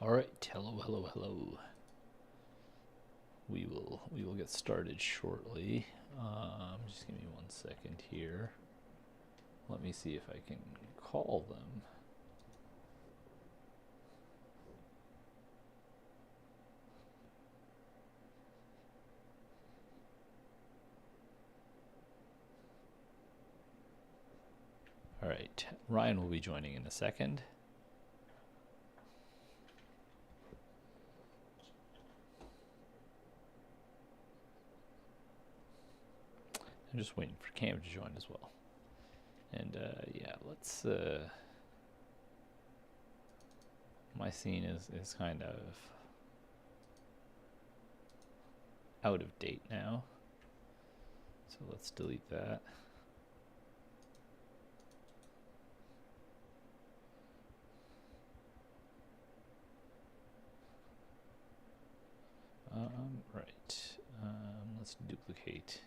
All right, hello. We will get started shortly. Just give me 1 second here. Let me see if I can call them. All right, Ryan will be joining in a second. I'm just waiting for Cam to join as well. And yeah, let's. My scene is kind of out of date now, so let's delete that. Right. Let's duplicate.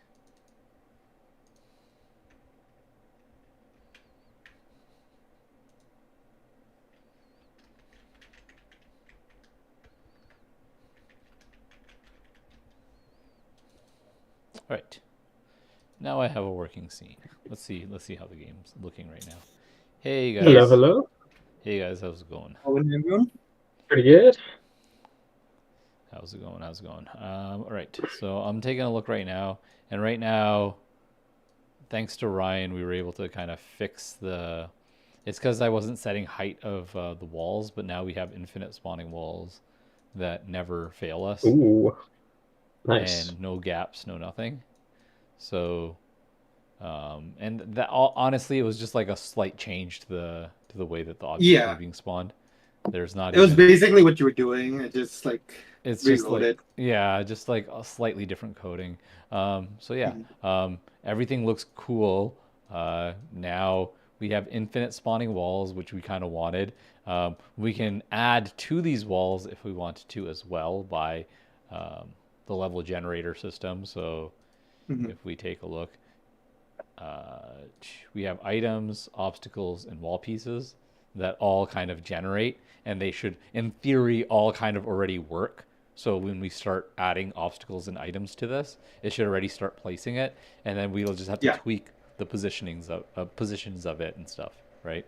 All right. Now I have a working scene. Let's see how the game's looking right now. Hey Hello, guys. hello. Hey guys, how's it going? How are you, everyone? Pretty good. How's it going? All right. So I'm taking a look right now, and right now, thanks to Ryan, we were able to kind of fix the. It's because I wasn't setting height of the walls, but now we have infinite spawning walls that never fail us, Ooh, nice. and no gaps, no nothing. So and that honestly, it was just like a slight change to the way that the objects were Yeah, being spawned. There's not it was even. basically what you were doing. I just like It's just like, reloaded. yeah, just like a slightly different coding. So yeah, Mhm. everything looks cool. Now we have infinite spawning walls, which we kind of wanted. We can add to these walls if we wanted to as well by um, the level generator system. So Mhm. if we take a look, uh, we have items, obstacles, and wall pieces that all kind of generate, and they should, in theory, all kind of already work. So when we start adding obstacles and items to this, it should already start placing it, and then we'll just have to Yeah. tweak the positions of it and stuff, right?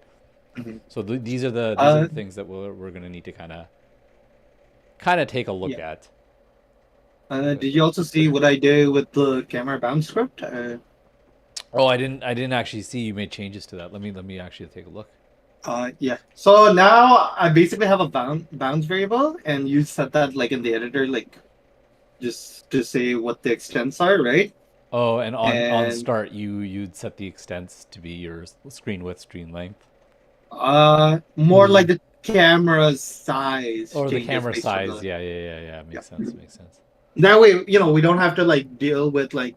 Mhm. So these are Uh, the things that we're gonna need to kind of take a look yeah. at. But Did you also see what I did with the camera bounce script? oh, I didn't actually see you made changes to that. Let me actually take a look. Yeah. So now I basically have a bounce variable, and you set that like in the editor, like just to say what the extents are, right? Oh, and on And start, you'd set the extents to be your screen width, screen length, more like the camera size or the changes camera based on size. the Yeah. yeah. Makes sense. Makes sense. That way, we don't have to like deal with like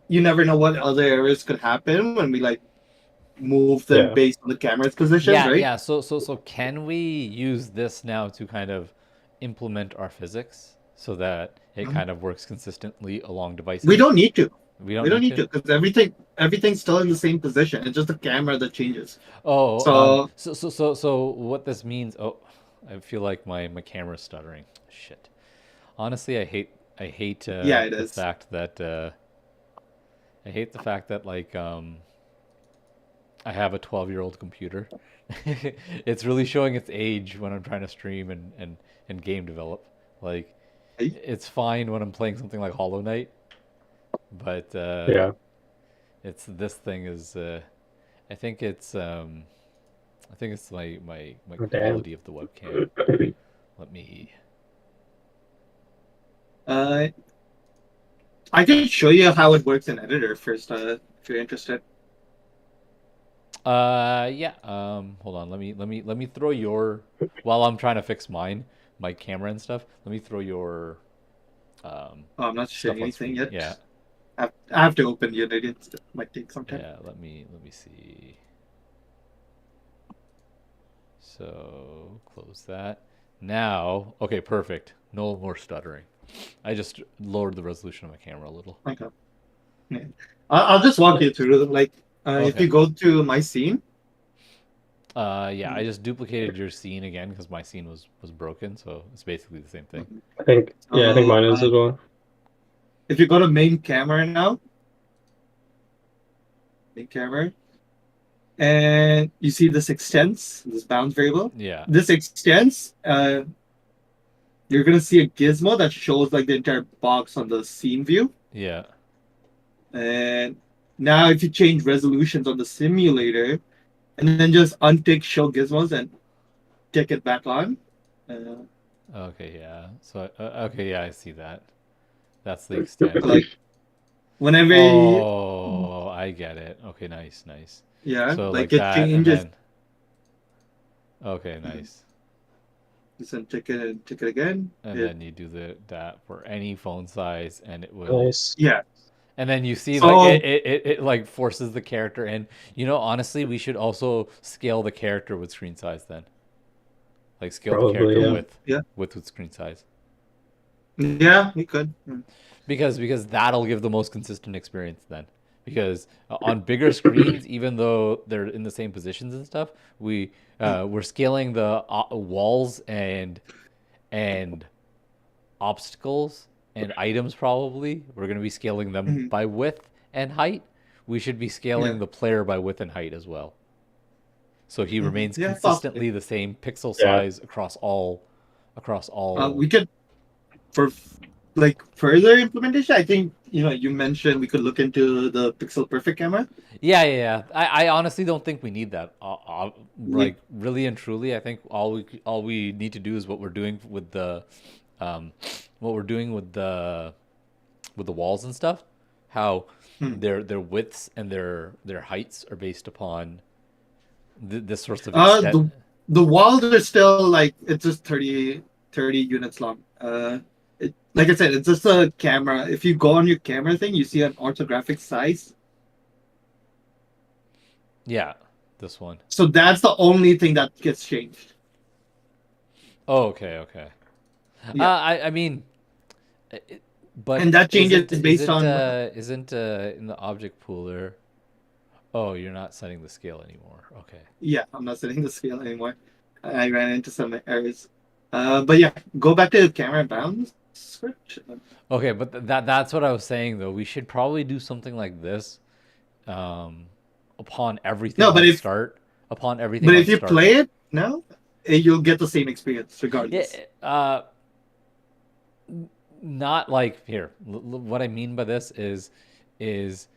you never know what other errors could happen when we like move them Yeah. based on the camera's positions, Yeah, right? yeah. So can we use this now to kind of implement our physics so that it Mhm. kind of works consistently along We devices? don't need to. We don't We don't need need to. to because everything's still in the same position. It's just the camera that changes. Oh, So so what this means? Oh, I feel like my camera's stuttering. Shit. Honestly, I hate yeah, it the is. fact that I hate the fact that like I have a 12-year-old computer. It's really showing its age when I'm trying to stream and game develop. Like Right? it's fine when I'm playing something like Hollow Knight, but Yeah. it's this thing is I think it's I think it's my Oh, damn. quality of the webcam. Let me. Uh, I can show you how it works in editor first, if you're interested. Yeah. Hold on. Let me throw your while I'm trying to fix my camera and stuff. Let me throw your Oh, I'm not showing stuff on anything screen. yet. Yeah. I have to open Unity. It might take some time. Yeah. Let me see. So close that. Now, okay, perfect. No more stuttering. I just lowered the resolution of my camera a little. Okay. Yeah. I'll just walk you through. Like, if Okay. you go to my scene, Yeah, I just duplicated your scene again because my scene was broken, so it's basically the same thing. I think So, mine is as well. if you go to main camera now, main camera, and you see this extents, this bounds variable. Yeah. This extents. You're gonna see a gizmo that shows like the entire box on the scene view. Yeah. And now, if you change resolutions on the simulator, and then just untick show gizmos and tick it back on. Okay, yeah. So, okay, yeah, I see that. That's the extent. Like whenever, Oh, I get it. Okay, nice, nice. yeah, So like like it that, and changes. then okay, nice. Just untick it and tick it again. And It, then you do that for any phone size, and it will. Nice. yeah. And then you see like So it like forces the character in. You know, honestly, we should also scale the character with screen size then. Like scale the Probably, character yeah. with Yeah. with screen size. yeah, you could. Because that'll give the most consistent experience then. Because on bigger screens, even though they're in the same positions and stuff, we're scaling the walls and obstacles and items probably. We're going to be scaling them Mhm. by width and height. We should be scaling Yeah. the player by width and height as well. So he remains Yeah, consistently the same pixel Yeah. size across all We could, for like further implementation, I think you mentioned we could look into the pixel perfect camera. Yeah. I honestly don't think we need that. Like Yeah. really and truly, I think all we need to do is what we're doing with the, um, what we're doing with the walls and stuff. How Hmm. their widths and their heights are based upon this sorts of Uh, extent. the walls are still like it's just 30 units long. Like I said, it's just a camera. If you go on your camera thing, you see an orthographic size. Yeah, this one. So that's the only thing that gets changed. Oh, okay. Yeah. I mean, it, but And that changes based on isn't in the object pooler. Oh, you're not setting the scale anymore. Okay. yeah, I'm not setting the scale anymore. I ran into some errors. But yeah, go back to the camera bounds script. Okay, but that's what I was saying though. We should probably do something like this, upon everything No, but on if start. Upon everything but on if you start. play it now, you'll get the same experience Yeah, regardless. not like here. What I mean by this is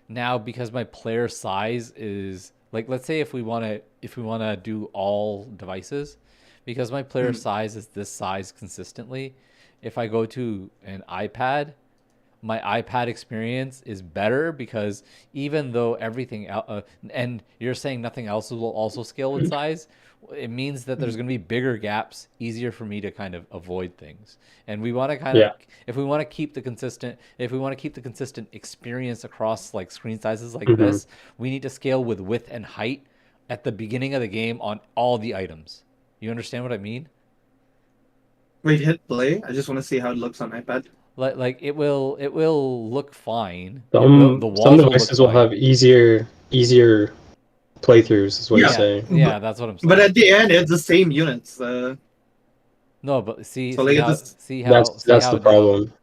now because my player size is like, let's say if we want to do all devices, because my player Hmm. size is this size consistently. If I go to an iPad, my iPad experience is better because even though everything and you're saying nothing else will also scale with size, it means that there's going to be bigger gaps, easier for me to kind of avoid things. And we want to kind of, Yeah. if we want to keep the consistent, if we want to keep the consistent experience across like screen sizes like Mhm. this, we need to scale with width and height at the beginning of the game on all the items. You understand what I mean? Wait, hit play. I just want to see how it looks on iPad. Like it will look fine. The Some walls devices will will look fine. have easier playthroughs, is what you're Yeah. saying. Yeah, that's what I'm saying. But at the end, it's the same units. No, but see, So see like how, it's see how, That's see how the it does. problem.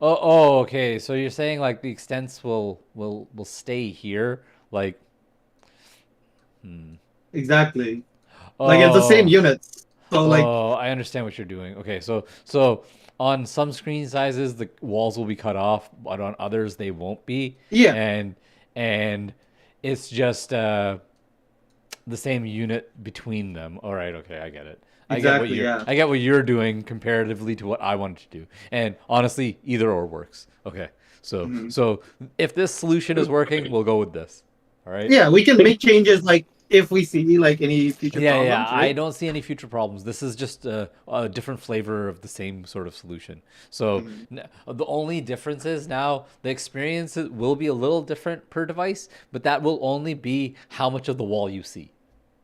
Oh, okay. So you're saying like the extents will stay here, like, hmm. exactly like it's the same Oh, units. So like oh, I understand what you're doing. Okay, so on some screen sizes the walls will be cut off, but on others they won't be, yeah, and it's just the same unit between them. All right, okay, I get it. exactly. Yeah. I get what you're doing comparatively to what I wanted to do. And honestly, either or works. Okay. So Mhm. so if this solution is working, we'll go with this. All right? Yeah, we can make changes like if we see like any future Yeah, problems, I right? don't see any future problems. This is just a different flavor of the same sort of solution. So Mhm. the only difference is now the experience will be a little different per device, but that will only be how much of the wall you see.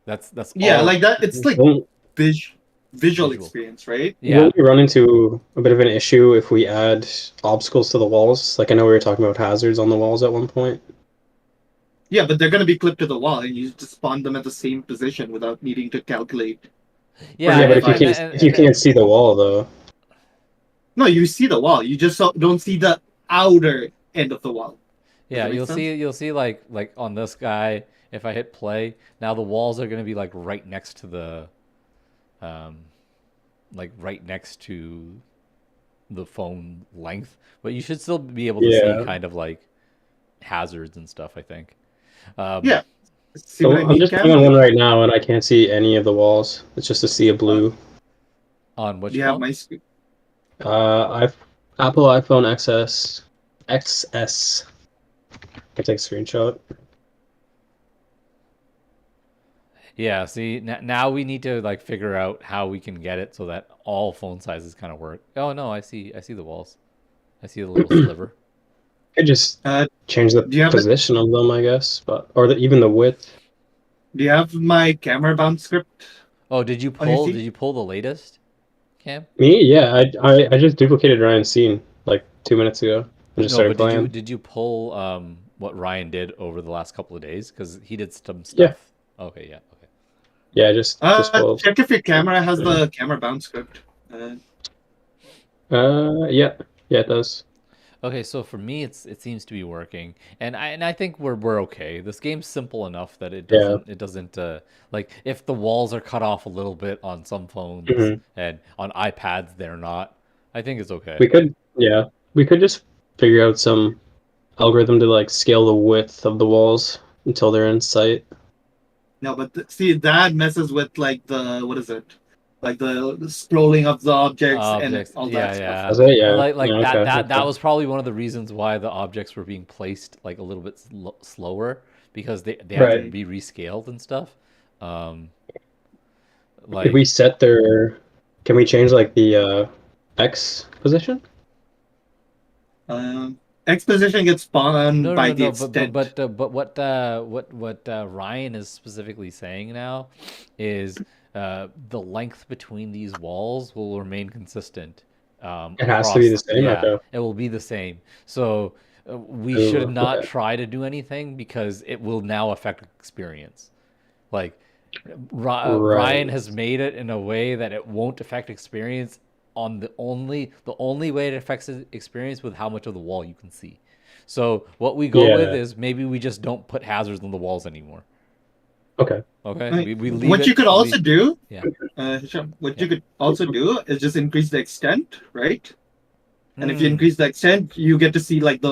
That's Yeah, all. like that. It's like Won't, visual Visual. experience, right? Yeah. won't we run into a bit of an issue if we add obstacles to the walls? Like I know we were talking about hazards on the walls at one point. Yeah, but they're gonna be clipped to the wall, and you just spawn them at the same position without needing to calculate. Yeah, Yeah, but Right. if you can't see the wall though. No, you see the wall. You just don't see the outer end of the wall. Does yeah, that make sense? you'll see like on this guy, if I hit play, now the walls are gonna be like right next to the um like right next to the phone length, but you should still be able to see Yeah. kind of like hazards and stuff, I think. Um, Yeah. See what I So I'm mean, just playing Cam? on one right now, and I can't see any of the walls. It's just a sea of Uh, blue. on do which you have phone? my screen? I've Apple iPhone XS. I take a screenshot. Yeah, see, now we need to like figure out how we can get it so that all phone sizes kind of work. Oh no, I see the walls. I see the little sliver. I just Uh, change the do you have it? position of them, I guess, but even the width. Do you have my camera bound script Oh, on your seat? did you pull the latest, Cam? Me, yeah, I just duplicated Ryan's scene like 2 minutes ago and just No, started but playing. did you pull what Ryan did over the last couple of days? Because he did some Yeah, stuff. Okay, yeah, okay. yeah, just pulled. Check if your camera has the camera bound script. Yeah, yeah, it does. Okay, so for me, it seems to be working, and I think we're okay. This game's simple enough that Yeah. it doesn't like if the walls are cut off a little bit on some phones hmm and on iPads they're not. I think it's okay. We could, yeah, we could just figure out some algorithm to like scale the width of the walls until they're in sight. No, but see, that messes with like the what is it? Like the scrolling of the objects and Objects, all that yeah, stuff. yeah. Is it? Yeah. Like Yeah. Okay. that Okay. was probably one of the reasons why the objects were being placed like a little bit slower because they had to Right. be rescaled and stuff. Um, If we like set their, can we change like the X position? Exposition gets spawned no, by no, the no. extent. But what Ryan is specifically saying now is the length between these walls will remain consistent It has to be across. the same. Yeah, Okay. it will be the same. So we should Ooh, not okay. try to do anything because it will now affect experience. Like Ryan Right. has made it in a way that it won't affect experience on the only way it affects experience with how much of the wall you can see. So what we go with Yeah. is maybe we just don't put hazards on the walls anymore. Okay. Okay, Right. we leave What you it. could also do, Yeah, Hisham, what yeah. you could also do is just increase the extent, right? And if you Hmm. increase the extent, you get to see like the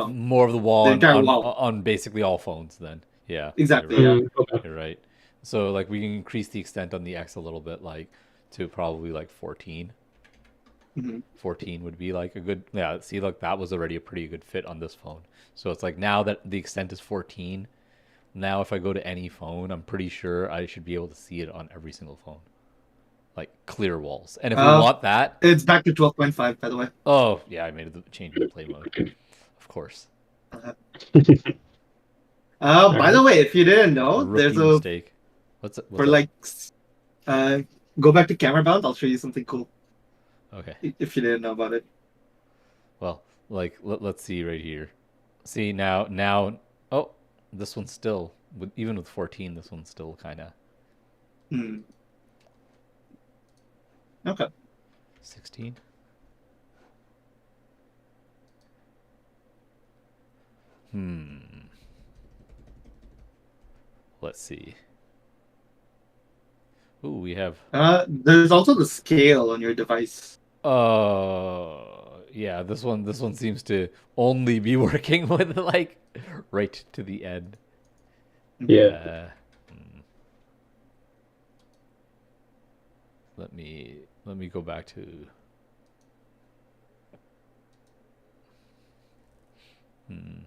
More of the wall the entire wall. on basically all phones. Then yeah, you're Exactly. right. Yeah. Okay. You're right. So like we can increase the extent on the X a little bit, like to probably like 14. hmm 14 would be like a good, yeah, see, like that was already a pretty good fit on this phone. So it's like now that the extent is 14, now if I go to any phone, I'm pretty sure I should be able to see it on every single phone, like clear walls. And if we Uh, want that, it's back to 12.5, by the way. oh yeah, I made the change in the play mode, of course. Uh, All by the right. way, if you didn't know, there's Rookie a mistake. What's for up? like go back to camera bound. I'll show you something cool Okay. if you didn't know about it. Well, like let's see right here. See oh, this one's still with even with 14, this one's still kind of Hmm. Okay. 16. Hmm. Let's see. Ooh, we have. There's also the scale on your device. Yeah. This one seems to only be working with like right to the end. Yeah. Hmm. Let me go back to. Hmm.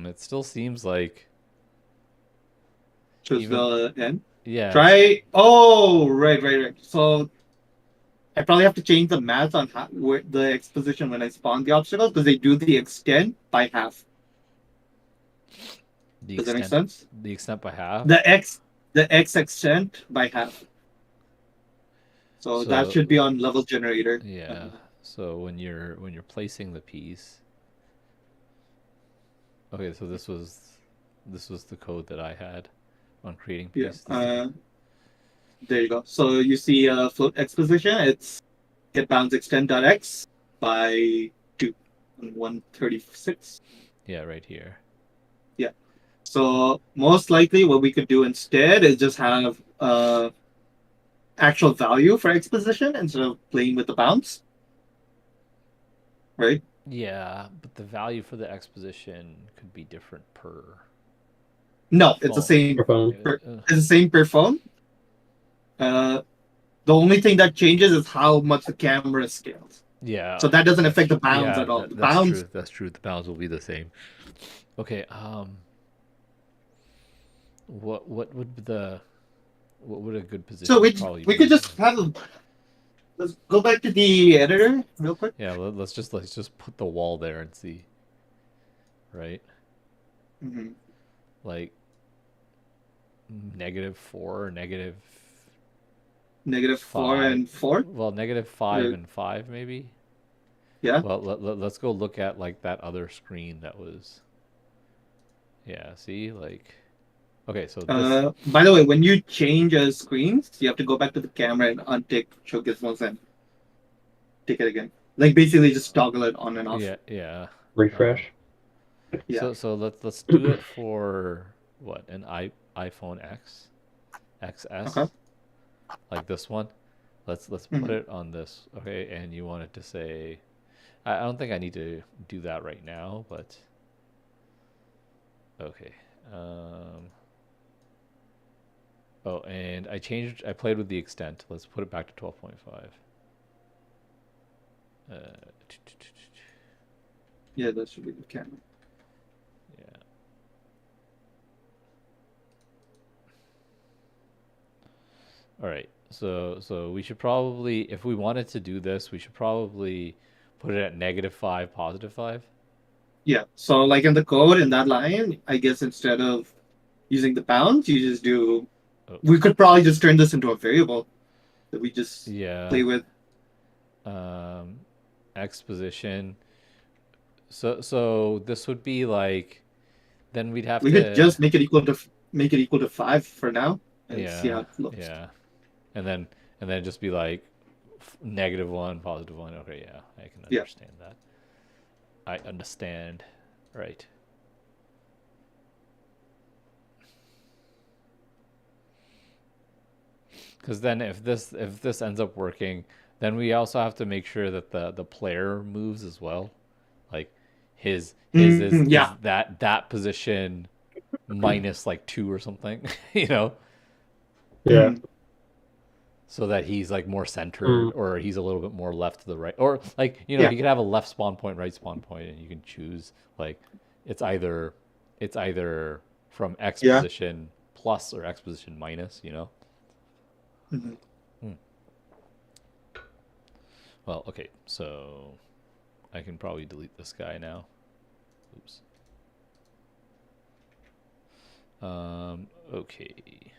It still seems like Choose even the end. yeah. Try. Oh, right. So I probably have to change the math on where the exposition when I spawn the obstacles because they do the extent by half. Does that make sense? The extent by half. The x extent by half. So that So should be on level generator. yeah. So when you're placing the piece, okay. So this was the code that I had on creating Yeah. piece. There you go. So you see float x position. It's get bounds extend.x by 2 and 136. Yeah, right here. Yeah. So most likely what we could do instead is just have actual value for x position instead of playing with the bounds, right? Yeah, but the value for the exposition could be different per No, it's the phone. same. Your phone. It's the same per phone. Uh, the only thing that changes is how much the camera scales. Yeah. So that doesn't affect the bounds Yeah, at all. The that's bounds, true. That's true. The bounds will be the same. Okay. What would a good position so probably we be? could just have let's go back to the editor real quick. Yeah. Let's just put the wall there and see. Right. Mm-hmm. Like -4 or negative. -4 5. and 4. Well, -5 and 5 maybe. Yeah. Well, let's go look at like that other screen that was. Yeah. See, like. Okay, so this. By the way, when you change screens, you have to go back to the camera and untick show gizmos and tick it again. Like basically just toggle it on and off. Yeah. Yeah. Refresh. Yeah. So let's do it for what, an iPhone X, XS, Okay. like this one. Let's put Mhm. it on this. Okay, and you want it to say, I don't think I need to do that right now, but okay. Oh, and I played with the extent. Let's put it back to 12.5. Uh, Yeah, that should be the camera. yeah. All right. So we should probably, if we wanted to do this, we should probably put it at -5, +5. Yeah. So like in the code in that line, I guess instead of using the bounds, you just do. Oh. We could probably just turn this into a variable that we just Yeah. play with. X position. So this would be like, then we'd have We to. could just make it equal to 5 for now and see how Yeah. it looks. Yeah. And then just be like -1, +1. Okay, yeah, I can Yeah. understand that. I understand. Right. Because then if this ends up working, then we also have to make sure that the player moves as well. Like his Yeah. is that position minus like 2 or something, you know, Yeah. Mhm. so that he's like more centered, Mm. or he's a little bit more left to the right, or like, you know, Yeah. he could have a left spawn point, right spawn point, and you can choose like it's either from X Yeah. position plus or X position minus, you know. Mhm. Well, okay, so I can probably delete this guy now. Oops. Okay.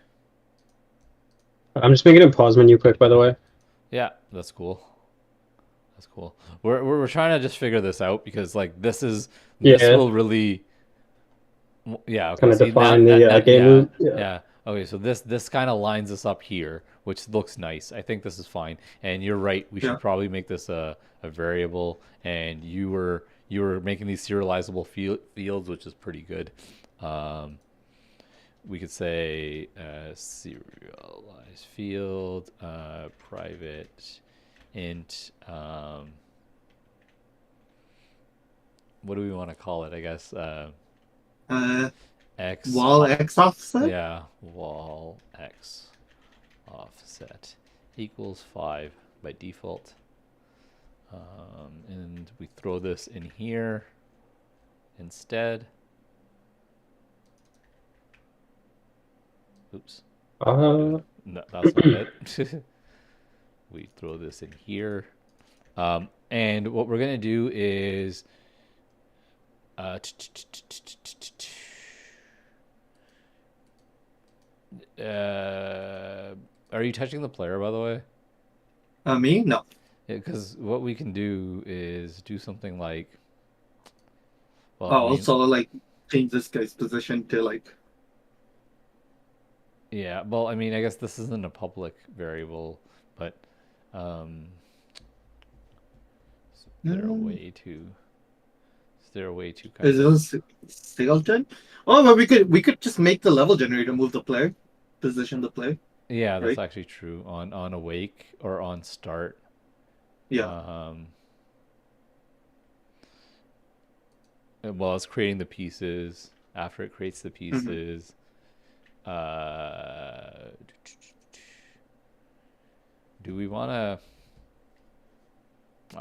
I'm just making a pause menu quick, by the way. Yeah, that's cool. That's cool. We're trying to just figure this out, because like this Yeah. will really, yeah, okay. Kind of See, define the game yeah, loop. Yeah. yeah. Okay, so this kind of lines us up here, which looks nice. I think this is fine. And you're right. We Yeah. should probably make this a variable. And you were making these serializable fields, which is pretty good. We could say serialized field, private int. What do we want to call it? I guess x Wall X offset. Yeah, wall x offset equals 5 by default. And we throw this in here instead. Oops. Uh, No, that's not it. We throw this in here. And what we're going to do is are you touching the player, by the way? Me? No. Because what we can do is do something like, well, Oh, I mean, also like change this guy's position to like. yeah, well, I mean, I guess this isn't a public variable, but um, is there a Mm, way to, is there a way to Is kind of, this Singleton? Oh, but we could just make the level generator move the player, position the player, yeah, that's right? actually true on awake or on start. Yeah. Um, well, it's creating the pieces. After it creates the Hmm. pieces, uh, do we want to?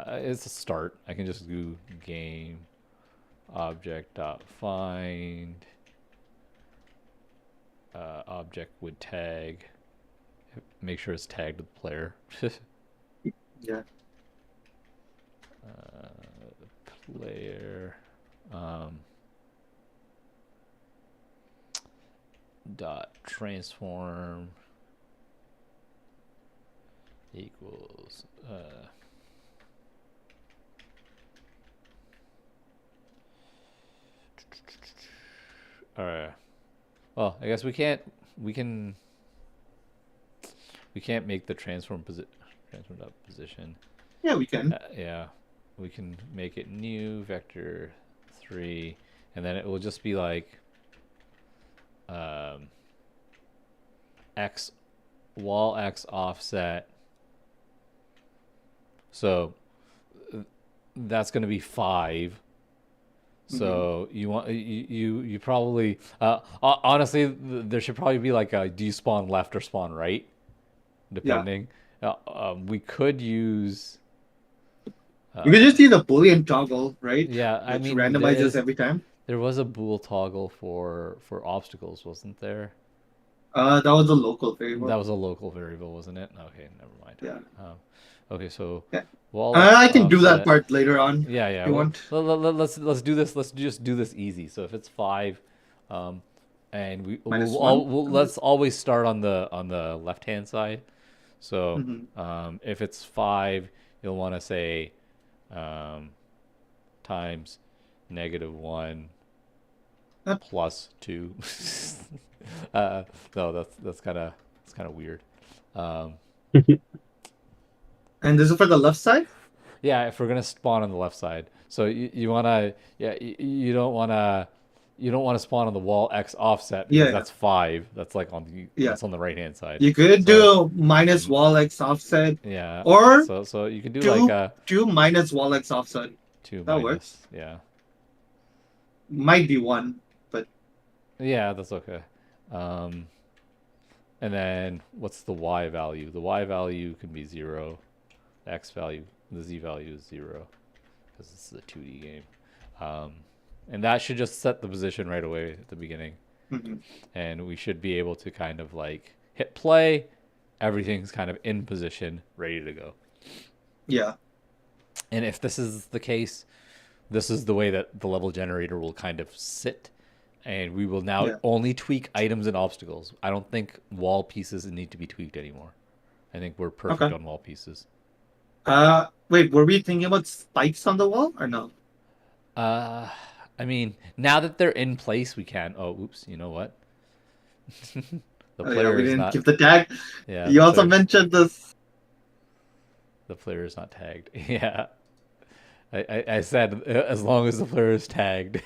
It's a start. I can just do game object dot find object with tag. Make sure it's tagged with player. Yeah. Player um, dot transform equals all right. Well, I guess we can't make the transform dot position. Yeah, we can. Yeah, we can make it new vector 3, and then it will just be like um, x wall x offset. So that's going to be 5. Hmm. So you probably honestly there should probably be like a, do you spawn left or spawn right, Yeah. depending. We could use You could just use a Boolean toggle, right? yeah, I Which mean randomizes every time. there was a bool toggle for obstacles, wasn't there? That was a local That variable. was a local variable, wasn't it? Okay, never mind. Yeah. Um, okay, so Yeah. wall x I can do that offset. part later on Yeah, if yeah. you Well, want. let's do this. Let's just do this easy. So if it's 5, um, and Minus one. let's always start on the left hand side. So Mm-hmm. if it's 5, you'll want to say um, times -1 plus 2. No, that's kind of weird. Um, And this is for the left side? yeah, if we're gonna spawn on the left side, so you wanna yeah you don't want to spawn on the wall x offset because Yeah. that's 5. That's like on Yeah. that's on the right hand side. You could So do minus wall x offset, yeah, or so you can do like two a two minus wall x offset. 2 That works. minus, yeah. Might be one, but Yeah, that's okay. Um, and then what's the y value? The y value can be 0. The x value, the z value is 0 because this is a 2D game. Um, and that should just set the position right away at the beginning. mhm. And we should be able to kind of like hit play. Everything's kind of in position, ready to go. Yeah. And if this is the case, this is the way that the level generator will kind of sit. And we will now Yeah. only tweak items and obstacles. I don't think wall pieces need to be tweaked anymore. I think we're perfect Okay. on wall pieces. Wait, were we thinking about spikes on the wall or no? Uh, I mean, now that they're in place, we can. Oh, oops! You know what? The Oh yeah, player we is didn't not. give the tag. Yeah, You also mentioned this. the player is not tagged. Yeah, I said as long as the player is tagged.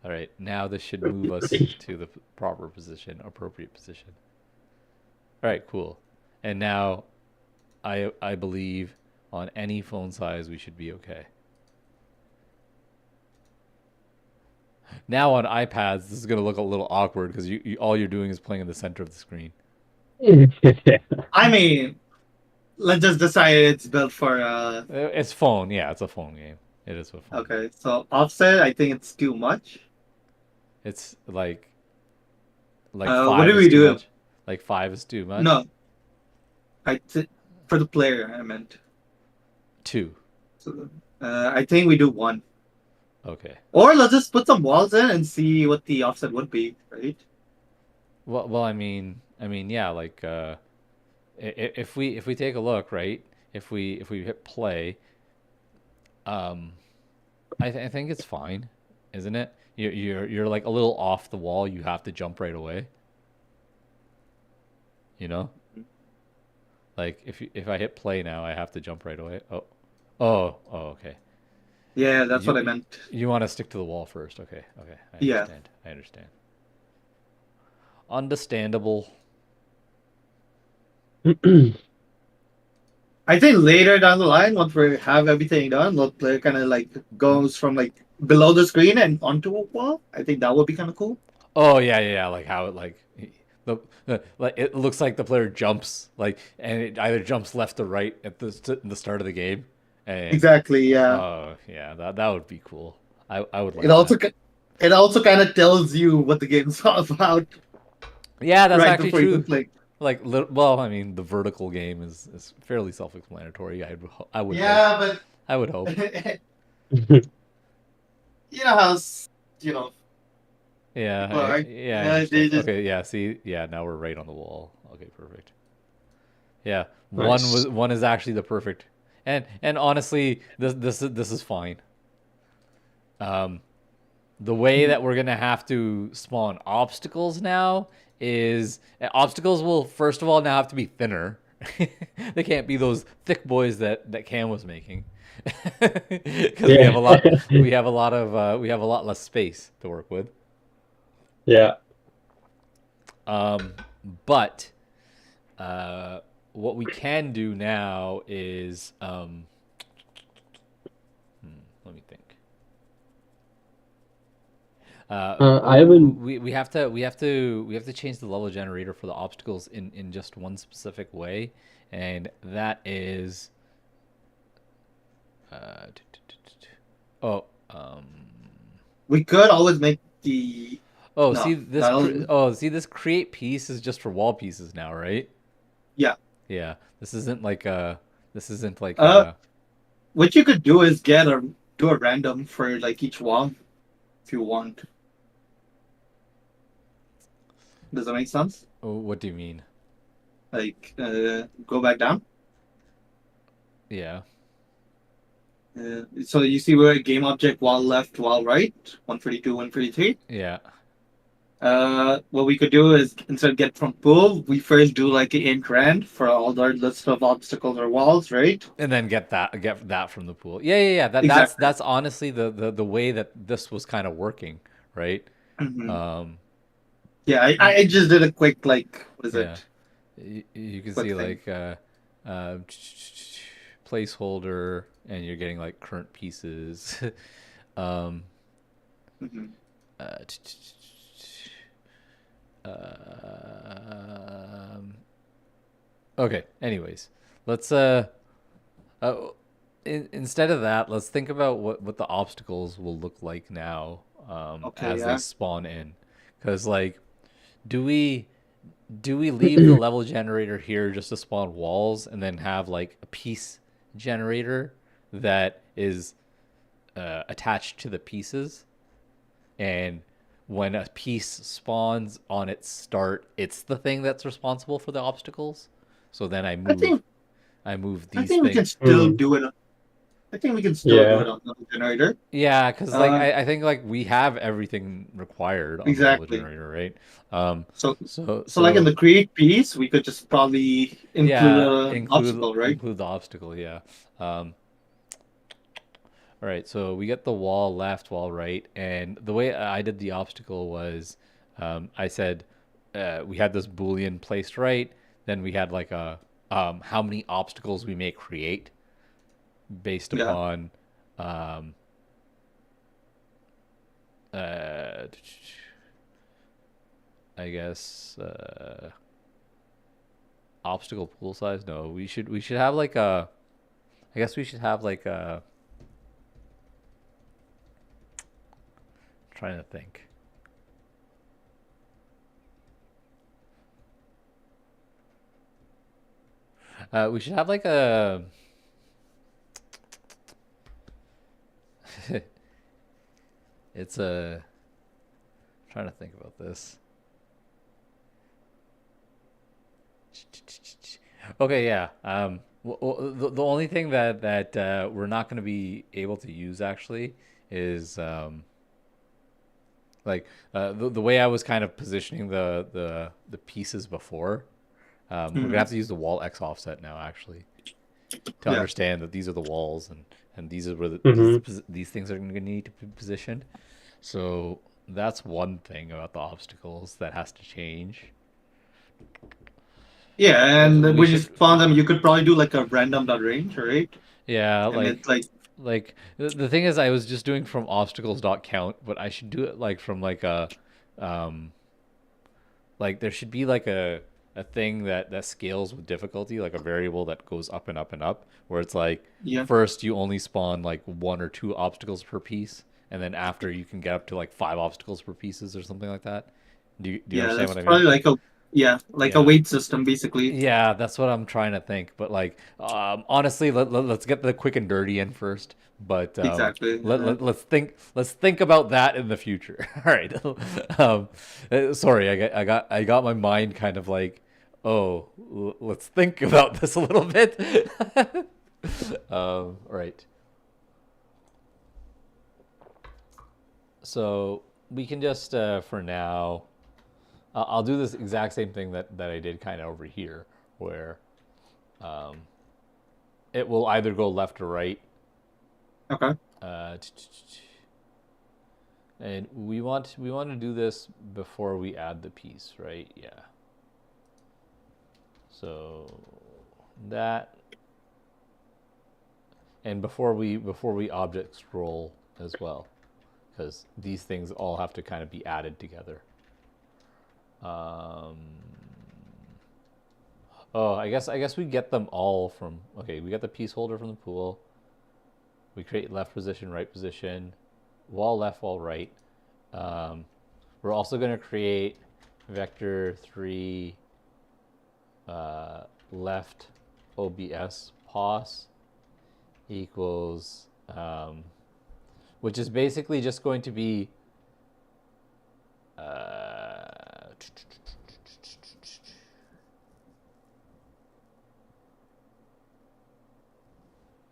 All right, now this should move us to the proper position, appropriate position. All right, cool. And now, I believe on any phone size we should be okay. Now on iPads, this is gonna look a little awkward because all you're doing is playing in the center of the screen. I mean, let's just decide it's built for It's phone, yeah, it's a phone game. It is a phone game. okay, so offset, I think it's too much. It's like What do 5 is we too do? much. Like 5 is too much. No, for the player, I meant. 2. So, I think we do one. Okay. Or let's just put some walls in and see what the offset would be, right? Well, I mean, yeah, like if we take a look, right? If we hit play, um, I think it's fine, isn't it? You're like a little off the wall. You have to jump right away. You know, like if I hit play now, I have to jump right away. Oh, okay. Yeah, that's what I You meant. you want to stick to the wall first? Okay, I Yeah. understand. I understand. Understandable. I think later down the line, once we have everything done, the player kind of like goes from like below the screen and onto a wall. I think that would be kind of cool. Oh yeah. Like how it like the like it looks like the player jumps like and it either jumps left or right at the start of the game, and Exactly. Yeah. oh yeah, that would be cool. I would It like also that. ki- it also kind of tells you what the game's all about Yeah, that's right actually before you true. can play. Like well, I mean, the vertical game is fairly self-explanatory. I would hope. Yeah, I would hope. but you know how you know Yeah, people are. yeah, I They understand. just Okay, yeah, see, yeah, now we're right on the wall. Okay, perfect. Yeah, Nice. one is actually the perfect, and honestly, this is fine. Um, the way Mhm. that we're gonna have to spawn obstacles now is obstacles will first of all now have to be thinner. They can't be those thick boys that Cam was making, because we have Yeah. a lot we have a lot less space to work with. Yeah. Um, but uh, what we can do now is let me think. I haven't. We have to change the level generator for the obstacles in just one specific way, and that is oh we could always make the oh no that'll see this create piece is just for wall pieces now, right? yeah. Yeah, this isn't like Uh, what you could do is do a random for like each wall if you want. Does that make sense? oh, what do you mean? Like go back down. Yeah. So you see where game object wall left, wall right, 142, 143. Yeah. What we could do is instead of get from pool, we first do like an int rand for all our list of obstacles or walls, right? And then get that from the pool. Yeah. That's Exactly. that's honestly the way that this was kind of working, right? Hmm. Um, Yeah, y- I just did a quick like what is yeah. it? You can Quick see thing. like uh, placeholder, and you're getting like current pieces. um, Hmm. uh, um, okay. Anyways, let's Uh, instead of that, let's think about what the obstacles will look like now, Okay, as they yeah. spawn in. Because like, do we do we leave the level generator here just to spawn walls, and then have like a piece generator that is attached to the pieces, and when a piece spawns on its start, it's the thing that's responsible for the obstacles. So then I think I move I these think we can things. still Mm, do it. I think we can still do it yeah. on the generator. Yeah, because like Uh, I think like we have everything required on the level exactly. generator, right? Um, So so so like in so the create piece, we could just probably include yeah, an obstacle, right? include the obstacle, yeah. Um, all right, so we get the wall left, wall right, and the way I did the obstacle was, I said we had this boolean placed right, then we had like a how many obstacles we may create based Yeah. upon um, uh, I guess obstacle pool size. No, we should have like a. I guess we should have like a. Trying to think. We should have like a. It's a. Trying to think about this. Okay, yeah. The only thing that we're not going to be able to use actually is like the way I was kind of positioning the pieces before. We're gonna Mhm. have to use the wall X offset now actually to Yeah. understand that these are the walls and these are where Hmm. these things are going to need to be positioned. So that's one thing about the obstacles that has to change. Yeah, and We when you should, spawn them, you could probably do like a random dot range, right? yeah, And it's like the thing is, I was just doing from obstacles dot count, but I should do it like from like a, um, like there should be like a thing that scales with difficulty, like a variable that goes up and up and up, where it's like yeah, first you only spawn like one or two obstacles per piece, and then after you can get up to like five obstacles per pieces or something like that. Do you yeah, understand that's what I mean? probably like a yeah, like a Yeah. weight system basically. Yeah, that's what I'm trying to think. But like, honestly, let's get the quick and dirty in first. But Exactly. let's think about that in the future. All right. um, sorry, I got my mind kind of like, oh, let's think about this a little bit. Right. So we can just for now, I'll do this exact same thing that I did kind of over here, where um, it will either go left or right. Okay. Uh, and we want to do this before we add the piece, right? Yeah. So that, and before we object scroll as well, because these things all have to kind of be added together. Um, oh, I guess we get them all from, okay. We got the piece holder from the pool. We create left position, right position, wall left, wall right. Um, we're also going to create vector 3 left OBS pos equals, which is basically just going to be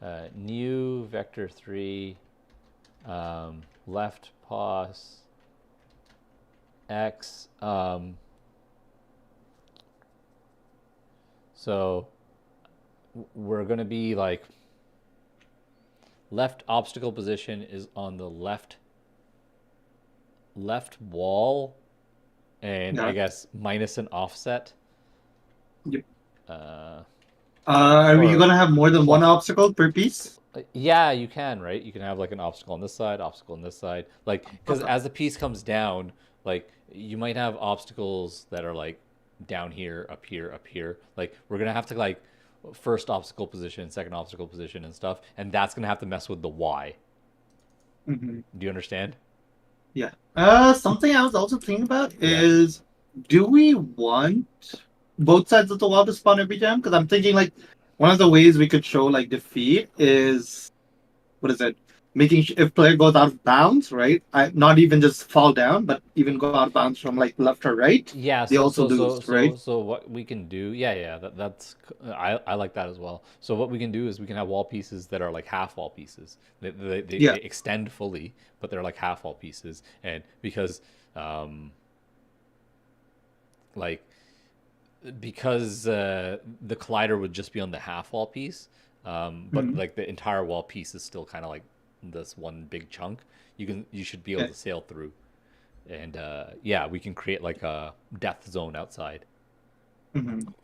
uh, new vector 3 left pos x. So we're going to be like left obstacle position is on the left wall, and I Yeah. guess minus an offset, Yep. uh, Are you or gonna have more than one plus. obstacle per piece? Yeah, you can, right? You can have like an obstacle on this side, obstacle on this side, like because Okay. as the piece comes down, like you might have obstacles that are like down here, up here, up here. Like we're gonna have to like first obstacle position, second obstacle position, and stuff, and that's gonna have to mess with the Y. Hmm. Do you understand? Yeah. Something I was also thinking about Yeah. is, do we want both sides of the wall to spawn every time? Because I'm thinking like one of the ways we could show like defeat is what is it? Making if player goes out of bounds, right? Not even just fall down, but even go out of bounds from like left or right, Yeah, they also lose, right? so what we can do, yeah, yeah, I like that as well. So what we can do is we can have wall pieces that are like half wall pieces. They Yeah. extend fully, but they're like half wall pieces, and because um like the collider would just be on the half wall piece, but Mhm. like the entire wall piece is still kind of like this one big chunk. You should be able Yeah. to sail through, and yeah, we can create like a death zone outside. Mhm.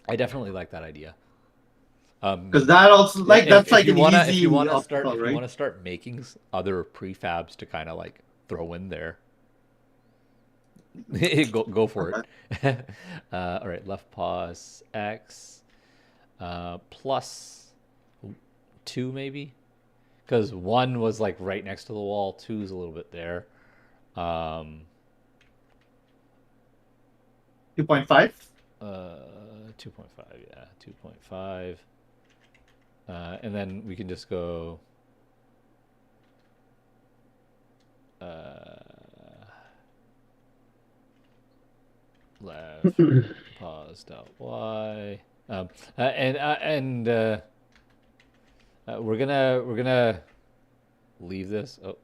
I definitely like that idea. Because that also like that's If like you an wanna easy obstacle, if you right? wanna start making other prefabs to kind of like throw in there, go for Okay. it. All right, left pause X plus two maybe, because one was like right next to the wall, two is a little bit there. Um, 2.5. 2.5, yeah, 2.5. And then we can just go uh, left pause dot y. And we're gonna leave this. Oh.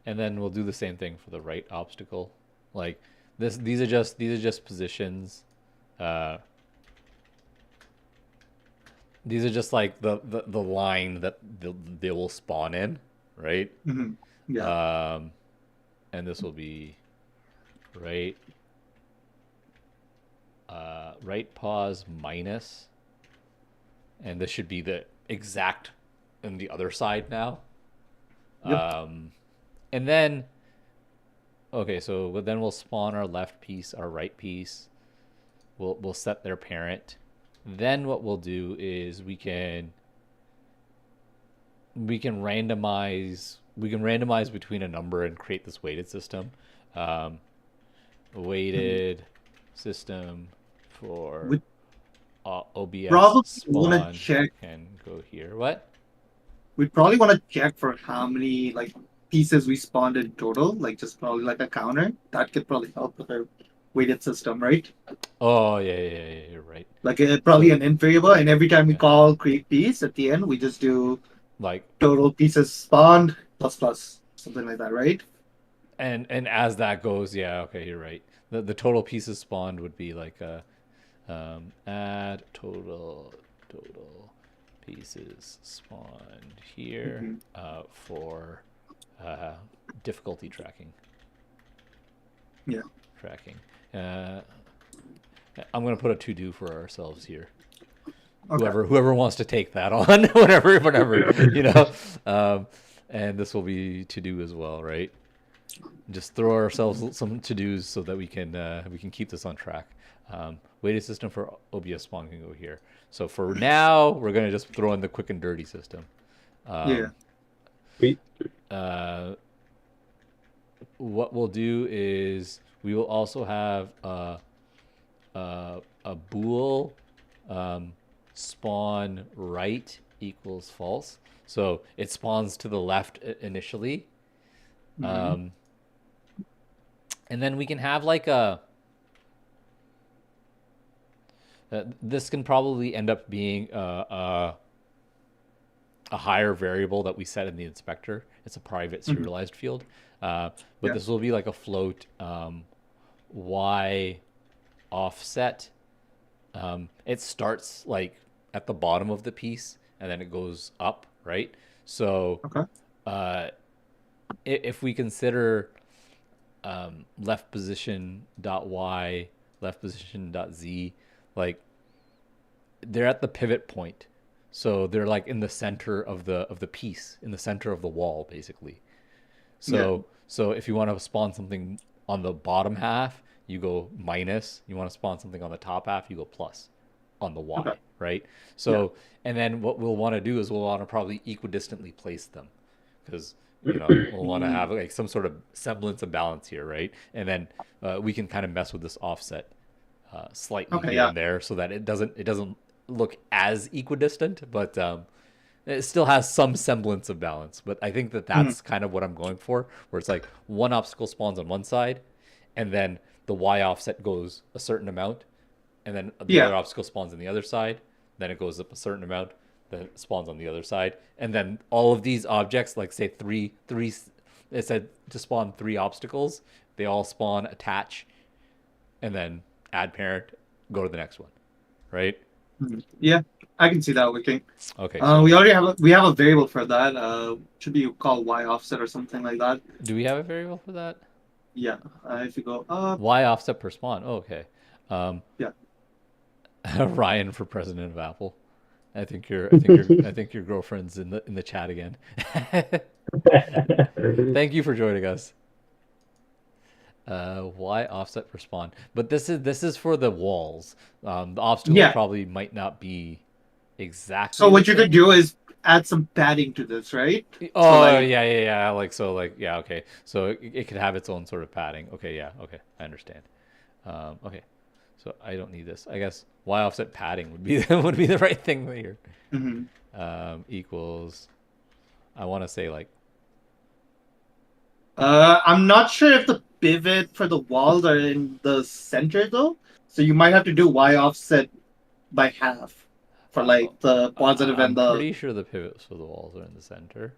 And then we'll do the same thing for the right obstacle. Like this, these are just positions. These are just like the line that they will spawn in, right? Mhm. Yeah. And this will be right right pause minus, and this should be the exact on the other side now. Yep. And then okay, so then we'll spawn our left piece, our right piece. We'll set their parent. Then what we'll do is we can randomize between a number and create this weighted system. Weighted system for We OBS probably want to spawn check. can go here. What? We probably want to check for how many like pieces we spawned in total. Like just probably like a counter. That could probably help with our weighted system, right? Oh yeah, you're right. Like probably So an int variable, and every time we yeah, call create piece at the end, we just do like total pieces spawned plus plus something like that, right? and as that goes, yeah, okay, you're right. The total pieces spawned would be like a add total pieces spawned here Mhm. for difficulty tracking. Yeah. Tracking. I'm gonna put a to do for ourselves here. Okay. Whoever wants to take that on, whatever, you know. And this will be to do as well, right? Just throw ourselves some to dos so that we can keep this on track. Weighted system for OBS spawn can go here. So for now, we're gonna just throw in the quick and dirty system. Yeah. Sweet. What we'll do is we will also have a bool spawn right equals false. So it spawns to the left initially. Mhm. And then we can have like a this can probably end up being a higher variable that we set in the inspector. It's a private serialized field. But Yeah. this will be like a float y offset. It starts like at the bottom of the piece and then it goes up, right? So Okay. if we consider left position dot y, left position dot z, like they're at the pivot point, so they're like in the center of the piece, in the center of the wall, basically. Yeah. So if you want to spawn something on the bottom half, you go minus. You want to spawn something on the top half, you go plus on the y, Okay. right? Yeah. So and then what we'll want to do is we'll want to probably equidistantly place them because we'll want to have like some sort of semblance of balance here, right? And then we can kind of mess with this offset slightly Okay. here Yeah. and there so that it doesn't look as equidistant, but it still has some semblance of balance. But I think that Mhm. that's kind of what I'm going for, where it's like one obstacle spawns on one side, and then the y offset goes a certain amount, and then the Yeah. other obstacle spawns on the other side, then it goes up a certain amount, then it spawns on the other side, and then all of these objects, like say three, it said to spawn 3 obstacles, they all spawn, attach, and then add parent, go to the next one, right? Mhm. Yeah. I can see that working. Okay, We so already have a variable for that. Should be called y offset or something like that. do we have a variable for that? Yeah. If you go up. Y offset per spawn. Oh, okay. Yeah. Ryan for president of Apple. I think your girlfriend's in the chat again. Thank you for joining us. Y offset per spawn, but this is for the walls. The obstacle Yeah. probably might not be exactly So the what you could same. do is add some padding to this, right? So Oh like yeah. Like yeah. Okay, so it could have its own sort of padding. Okay, yeah. Okay, I understand. Okay, so I don't need this. I guess Y offset padding would be would be the right thing here. mhm. Equals. I want to say like I'm not sure if the pivot for the walls are in the center though. So you might have to do y offset by half for like the positive I'm and the. pretty sure the pivots for the walls are in the center.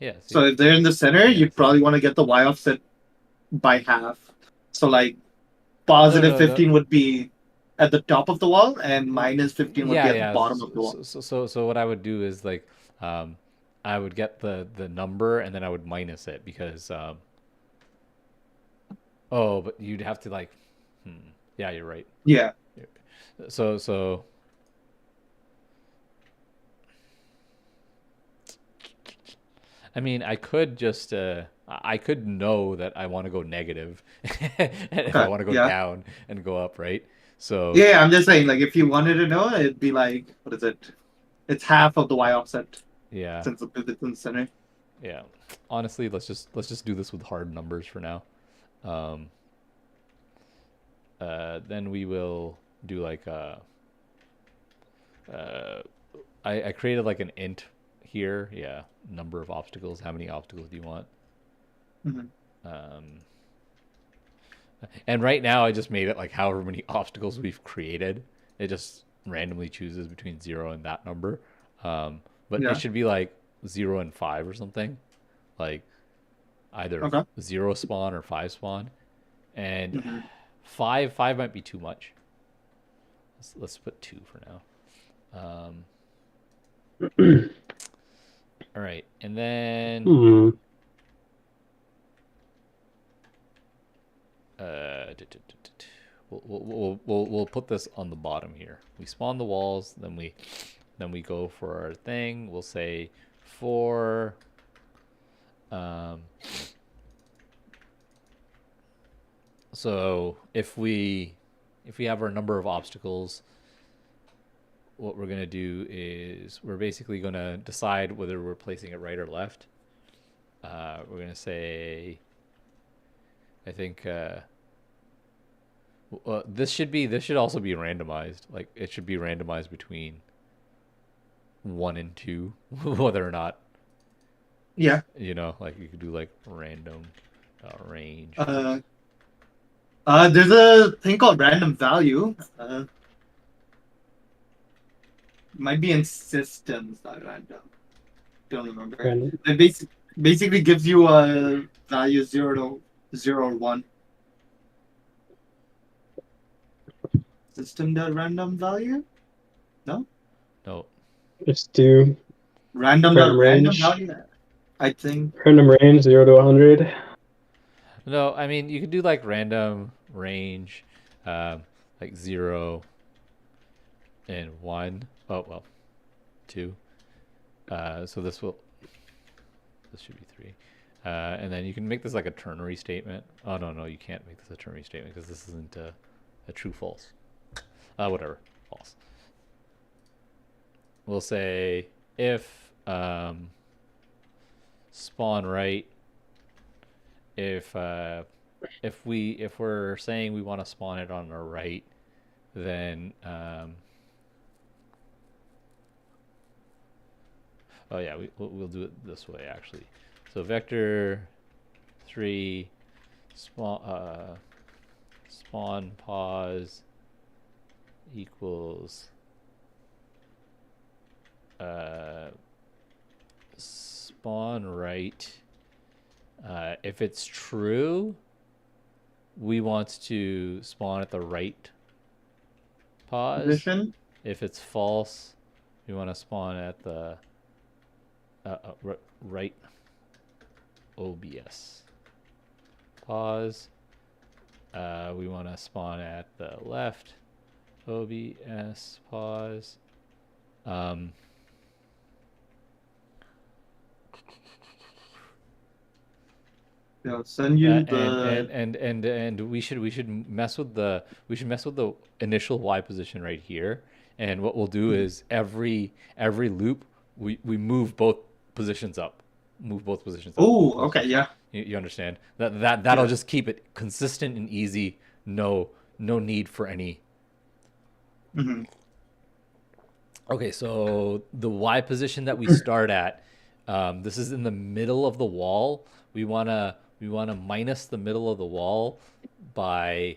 Yeah, So see? if they're in the center, Yeah, you'd see? probably want to get the y offset by half. So like No, positive no, no. 15 would be at the top of the wall, and minus 15 would be Yeah, at the yeah. bottom of the wall. So what I would do is like, um, I would get the number and then I would minus it because oh, but you'd have to like, yeah, you're right. Yeah. So I mean, I could just I could know that I want to go negative, and if I Okay. want to go Yeah. down and go up, right? So Yeah, I'm just saying, like, if you wanted to know, it'd be like, what is it? It's half of the y offset yeah, since the pivot's in the center. yeah. Honestly, let's just do this with hard numbers for now. Um, then we will do like uh, I created like an int here. Yeah, number of obstacles. How many obstacles do you want? Hmm. Um, and right now I just made it like however many obstacles we've created. It just randomly chooses between 0 and that number. But it Yeah. should be like 0 and 5 or something. Like either Okay. 0 spawn or 5 spawn. And Hmm. five might be too much. Let's put 2 for now. All right, and then Hmm. we'll put this on the bottom here. We spawn the walls, then we go for our thing. We'll say for um, so if we have our number of obstacles, what we're gonna do is we're basically gonna decide whether we're placing it right or left. We're gonna say I think this should also be randomized. Like it should be randomized between 1 and 2, whether or not Yeah. like you could do like random range. Uh, there's a thing called random value. Might be in systems, not random. Don't remember. Random. It basically gives you a value 0 to 0 or 1. System.random value? No? No, Just do random Random range. value? I think. Random range 0 to 100. no. I mean, you could do like random range, like 0 and 1. Oh well, 2. So this should be 3. And then you can make this like a ternary statement. Oh no, you can't make this a ternary statement because this isn't a true false. Whatever, false. We'll say if spawn right, if we're saying we want to spawn it on our right, then oh yeah, we'll do it this way actually. So vector 3 spawn pause equals spawn right. If it's true, we want to spawn at the right pause. Position. If it's false, we want to spawn at the right OBS pause. We want to spawn at the left OBS pause. Yeah, I'll send you the. And we should mess with the initial Y position right here. And what we'll do is every loop we move both positions up. Move both positions up. Oh, okay, yeah. You understand? That'll Yeah. just keep it consistent and easy. No need for any. Hmm. Okay, so the Y position that we start at, this is in the middle of the wall. We wanna we want to minus the middle of the wall by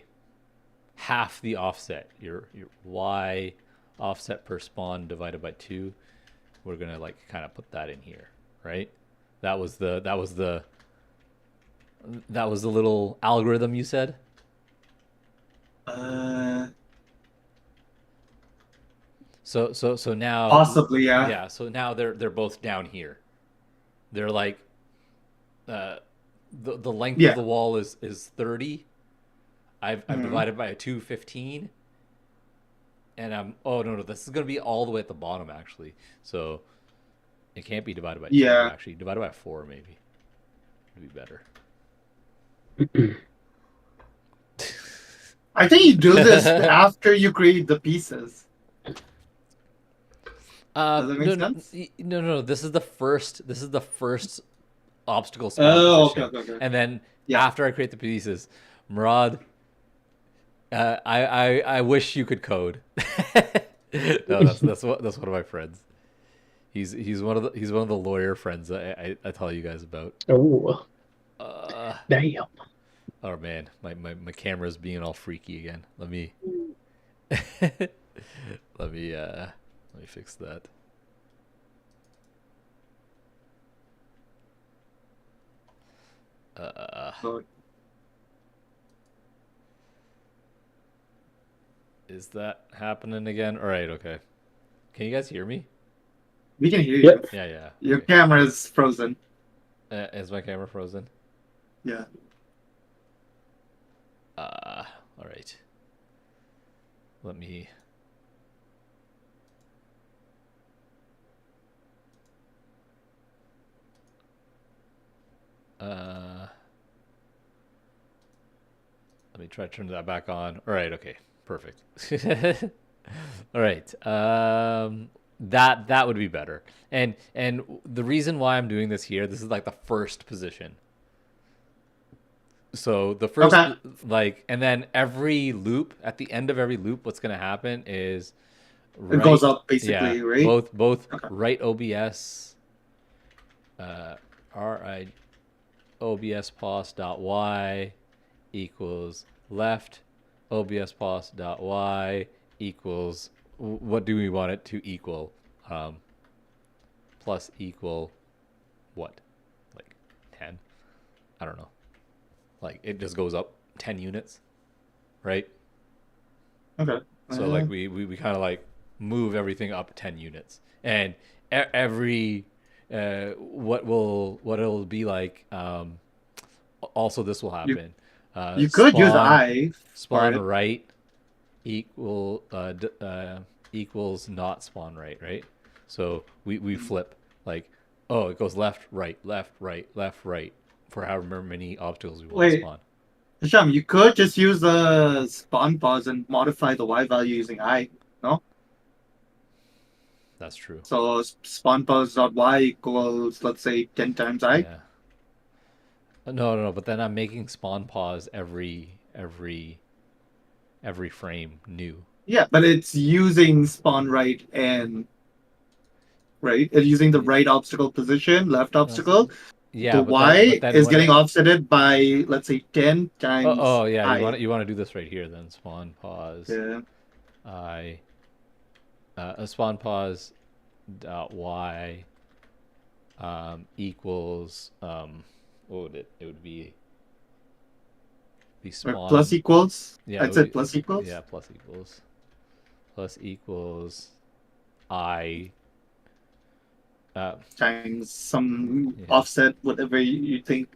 half the offset. Your y offset per spawn divided by 2. We're gonna like kind of put that in here, right? That was the little algorithm you said. So now Possibly, yeah. yeah. So now they're both down here. They're like the length Yeah. of the wall is 30. I've Mhm. divided by a 2, 15. And oh no, this is gonna be all the way at the bottom actually. So it can't be divided by 2 Yeah. actually. Divided by 4 maybe. It'd be better. I think you do this after you create the pieces. Does that make sense? No. This is the first obstacle spawn Oh, position. okay. And then Yeah. after I create the pieces, Murad, I wish you could code. No, that's one of my friends. He's one of the lawyer friends I tell you guys about. Oh, damn. Oh man, my camera's being all freaky again. Let me let me fix that. So, Is that happening again? All right, okay. Can you guys hear me? we can hear Yep. you. Yeah. Your Okay. camera is frozen. Is my camera frozen? Yeah. All right. Let me. Let me try to turn that back on. All right. Okay. Perfect. All right. That would be better. And the reason why I'm doing this here, this is like the first position. So the first Okay. like, and then every loop, at the end of every loop, what's gonna happen is It goes up basically, yeah, right? both Okay. right OBS, ri OBS pos dot y equals left OBS pos dot y equals what do we want it to equal? Plus equal what? Like 10? I don't know. Like it just goes up 10 units, right? Okay. So like we kind of like move everything up 10 units, and every what it'll be like. Also, this will happen. You could use spawn I. spawn for it. right equals not spawn right. So we flip like, oh, it goes left right for however many obstacles we want to Wait. spawn. Hisham, you could just use the spawn pause and modify the Y value using I. No? That's true. So spawn pause dot Y equals, let's say, 10 times I. Yeah. No. But then I'm making spawn pause every frame new. Yeah, but it's using spawn right and right. It's using the right obstacle position, left obstacle. Yeah, The but Y then is when getting offsetted by, let's say, 10 times oh yeah, I. you want to do this right here then. Spawn pause. Yeah. Spawn pause dot y equals what would it would be Or spawn plus equals. yeah I it would said be- plus equals. yeah plus equals I Times some Yeah. offset, whatever you think.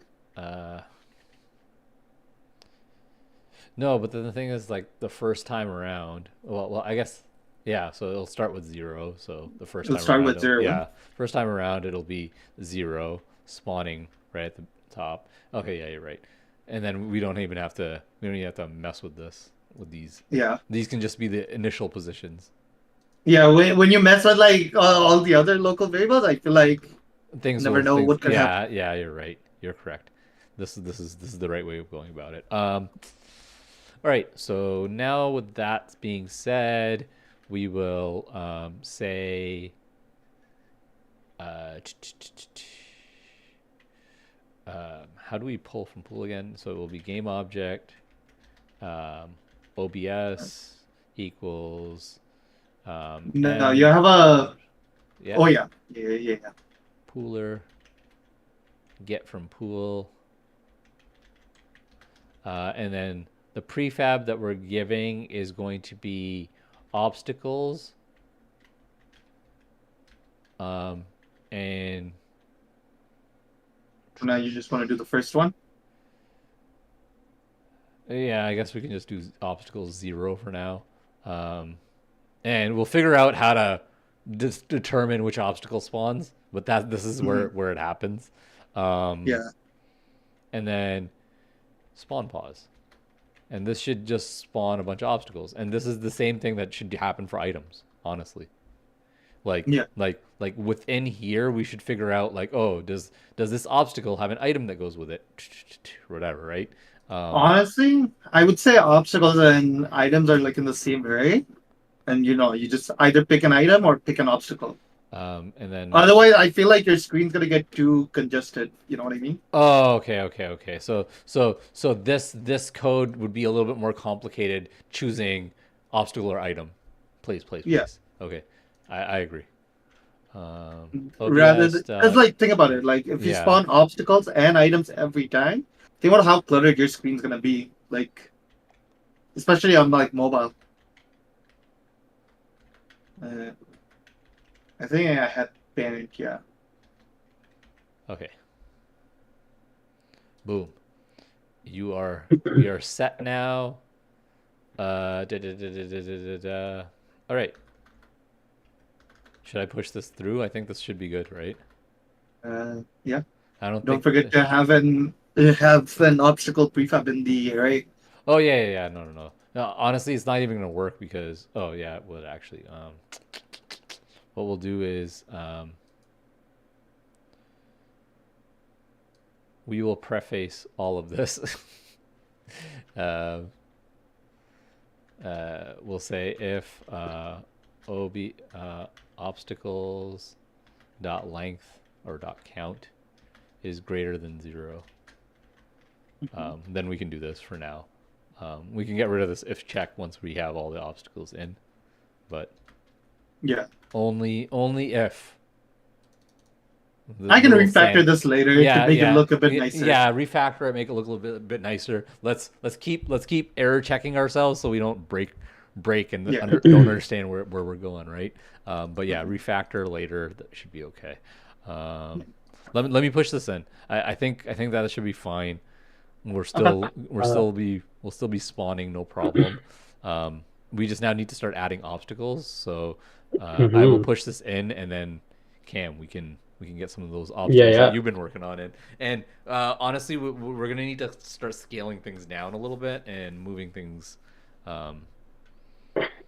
No, but then the thing is, like, the first time around, well, I guess, yeah. So it'll start with 0. So the first It'll time start around, with 0. yeah, first time around it'll be 0 spawning right at the top. Okay, yeah, you're right. And then we don't even have to mess with these. Yeah. These can just be the initial positions. Yeah, when you mess with like all the other local variables, I feel like Things never know what could happen. Yeah, you're right. You're correct. This is the right way of going about it. All right. So now with that being said, we will say how do we pull from pool again? So it will be game object, OBS equals No, M, you have a. yeah, Oh yeah, yeah. pooler, get from pool, and then the prefab that we're giving is going to be obstacles, and Now you just want to do the first one. yeah, I guess we can just do obstacles 0 for now. And we'll figure out how to determine which obstacle spawns, but this is where it happens. Yeah. And then spawn pause. And this should just spawn a bunch of obstacles. And this is the same thing that should happen for items, honestly. Like Yeah. like within here we should figure out like, oh, does this obstacle have an item that goes with it? Whatever, right? Honestly, I would say obstacles and items are like in the same array, and you just either pick an item or pick an obstacle. And then Otherwise, I feel like your screen's gonna get too congested. You know what I mean? oh, okay. So this code would be a little bit more complicated choosing obstacle or item. Please. Yeah. Okay, I agree. Rather OBS, than, because like think about it, like if you yeah. spawn obstacles and items every time, think about how cluttered your screen's gonna be. Like, especially on like mobile. I think I had panic. Yeah. Okay. Boom. We are set now. All right. Should I push this through? I think this should be good, right? Yeah. I don't Don't think. forget to have an obstacle prefab in the array. Oh yeah. No. No, honestly, it's not even gonna work because oh yeah, it would actually. What we'll do is we will preface all of this. We'll say if ob obstacles dot length or dot count is greater than 0, then we can do this for now. We can get rid of this if check once we have all the obstacles in, but Yeah. only if. I can little refactor this later to make it look a bit nicer. Yeah, refactor it, make it look a little bit nicer. Let's keep error checking ourselves so we don't break and don't understand where we're going, right? But yeah, refactor later, that should be okay. Let me push this in. I think that should be fine. We'll still be spawning, no problem. We just now need to start adding obstacles. So I will push this in, and then Cam, we can get some of those obstacles that you've been working on. And honestly, we're gonna need to start scaling things down a little bit and moving things.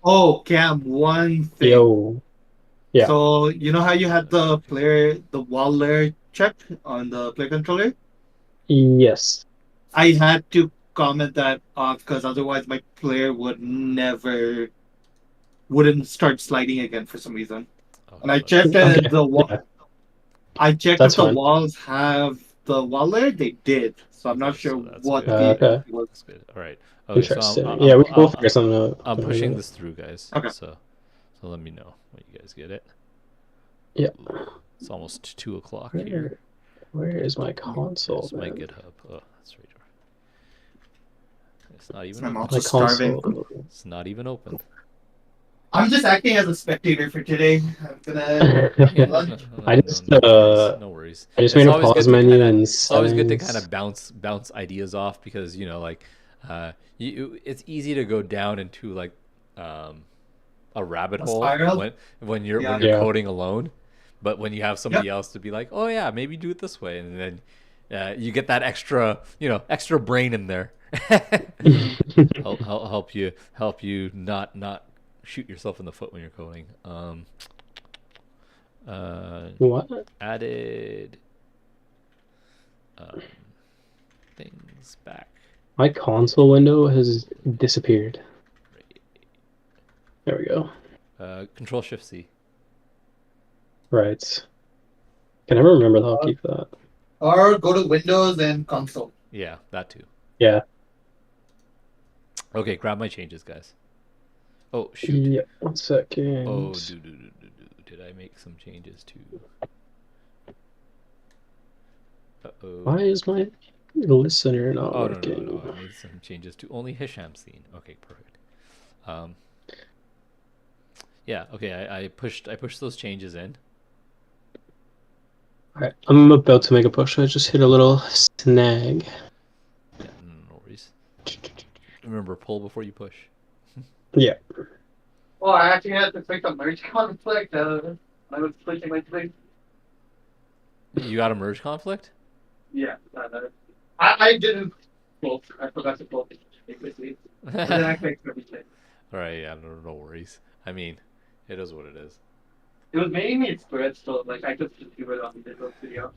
Oh, Cam, one thing. Yo. Yeah. So you know how you had the wall layer check on the player controller? Yes. I had to comment that off because otherwise my player wouldn't start sliding again for some reason. And I checked the wall. Yeah. I checked That's if the fine. walls have the wall layer. They did, so I'm not Okay, sure so that's what good. the That's good. All right. Okay, Interesting. so Yeah, we'll figure something out. I'm pushing this through, guys. Okay. So let me know when you guys get it. Yeah. It's almost 2 o'clock here. Where is my console? It's my GitHub. Oh, that's right. It's not even I'm open. also starving. It's not even open. I'm just acting as a spectator for today. I'm gonna have lunch. No worries. I just made a pause menu and it's always good to kind of bounce ideas off because like it's easy to go down into like a rabbit hole when you're coding alone, but when you have somebody else to be like, oh yeah, maybe do it this way, and then you get that extra brain in there. help you not shoot yourself in the foot when you're coding. What? Added things back. My console window has disappeared. There we go. Control Shift C. Right. Can never remember how to keep that. Or go to Windows and console. Yeah, that too. Yeah. Okay, grab my changes, guys. Oh shoot. Yeah. 1 second. Oh, did I make some changes too? Uh-oh. Why is my listener not Oh, working? no. I made some changes to only Hisham's scene. Okay, perfect. Yeah, okay, I pushed those changes in. Alright, I'm about to make a push. I just hit a little snag. Yeah, no worries. Remember, pull before you push. Yeah. Well, I actually had to click the merge conflict. I was clicking my thing. You got a merge conflict? Yeah. I didn't pull. I forgot to pull. Basically. And then I clicked everything. Alright, yeah, no worries. I mean, it is what it is. It was making me spread, so like I could just do it on the Visual Studio.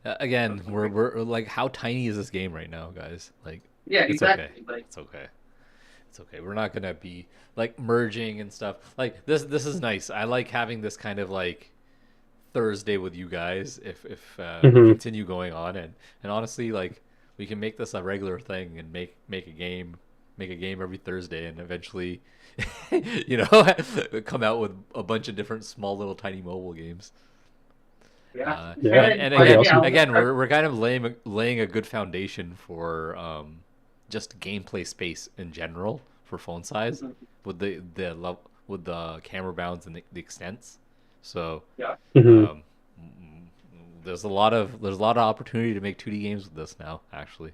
Again, we're like, how tiny is this game right now, guys? Like, Yeah, it's exactly. okay. Like, It's okay. It's okay. We're not gonna be like merging and stuff. Like this is nice. I like having this kind of like Thursday with you guys. If we continue going on, and honestly, like we can make this a regular thing and make a game every Thursday, and eventually, come out with a bunch of different small little tiny mobile games. yeah. And again, we're kind of laying a good foundation for just gameplay space in general for phone size with the camera bounds and the extents. So there's a lot of opportunity to make 2D games with this now, actually.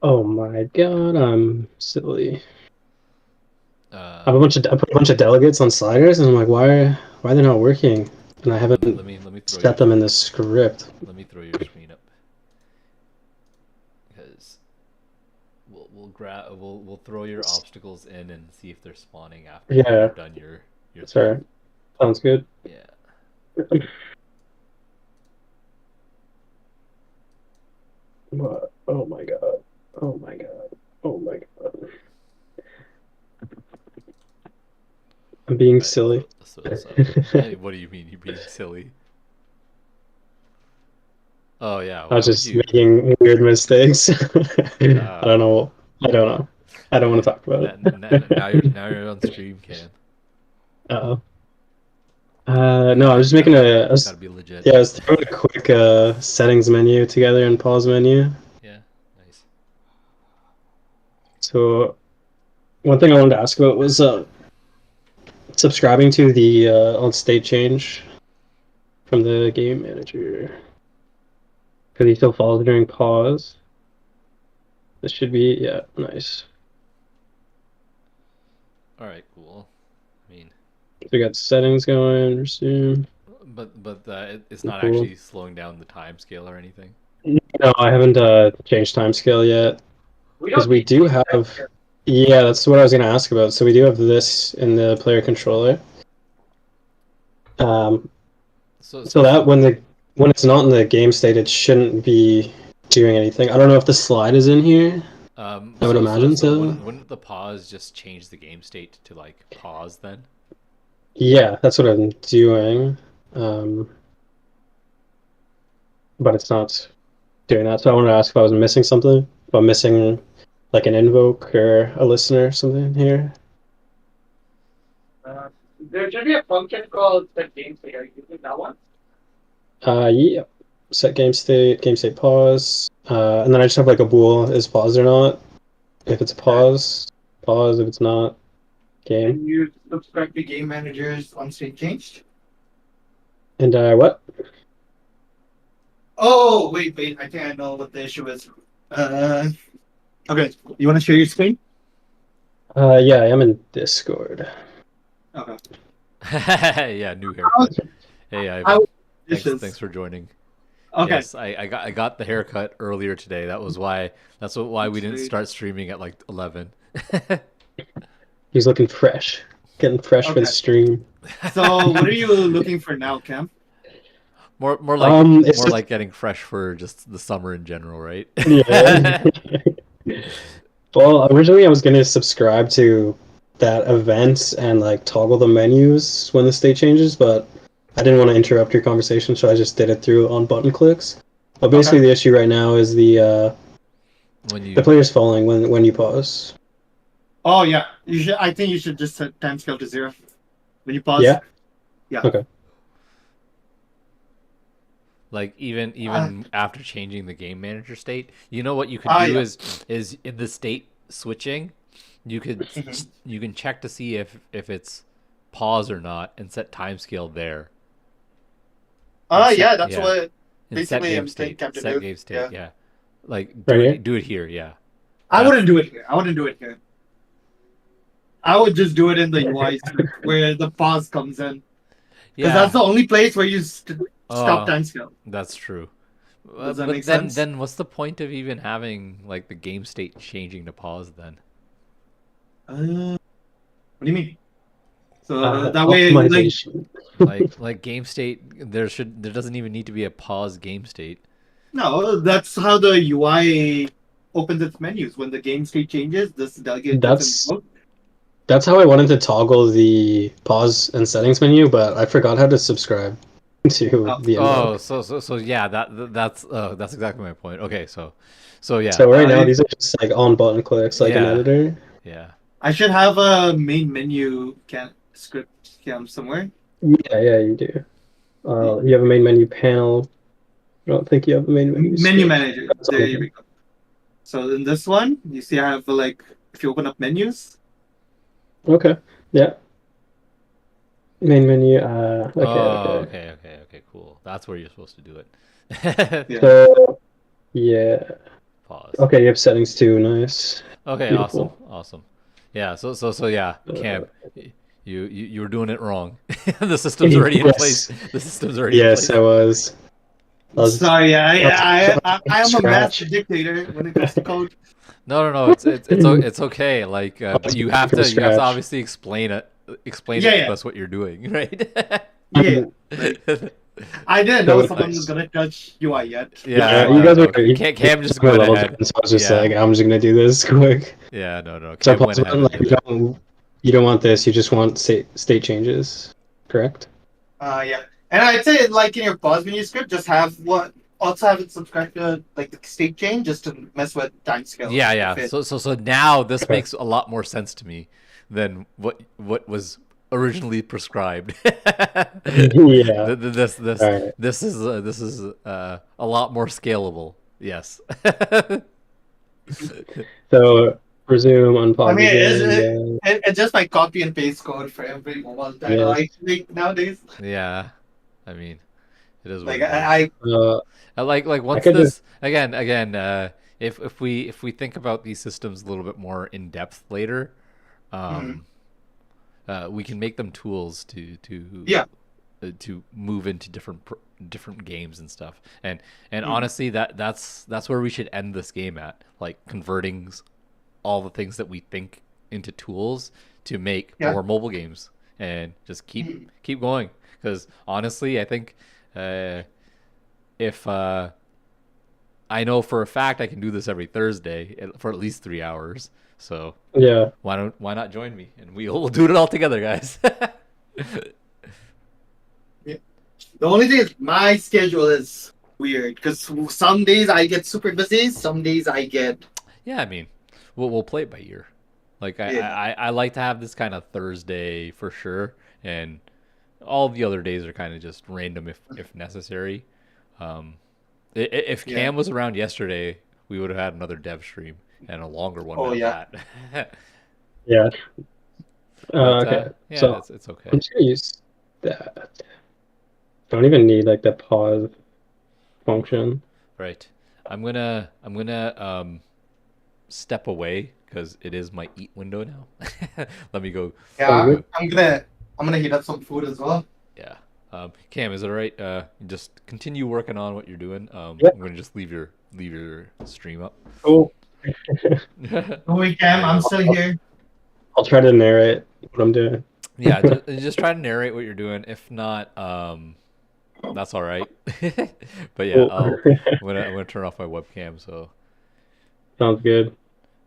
Oh my god, I'm silly. I put a bunch of delegates on sliders, and I'm like, why are they not working? And I haven't let me set them in the script. Let me throw your screen up, because we'll throw your obstacles in and see if they're spawning after you've done your. Sorry, sounds good. Yeah. What? Oh my god! Oh my god! Oh my god! I'm being silly. So, what do you mean you're being silly? Oh yeah. I was just making weird mistakes. I don't know. I don't want to talk about it. Now you're on stream, Cam. No, I was just making a. Gotta be legit. Yeah, I was throwing a quick settings menu together and pause menu. Yeah, nice. So, one thing I wanted to ask about was subscribing to the on state change from the game manager, because he still follows during pause. This should be nice. All right, cool. I mean, so we got settings going. Resume. But it's not actually slowing down the time scale or anything. No, I haven't changed time scale yet, because we do have. Yeah, that's what I was going to ask about. So we do have this in the player controller. So that when it's not in the game state, it shouldn't be doing anything. I don't know if the slide is in here. I would imagine so. Wouldn't the pause just change the game state to like pause then? Yeah, that's what I'm doing. But it's not doing that. So I wanted to ask if I was missing something. If I'm missing like an invoke or a listener or something here. There should be a function called set game state. Are you using that one? Yeah. Set game state pause. And then I just have like a bool is pause or not. If it's pause. If it's not, game. And you subscribe to game managers on state changed? And what? Oh, wait. I think I know what the issue is. Okay, you want to share your screen? Yeah, I am in Discord. Okay. Yeah, new haircut. Hey, Ivan. Thanks for joining. Okay. Yes, I got the haircut earlier today. That's why we didn't start streaming at like 11. He's looking fresh. Getting fresh for the stream. So, what are you looking for now, Cam? More like getting fresh for just the summer in general, right? Yeah. Well, originally I was going to subscribe to that event and like toggle the menus when the state changes, but I didn't want to interrupt your conversation, so I just did it through on button clicks. But basically, the issue right now is the player's falling when you pause. Oh yeah, you should. I think you should just set time scale to 0 when you pause. Yeah. Yeah. Okay. Like even after changing the game manager state, you know what you could do Yeah. is in the state switching, you could you can check to see if it's pause or not and set timescale there. Yeah, that's yeah. what And set basically game I'm state. tempted Set to do. game state. Yeah. Yeah. Like Right here? do it here. Yeah. I wouldn't do it here. I wouldn't do it here. I would just do it in the UI script where the pause comes in. Because that's the only place where you stop time scale. That's true. Does that but make then sense? then what's the point of even having like the game state changing to pause then? What do you mean? So that way, like, optimization. like game state, there doesn't even need to be a pause game state. no, that's how the UI opens its menus. When the game state changes, this delegate gets invoked. That's how I wanted to toggle the pause and settings menu, but I forgot how to subscribe to the invoke. So yeah, that's exactly my point. Okay, so yeah. So right now these are just like on button clicks, like an editor. Yeah. I should have a main menu script cam somewhere. Yeah, you do. You have a main menu panel. I don't think you have a main menu. Menu manager. There you go. So in this one, you see I have like if you open up menus. Okay. Yeah. Main menu. Okay, cool. That's where you're supposed to do it. Yeah. So, yeah. Pause. Okay, you have settings too. Nice. Okay, Beautiful. awesome. Yeah, so yeah, Cam, you were doing it wrong. The system's already in place. The system's already in place. Yes, I was. Sorry, I am a master dictator when it comes to code. No, it's okay. Like, but you have to obviously explain it to us what you're doing, right? Yeah. I didn't know someone was gonna touch UI yet. Yeah, you guys were. Cam just went ahead. So I was just like, I'm just gonna do this quick. Yeah, no. So Cam went ahead. You don't want this. You just want state changes, correct? Yeah. And I'd say, like in your pause menu script, just have it subscribe to like the state change just to mess with timescale. Yeah. So now this makes a lot more sense to me than what was originally prescribed. Yeah. This is a lot more scalable. Yes. So resume, unpause. I mean, it's just like copy and paste code for every mobile title I think nowadays. Yeah, I mean, it is like like once this again. If we think about these systems a little bit more in depth later, we can make them tools to move into different games and stuff. And honestly, that's where we should end this game at, like converting all the things that we think into tools to make more mobile games, and just keep going. Because honestly, I think if I know for a fact I can do this every Thursday for at least 3 hours. So yeah, why not join me and we'll do it all together, guys. The only thing is my schedule is weird because some days I get super busy, some days I get. Yeah, I mean, we'll play it by ear. Like I like to have this kind of Thursday for sure, and all the other days are kind of just random if necessary. If Cam was around yesterday, we would have had another dev stream and a longer one. Oh yeah. Yeah. Okay. Yeah, so it's okay. I'm just gonna use that. Don't even need like the pause function. Right. I'm gonna step away because it is my eat window now. Let me go. Yeah, I'm gonna heat up some food as well. Yeah. Cam, is it alright? Just continue working on what you're doing. Yep. I'm gonna just leave your stream up. Cool. Wait, Cam, I'm still here. I'll try to narrate what I'm doing. Yeah, just try to narrate what you're doing. If not, that's all right. But yeah, I'm gonna turn off my webcam so. Sounds good.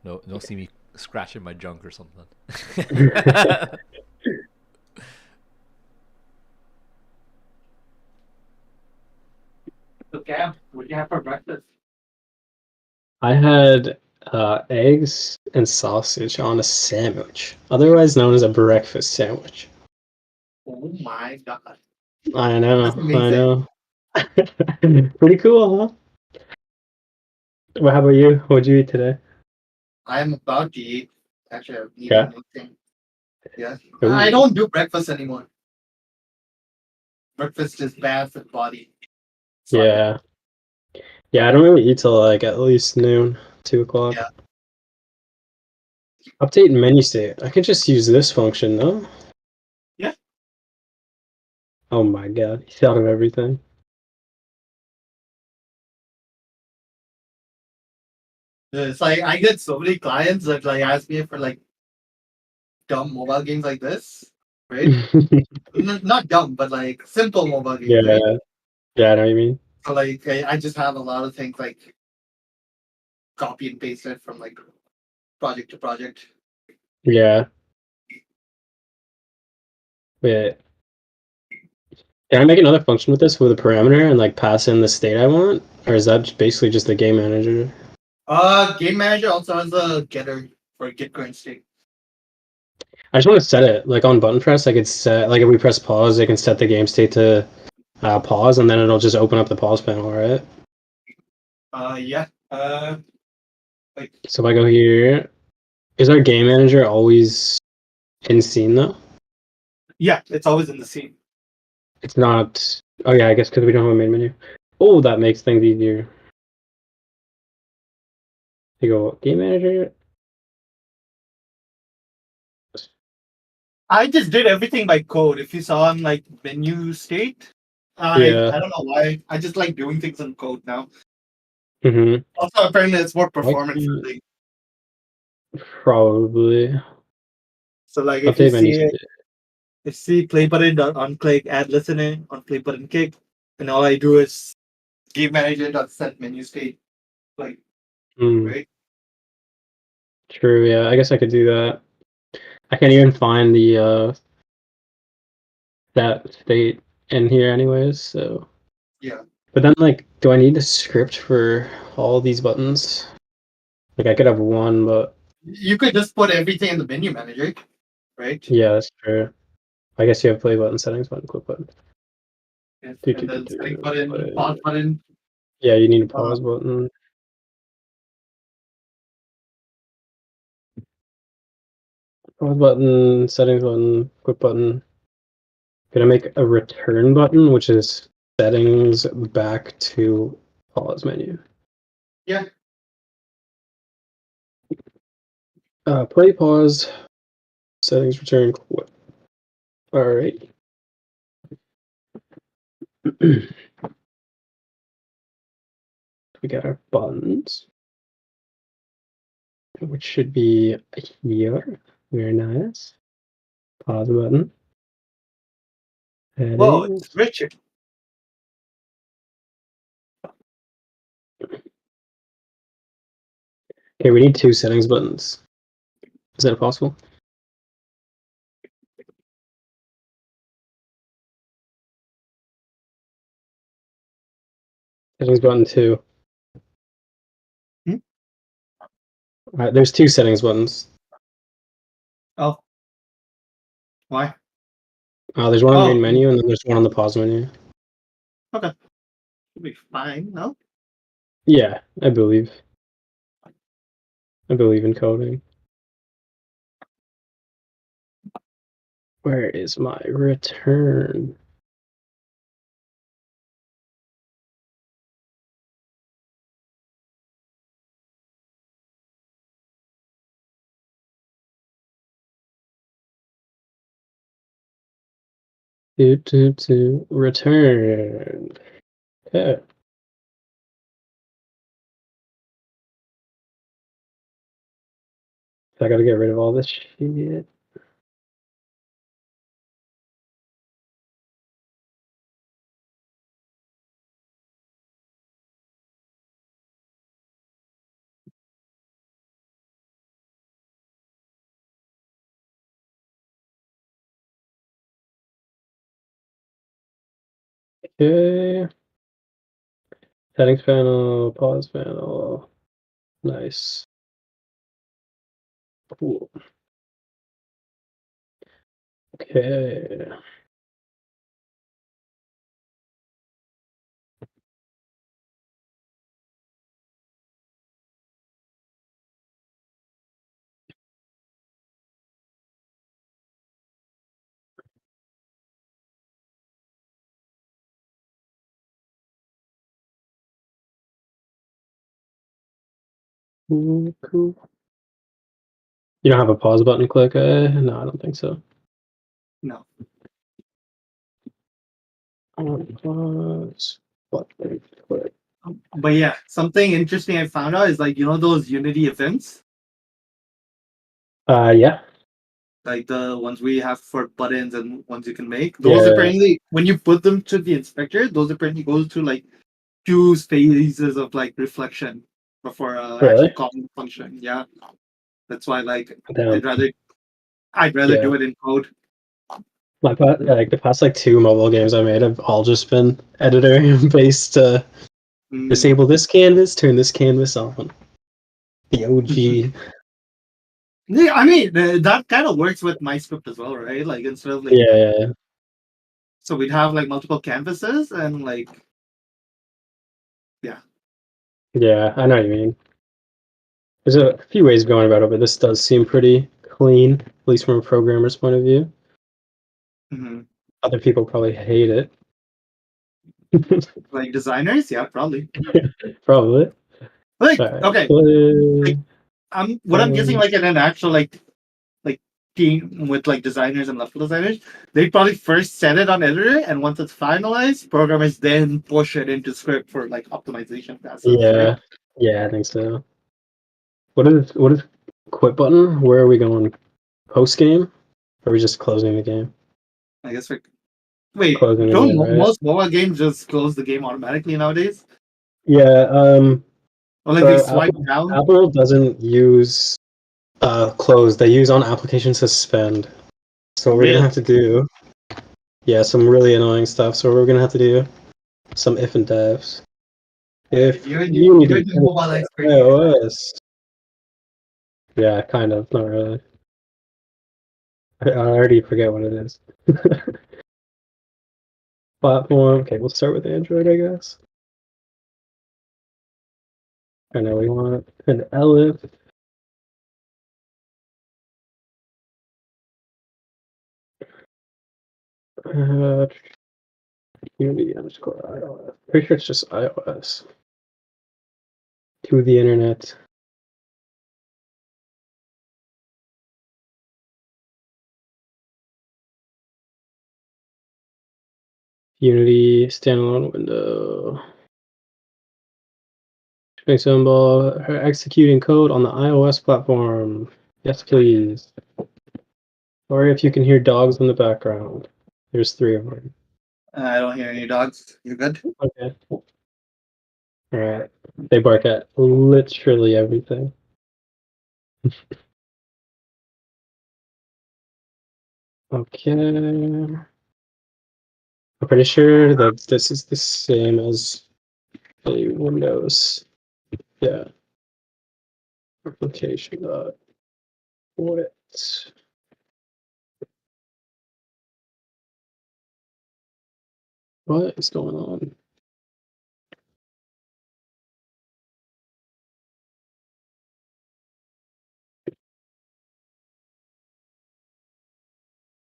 No, don't see me scratching my junk or something. Cam, what do you have for breakfast? I had eggs and sausage on a sandwich, otherwise known as a breakfast sandwich. Oh my god. I know, That's I amazing. know. Pretty cool, huh? Well, how about you? What'd you eat today? I'm about to eat. Actually, I'm Yeah. eating anything. Yeah. I Ooh. don't do breakfast anymore. Breakfast is bad for the body. So Yeah. Yeah, I don't really eat till like at least noon, 2 o'clock. yeah. Update menu state. I could just use this function, no? Yeah. Oh my god, he thought of everything. It's like I get so many clients that like ask me for like dumb mobile games like this, right? Not dumb, but like simple mobile games, right? Yeah, yeah, I know what you mean. So like I just have a lot of things like copy and paste it from like project to project. Yeah. Wait, can I make another function with this with a parameter and like pass in the state I want? Or is that basically just the game manager? Game manager also has a getter for get current state. I just want to set it. Like on button press, I could set, like if we press pause, I can set the game state to pause and then it'll just open up the pause panel, right? Yeah. Like So if I go here, is our game manager always in scene though? yeah, it's always in the scene. It's not. Oh yeah, I guess because we don't have a main menu. Oh, that makes things easier. You go game manager. I just did everything by code. If you saw on like menu state, Yeah. I don't know why. I just like doing things in code now. Mm-hmm. Also, apparently, it's more Like performance friendly. probably So, like, if you update menu see state. if you see play button dot on click add listener on play button kick, and all I do is game manager dot set menu state, like Mm, right. true. Yeah, I guess I could do that. I can't even find the that state in here anyways. So, Yeah, but then like, do I need a script for all these buttons? Like, I could have one, but you could just put everything in the menu manager, right? yeah, that's true. I guess you have play button, settings button, click button. Yes. Do, do, And do, then setting do, button, pause play. button. Yeah, you need a Uh, pause button. Pause button, settings button, quick button. Gonna make a return button, which is settings back to pause menu. yeah. Play, pause, settings, return, quit. All right. We got our buttons, which should be here. Very nice. Pause button. Whoa, it's Settings. Richard. Okay, we need two settings buttons. Is that possible? Settings button two. Hmm? All right, there's two settings buttons. Oh, why? There's one on the Oh, main menu and then there's one on the pause menu. okay, should be fine. No. Yeah, I believe. I believe in coding. Where is my return? To return. Okay. So I gotta get rid of all this shit. Okay. Settings panel, pause panel. Nice. Cool. Okay. Cool. You don't have a pause button click? No, I don't think so. No. Pause button click. But yeah, something interesting I found out is like, you know, those Unity events, Yeah. like the ones we have for buttons and ones you can make. Those Yeah. apparently, when you put them to the inspector, those apparently goes to like two phases of like reflection before Really? actually calling the function. Yeah, that's why like Damn. I'd rather Yeah. do it in code. Like the past like 2 mobile games I made have all just been editor based. Mm. Disable this canvas, turn this canvas on. The OG. Yeah, I mean that kind of works with my script as well, right? Like instead of like, Yeah. so we'd have like multiple canvases and like, yeah. Yeah, I know what you mean. There's a few ways of going about it, but this does seem pretty clean, at least from a programmer's point of view. Hmm. Other people probably hate it. Like designers, yeah, probably. Probably. Like Alright. okay, Play. what I'm guessing like in an actual like team with like designers and level designers, they probably first set it on editor, and once it's finalized, programmers then push it into script for like optimization passes, Yeah. right? Yeah, I think so. What is quit button? Where are we going? Post game? Or are we just closing the game? I guess we're wait, Closing the don't game, right? most mobile games just close the game automatically nowadays? Yeah, Or like they so swipe down? Apple doesn't use close, they use on application suspend. So what we're gonna Really? have to do, yeah, some really annoying stuff. So we're gonna have to do some if and devs. If You're Unity the mobile expert here. iOS, yeah, kind of, not really. I already forget what it is. Platform. Okay, we'll start with Android, I guess. I know we want an elif. Unity underscore iOS. Pretty sure it's just iOS. To the internet. Unity standalone window. String symbol. Executing code on the iOS platform. Yes, please. Or if you can hear dogs in the background. There's 3 of them. I don't hear any dogs. You're good? Okay. Alright. They bark at literally everything. Okay. I'm pretty sure that this is the same as a Windows. Yeah. Application dot what? What is going on?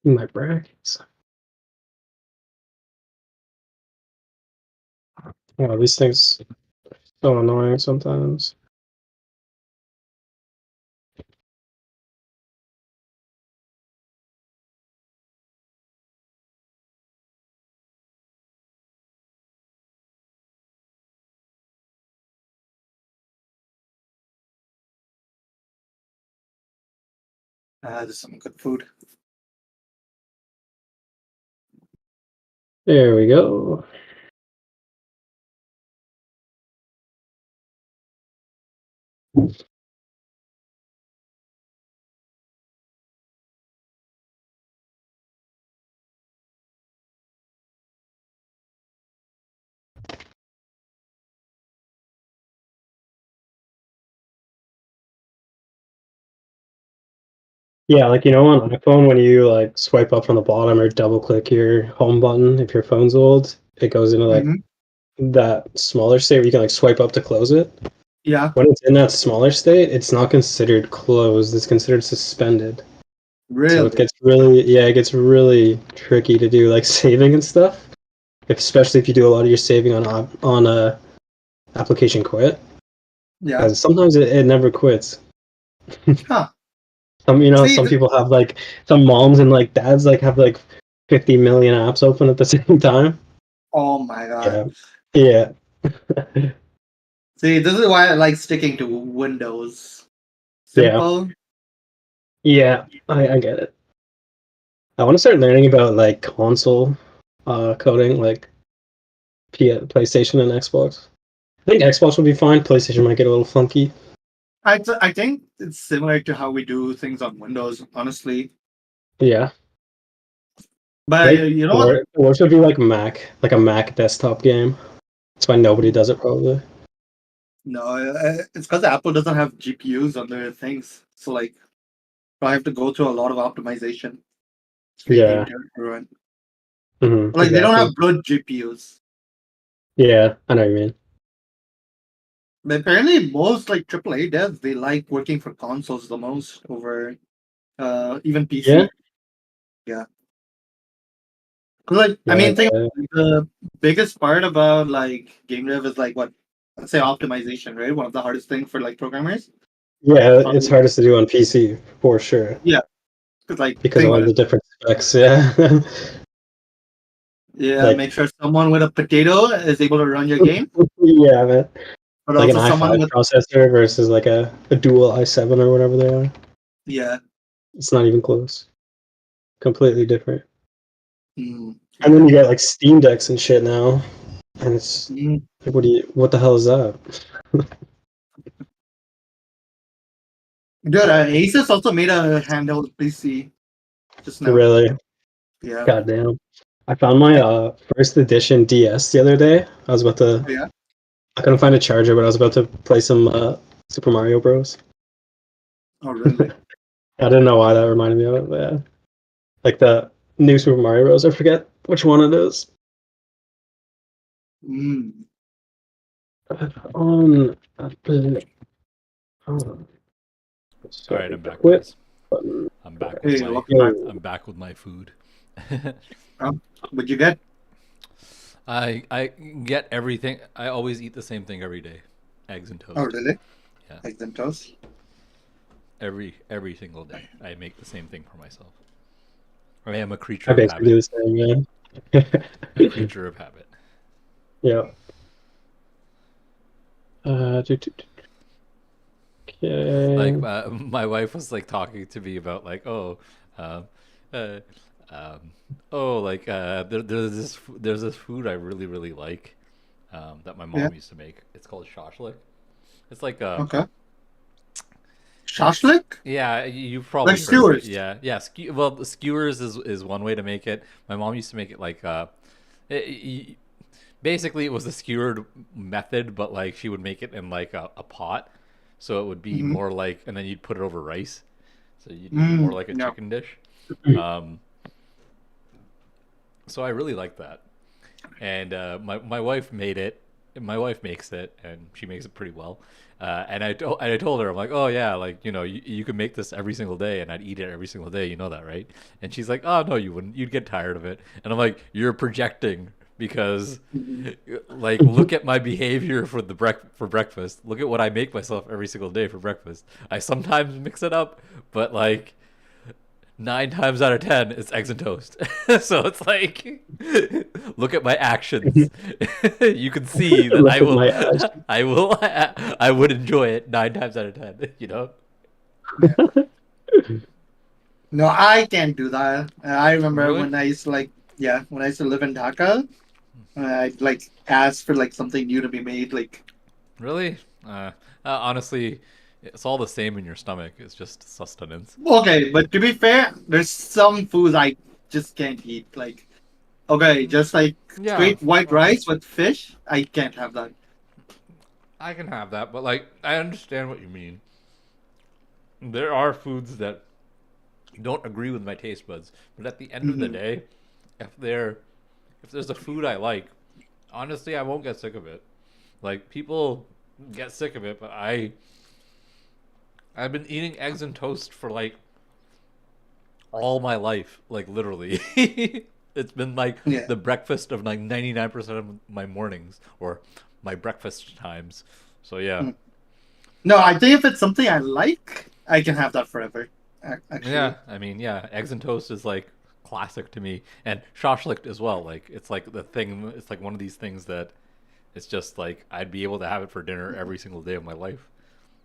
My brackets. Oh, these things are so annoying sometimes. There's some good food. There we go. Yeah, like on iPhone when you like swipe up from the bottom or double click your home button if your phone's old, it goes into like Mhm. that smaller state where you can like swipe up to close it. Yeah, When it's in that smaller state, it's not considered closed, it's considered suspended. So really. it gets really tricky to do like saving and stuff, especially if you do a lot of your saving on a application quit, Yeah. because sometimes it never quits. Huh. Some See, some people have like some moms and like dads like have like 50 million apps open at the same time. oh my god. Yeah, yeah, See, this is why I like sticking to Windows. yeah, Simple. yeah. I get it. I want to start learning about like console coding, like PlayStation and Xbox. I think Xbox will be fine. PlayStation might get a little funky. I think it's similar to how we do things on Windows, honestly. Yeah, But I think you know what? worse would be like like a Mac desktop game. That's why nobody does it probably. No, it's because Apple doesn't have GPUs on their things. So like, I have to go through a lot of optimization to make the Yeah, internet run. Like they don't exactly. have good GPUs. Yeah, I know what you mean. But apparently, most like AAA devs they like working for consoles the most over even Yeah, PC. Yeah, 'cause, like I yeah, mean, think the biggest part about like game dev is like what let's say optimization, right? One of the hardest things for like programmers. yeah. It's Probably, hardest to do on PC for sure yeah, because like because think of all about the it. different specs. Yeah, Yeah, like make sure someone with a potato is able to run your game, yeah, man. but Like an also someone i5 with processor versus like a dual i7 or whatever they are. yeah. It's not even close. Completely different. And then Yeah. you got like Steam Decks and shit now, and it's Mm. like, what the hell is that? Dude, Asus also made a handheld PC just now. Really? Yeah. Goddamn. I found my I, first edition DS the other day. yeah. I couldn't find a charger, but I was about to play some Super Mario Bros. Oh, really? I didn't know why that reminded me of it, but yeah. Like the new Super Mario Bros. I forget which one it is. Mm. On All right, sorry, I'm back, quit boys. button. I'm back with Hey, my welcome back. Yo, I'm back with my food. What'd you get? I get everything. I always eat the same thing every day: eggs and Oh, toast. really? Yeah, Eggs and toast? every single day. I make the same thing for myself. I am a I creature of basically do habit. the same, man. A creature of habit. Yeah. Uh, do, do, do. Like Okay. my wife was like talking to me about like um, uh, um, like there's this food I really like that my Yeah. mom used to make. It's called shashlik. It's like Okay. it's Shashlik? yeah, you've Like probably heard of it. skewers. Yeah, yeah. Well, the skewers is one way to make it. My mom used to make it like it, basically it was the skewered method, but like she would make it in like a pot, so it would be Mm-hmm. more like, and then you'd put it over rice, so you'd eat it more Mm. like a Yeah. chicken dish. Um, so I really like that, and my wife made it. My wife makes it, and she makes it pretty well. And I told her, I'm like, oh yeah, like you could make this every single day, and I'd eat it every single day. You know that, right? And she's like, oh no, you wouldn't. You'd get tired of it. And I'm like, you're projecting because, Mhm. like, look at my behavior for breakfast. Look at what I make myself every single day for breakfast. I sometimes mix it up, but like 9 times out of 10 it's eggs and toast. So it's like look at my actions. You can see that Look at my eyes. I would enjoy it 9 times out of 10, you know. Yeah. No, I can't do that. I remember Really? when I used to like, yeah, when I used to live in Dhaka, I'd like ask for like something new to be made. Like, Really? Honestly, it's all the same in your stomach. It's just sustenance. okay, but to be fair, there's some foods I just can't eat. Like, okay, just like Yeah, straight white rice with fish, I can't have that. I can have that, but like I understand what you mean. There are foods that don't agree with my taste buds. But at the end of the day, if there if there's a food I like, honestly, I won't get sick of it. Like people get sick of it, but I've been eating eggs and toast for like all my life, like literally. It's been like Yeah. the breakfast of like 99% of my mornings or my breakfast times. So yeah. Mm. No, I think if it's something I like, I can have that forever. Actually. Yeah, I mean, yeah, eggs and toast is like classic to me, and shashlik as well. Like it's like the thing. It's like one of these things that it's just like I'd be able to have it for dinner every single day of my life.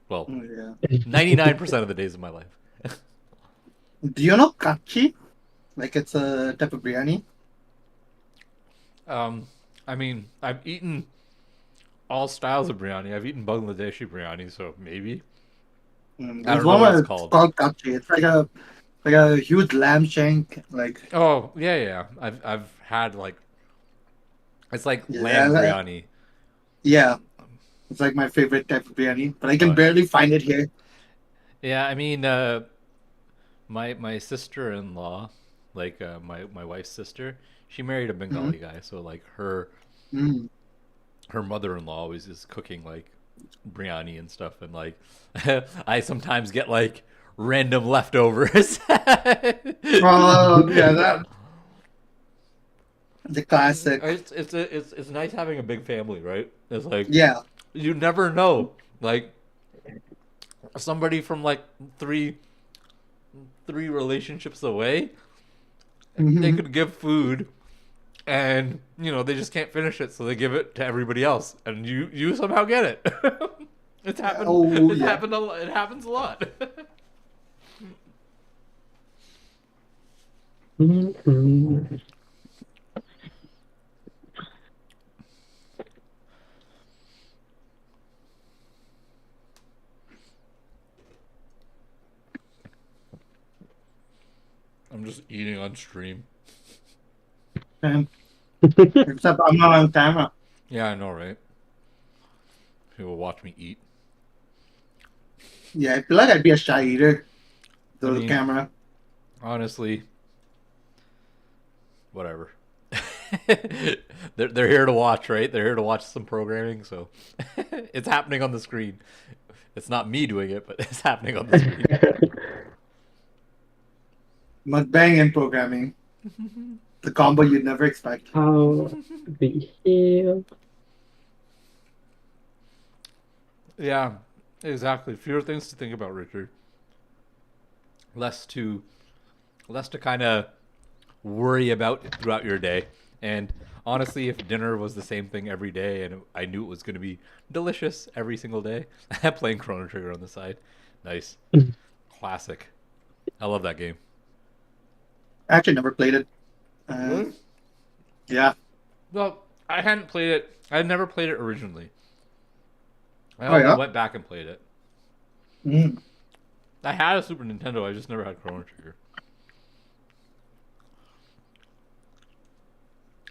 Well, Yeah. 99% of the days of my life. Do you know kachi? Like it's a type of biryani. Um, I mean, I've eaten all styles of biryani. I've eaten Bangladeshi biryani, so maybe. I There's don't know one what where it's it's called. called kachi. It's like a huge lamb shank. Like Oh yeah, yeah. I've had like it's like yeah, lamb biryani, yeah. It's like my favorite type of biryani, but I can but barely find it here. yeah, I mean, my sister-in-law, like my wife's sister, she married a Mm-hmm. Bengali guy, so like her mother-in-law always is cooking like biryani and stuff, and like I sometimes get like random leftovers. Oh yeah, that the classic. It's nice having a big family, right? It's like Yeah. you never know, like somebody from like three relationships away, they Hmm. could give food and they just can't finish it, so they give it to everybody else, and you somehow get it. It's happened. Oh It's yeah. happened a lot. It happens a lot. Mhm. I'm just eating on stream. And except I'm not on camera. Yeah, I know, right? People watch me eat. Yeah, I feel like I'd be a shy eater. I The mean, camera. honestly, whatever. They're here to watch, right? They're here to watch some programming, so it's happening on the screen. It's not me doing it, but it's happening on the screen. Mukbang and programming. The combo you'd never expect. How the hell? Yeah, exactly. Fewer things to think about, Richard. Less to kind of worry about throughout your day. And honestly, if dinner was the same thing every day and I knew it was going to be delicious every single day, playing Chrono Trigger on the side, nice, classic. I love that game. I actually never played it. Really? Yeah. Well, I hadn't played it. I had never played it originally. I Oh only yeah. went back and played it. Mm. I had a Super Nintendo. I just never had Chrono Trigger.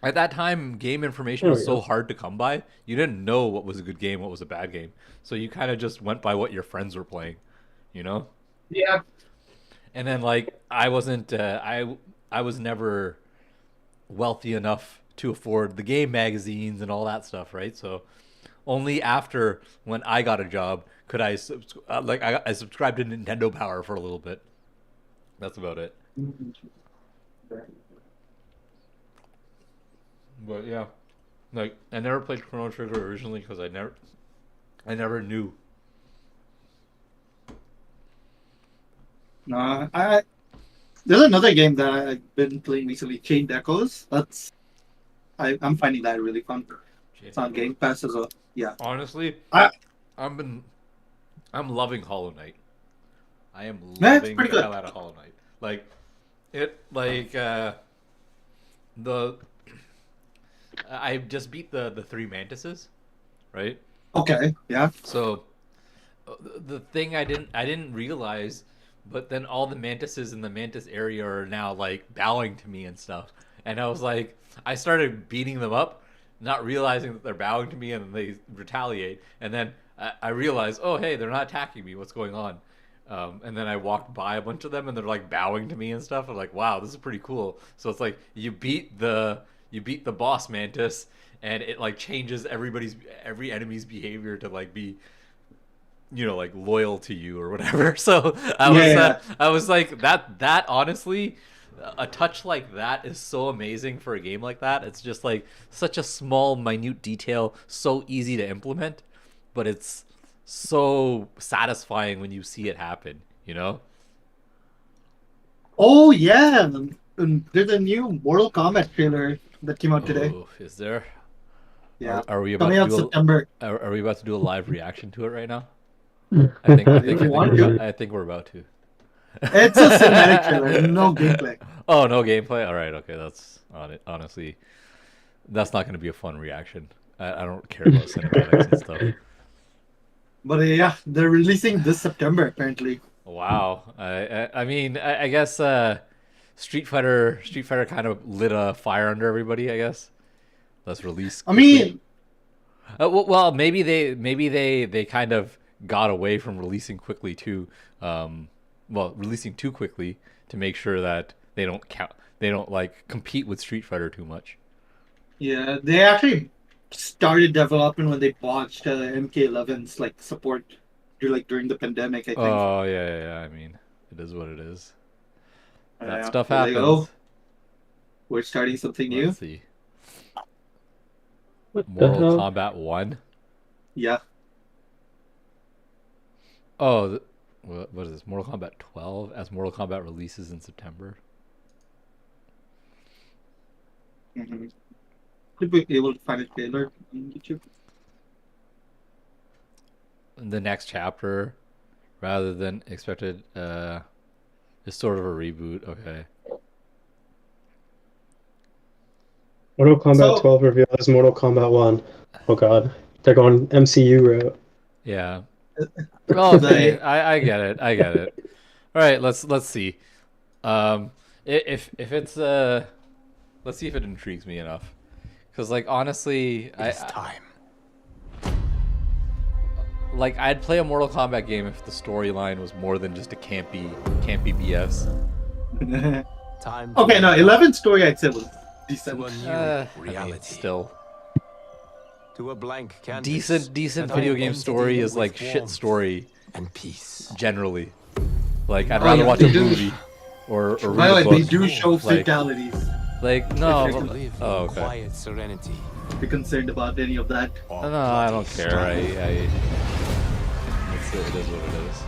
At that time, game information There was we so go. hard to come by. You didn't know what was a good game, what was a bad game. So you kind of just went by what your friends were playing, you know? Yeah. And then like I was never wealthy enough to afford the game magazines and all that stuff, right? So only after when I got a job could I subscribed to Nintendo Power for a little bit. That's about it. But yeah, like I never played Chrono Trigger originally because I never knew. No, there's another game that I've been playing recently, Chain Echoes. I'm finding that really fun. It's on Game Pass as well. Yeah. Honestly, I I've been I'm loving Hollow Knight. I am Yeah, it's loving pretty the good. hell out of Hollow Knight. Like it like the I just beat the three mantises, right? Okay. Yeah. So the thing I didn't realize, but then all the mantises in the mantis area are now like bowing to me and stuff, and I was like, I started beating them up, not realizing that they're bowing to me, and then they retaliate, and then I realized, oh hey, they're not attacking me. What's going on? And then I walked by a bunch of them, and they're like bowing to me and stuff. I'm like, wow, this is pretty cool. So it's like you beat the boss Mantis, and it like changes every enemy's behavior to like be, like loyal to you or whatever. So I was like that honestly, a touch like that is so amazing for a game like that. It's just like such a small, minute detail, so easy to implement, but it's so satisfying when you see it happen, Oh yeah, and there's a new Mortal Kombat trailer that came out today. Oh, is there? Yeah, Are we about coming out to do September. are we about to do a live reaction to it right now? If you want to. I think we're about to. It's a cinematic trailer, no gameplay. Oh, no gameplay. All right, okay, that's on it. Honestly, that's not going to be a fun reaction. I don't care about cinematics and stuff. But yeah, they're releasing this September apparently. Wow. I mean, I guess Street Fighter kind of lit a fire under everybody. I guess. Let's release. I mean, well, maybe they kind of got away from releasing quickly too. Releasing too quickly to make sure that they don't like compete with Street Fighter too much. yeah, they actually started development when they botched MK11's like support during the pandemic, I think. Oh yeah. I mean, it is what it is. That stuff there you happens. go. We're starting something new. Let's see. What the Mortal hell? Kombat 1. Yeah. Oh, what is this? Mortal Kombat 12 as Mortal Kombat releases in September. Mm-hmm. Could be able to find a trailer on YouTube. The next chapter, rather than expected, is sort of a reboot. Okay. Mortal Kombat So- 12 revealed as Mortal Kombat 1. Oh god. They're going MCU route. Yeah. Oh, okay. I get it. All right, let's see. If it's let's see if it intrigues me enough. Because like honestly, It's time. like I'd play a Mortal Kombat game if the storyline was more than just a campy BS. Time. Okay, no, 11 story I'd say was To decent. a new I mean, reality. still To a blank canvas. decent An video game identity story is with like shit warmth story and peace. generally. Like I'd Oh, rather yeah, watch they a do. movie or read By the a way, book. they do show Like- fatalities. Like no, If To they live oh in okay. quiet serenity. Be concerned about any of that. or No, I don't bloody care. strife. It is what it is.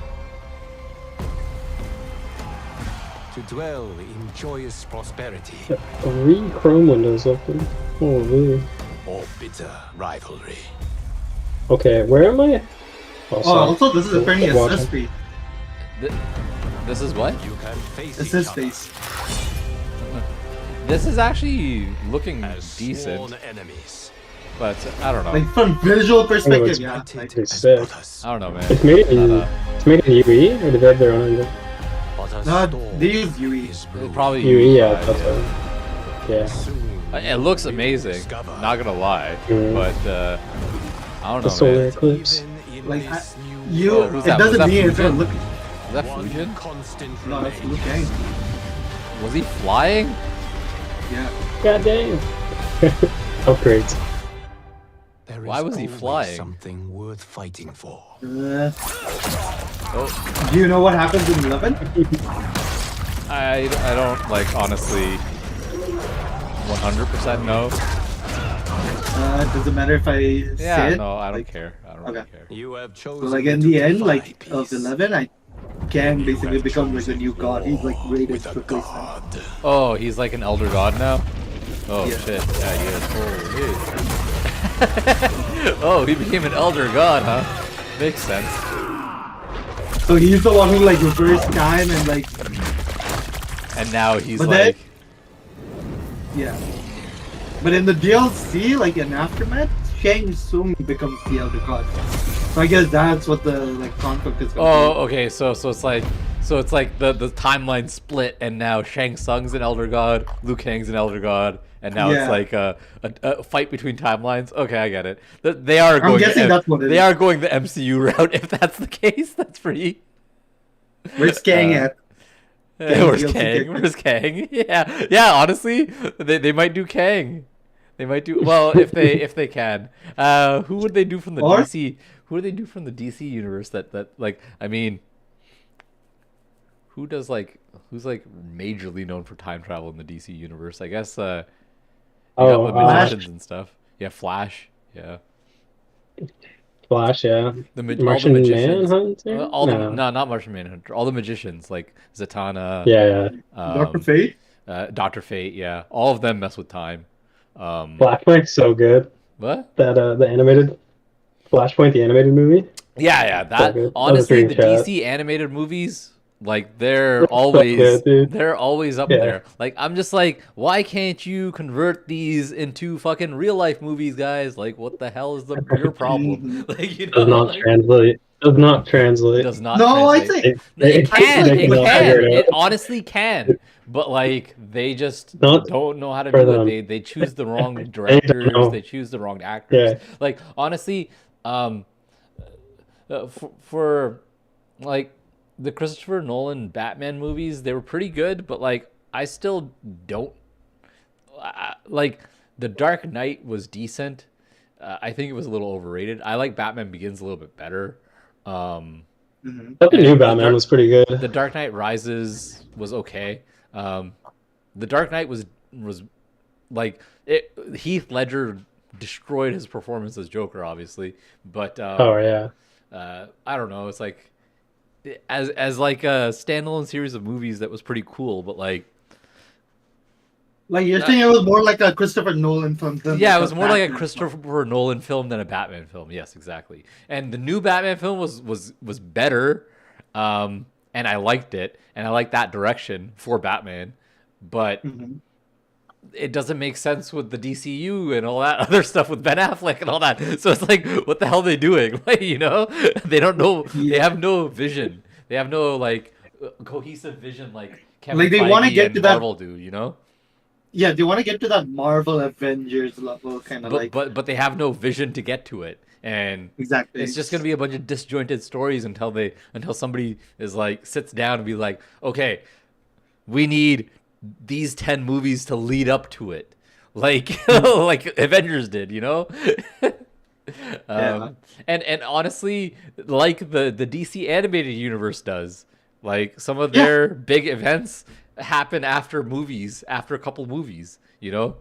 To dwell in joyous prosperity 3 Chrome windows open. Holy. or bitter rivalry. Okay, where am I? Oh, sorry. also this is apparently Watching. assist space. This is what? You can face Assist each other space. This is actually looking as decent, sworn enemies. but I don't know. Like from visual perspective, it's yeah. United Like, It's as sick. brothers. I don't know, man. It's made in Uh, it's made in UE, or did they have their own engine? But a no, storm they use UE. is brewing. Probably UE, yeah, UI, that's yeah. what. Yeah. Soon It looks we will amazing. discover Not gonna lie, Mhm. but I don't The know, solar man. eclipse. even in Like, this new You, Oh, world, who's it that? Was doesn't that mean it's gonna Fujin? look. Is that one Fujin? constant No, it's Liu remains. Kang. Was he flying? Yeah. God damn. Upgrades. There Why is was he always flying? Something worth fighting for. Oh, Do you know what happens in 11? I don't like honestly 100% know. Doesn't matter if I Yeah, say it. no, I don't Like, care. I don't okay. really care. You have So chosen like in to the end, defy like of peace. 11, Kang basically You have becomes like the chosen new god. He's like war rated with a replacement. god. Oh, he's like an elder god now. Oh Yeah. shit! Yeah, he is. Holy. Oh, he became an elder god, huh? Makes sense. So he's the one who like reversed time and like And now he's But then- like, yeah. But in the DLC, like in Aftermath, Shang Tsung becomes the Elder God. So I guess that's what the like conflict is going oh, to okay. So it's like the timeline split, and now Shang Tsung's an elder god, Liu Kang's an elder god, and now it's Yeah. like a fight between timelines. Okay, I get it. They are I'm going. guessing the, that's what it they is. are going the MCU route. If that's the case, that's pretty. Where's Kang at? Where's DLC Kang? character. Where's Kang? Yeah, yeah. Honestly, they might do Kang. They might do well if they can. Who would they do from the Or- DC? Who would they do from the DC universe? That like I mean, who's like majorly known for time travel in the DC universe? I guess you got the Flash. magicians and stuff. Yeah, Flash. Yeah, Flash, yeah. all the Martian magicians. Manhunter? All the No. no, not Martian Manhunter. All the magicians like Zatanna. Yeah, Doctor Fate. Doctor Fate. Yeah, all of them mess with time. Flashpoint's so good. What? That the animated Flashpoint, the animated movie. Yeah. So That good. honestly, That the was a great DC animated movies, like they're They're so always good, dude. they're always up Yeah. there. Like I'm just like, why can't you convert these into fucking real life movies, guys? Like, what the hell is your problem? Like, you know, Does not like, translate. Does not translate. does not. No, I translate. think It can. they It cannot can. figure it It out. honestly can. But like they just Not don't know how to for do them. it. They choose the wrong They don't directors. know. They choose the wrong actors. Yeah. Like honestly, for like the Christopher Nolan Batman movies, they were pretty good. But like I still don't like the Dark Knight was decent. I think it was a little overrated. I like Batman Begins a little bit better. Mhm. But the And new the Batman Dark- was pretty good. The Dark Knight Rises was okay. The Dark Knight was like Heath Ledger destroyed his performance as Joker, obviously, but Oh yeah. I don't know. It's like as like a standalone series of movies that was pretty cool, but like Like you're saying, it was more like a Christopher Nolan film. Than yeah, like it was more like a Batman Christopher Nolan film than a Batman film. Yes, exactly. And the new Batman film was better, and I liked it, and I liked that direction for Batman, but film. Mhm. it doesn't make sense with the DCU and all that other stuff with Ben Affleck and all that. So it's like, what the hell are they doing? Like, you know, they don't know. They have no vision. They have no like cohesive vision like Kevin Like, they wanna Feige get and to that- Marvel do. You know. Yeah, they want to get to that Marvel Avengers level, kind of like But they have no vision to get to it, and exactly. it's just gonna be a bunch of disjointed stories until somebody is like sits down and be like, okay, we need these 10 movies to lead up to it, like like Avengers did, you know. Yeah. And honestly, like the DC animated universe does, like some of Yeah. their big events happen after a couple movies, you know.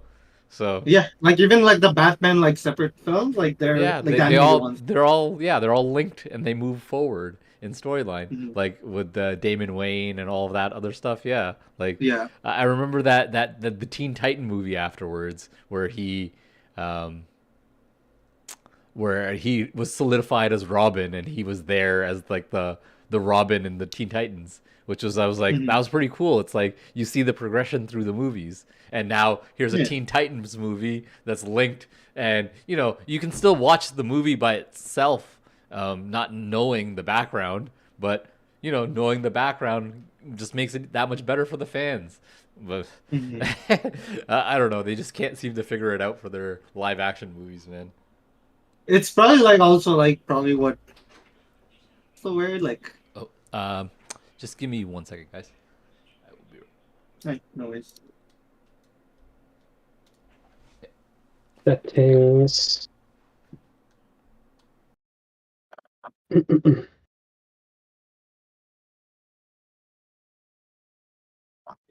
So Yeah, like even like the Batman like separate films, like they're yeah, like the animated ones. they're all linked and they move forward in storyline, Mhm. like with Damon Wayne and all of that other stuff. Yeah, like Yeah, I remember that the Teen Titan movie afterwards, where he was solidified as Robin and he was there as like the Robin in the Teen Titans, which was I was like Mhm. that was pretty cool. It's like you see the progression through the movies, and now here's a Yeah. Teen Titans movie that's linked, and you know you can still watch the movie by itself, not knowing the background, but you know knowing the background just makes it that much better for the fans. But Mhm. I don't know, they just can't seem to figure it out for their live action movies, man. it's probably like also like probably what. What's the word like? Oh, just give me 1 second, guys. I will be Like no worries. Settings.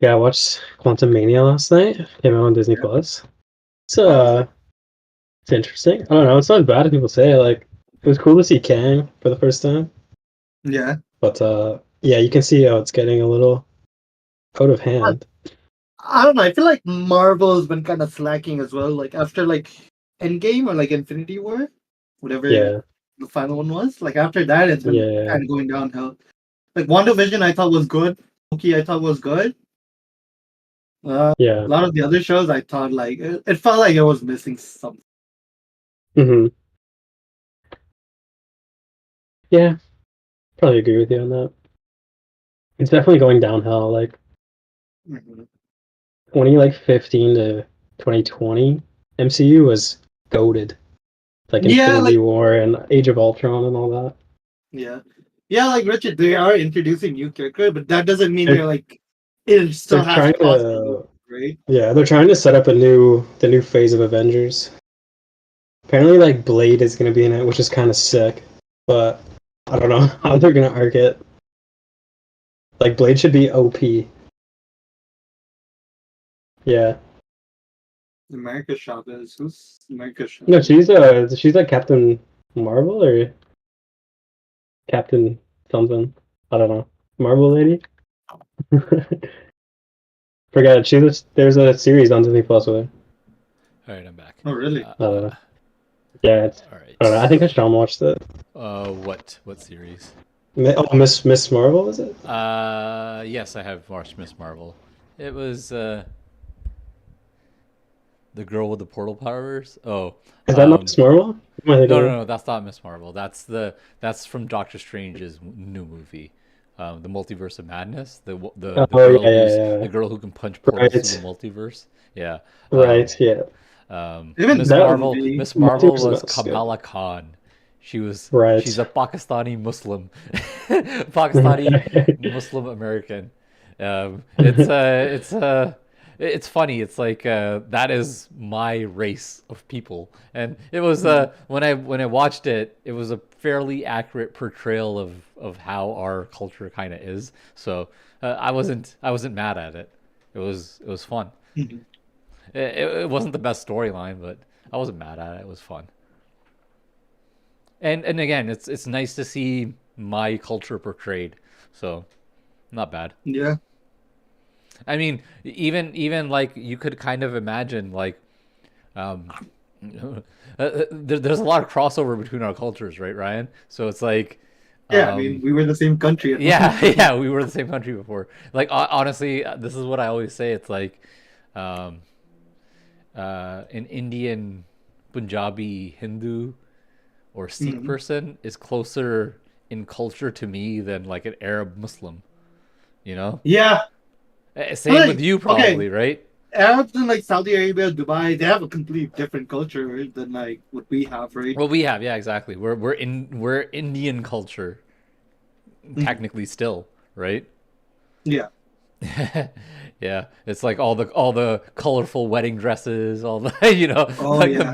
Yeah, I watched Quantum Mania last night. Came out on Disney Plus. It's interesting. I don't know. It's not as bad as people say. Like, it was cool to see Kang for the first time, Yeah, but yeah, you can see how it's getting a little out of hand. I don't know. I feel like Marvel has been kind of slacking as well. Like after like Endgame or like Infinity War, whatever Yeah, the final one was. Like after that, it's been Yeah. kind of going downhill. Like WandaVision, I thought was good. Loki, I thought was good. A yeah. lot of the other shows, I thought like it felt like it was missing something. hmm Yeah, probably agree with you on that. It's definitely going downhill. Like 2015 to 2020, MCU was goated. Like Yeah, Infinity like- War and Age of Ultron and all that. Yeah. Yeah, like Richard, they are introducing new character, but that doesn't mean They're- they're like it still They're has trying crossover, to, right? yeah, they're trying to set up the new phase of Avengers. Apparently, like Blade is gonna be in it, which is kind of sick, but I don't know how they're gonna arc it. Like Blade should be OP. Yeah, America Chavez. Who's America Chavez? no, she's like Captain Marvel or Captain something. I don't know. Marvel lady. Forget it. There's a series on Disney Plus with her. All right, I'm back. Oh, really? Yeah, it's. all right. I don't know. I think Sean watched it. What series? Miss Marvel is it? Yes, I have watched Miss Marvel. It was the girl with the portal powers. Oh, Is that not Miss Marvel? Am I thinking of- no, that's not Miss Marvel. That's from Doctor Strange's new movie, the Multiverse of Madness. The Oh, girl yeah. the girl who can punch portals Right. through the multiverse. Yeah. Right. Yeah. Even Miss that Marvel. movie- Miss Marvel Multiverse of was Madness, yeah. Kamala Khan. She's Right. a Pakistani Muslim, Pakistani Muslim American. It's funny. It's like that is my race of people, and it was when I watched it, it was a fairly accurate portrayal of how our culture kind of is. So I wasn't mad at it. It was fun. Mhm. It wasn't the best storyline, but I wasn't mad at it. It was fun. And again, it's nice to see my culture portrayed. So not bad. Yeah. I mean, even like you could kind of imagine like there's a lot of crossover between our cultures, right, Ryan? So it's like Yeah, I mean, we were in the same country. At one yeah, point. yeah, we were the same country before. Like honestly, this is what I always say. It's like an Indian, Punjabi, Hindu, or Sikh Mhm. person is closer in culture to me than like an Arab Muslim. You know, Yeah. Same Like, with you okay. probably, right? Arabs in like Saudi Arabia, Dubai, they have a completely different culture than like what we have, right? Well, we have, yeah, exactly. We're Indian culture, technically still, right? Yeah. Yeah, it's like all the colorful wedding dresses, all the Oh, like yeah.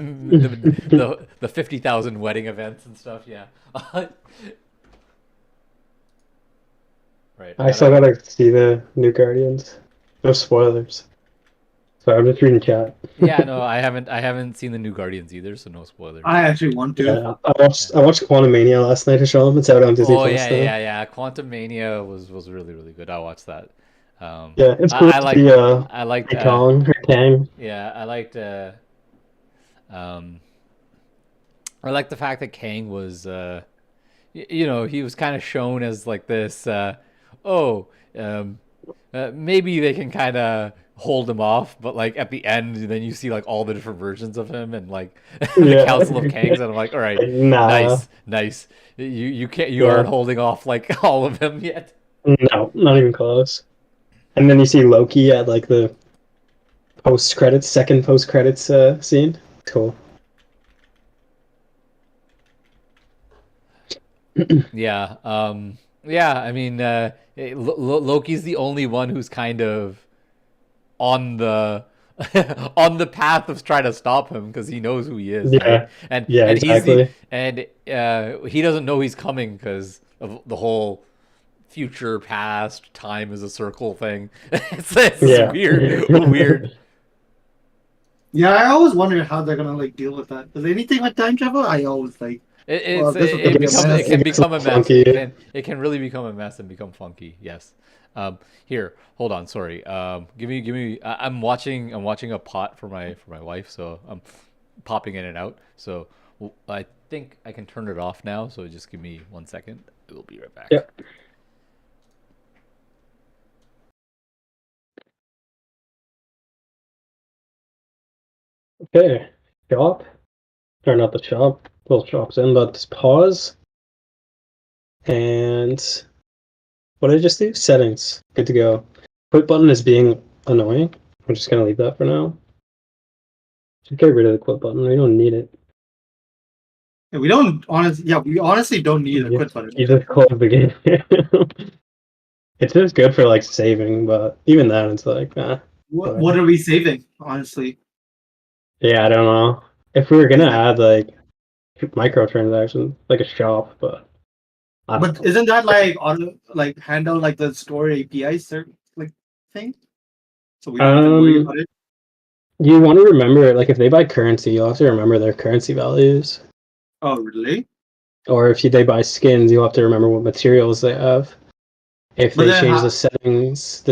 the 50,000 wedding events and stuff. Yeah, right. I still gotta see the new Guardians. No spoilers. So I'm just reading chat. Yeah, no, I haven't seen the new Guardians either, so no spoilers. I actually want to. Yeah, I watched Quantum Mania last night to show them. It's out on Disney Oh Plus yeah, now. yeah. Quantum Mania was really really good. I watched that. Yeah, it's cool to see I liked Kong or Kang. yeah, I liked I like the fact that Kang was he was kind of shown as like this maybe they can kind of hold him off, but like at the end then you see like all the different versions of him and like the Yeah. Council of Kangs, and I'm like, all right, Nah. nice. You can't Yeah. aren't holding off like all of them yet. No, not even close. And then you see Loki at like the second post credits scene. Cool. Yeah. I mean, Loki's the only one who's kind of on the on the path of trying to stop him because he knows who he is. Yeah. Right? And Yeah, and exactly. he doesn't know he's coming because of the whole future, past, time is a circle thing. It's Yeah. weird. Yeah, I always wonder how they're gonna like deal with that. Because anything with time travel, I always like. Well, this is It gonna be a can mess. become a mess. Funky. It can really become a mess and become funky. Yes. Here, hold on. Sorry. Give me. I'm watching a pot for my wife, so I'm popping in and out. So I think I can turn it off now. So just give me 1 second. We'll be right back. Yep. Okay. Shop. Or not the shop. Well, shop's in, but just pause. And what did I just do? Settings. Good to go. Quit button is being annoying. I'm just gonna leave that for now. Just get rid of the quit button. We don't need it. Yeah, we don't honestly. Yeah, we honestly don't need a You quit button. you just close the game. It's just good for like saving, but even then, it's like, What are we saving? Honestly, yeah, I don't know. If we were gonna Exactly. add like microtransactions, like a shop, but I don't but know. isn't that like like handle like the store API like thing? So we don't even worry Um, about it. you want to remember, like, if they buy currency, you'll have to remember their currency values. Oh, really? Or if they buy skins, you'll have to remember what materials they have. If But they then change the settings,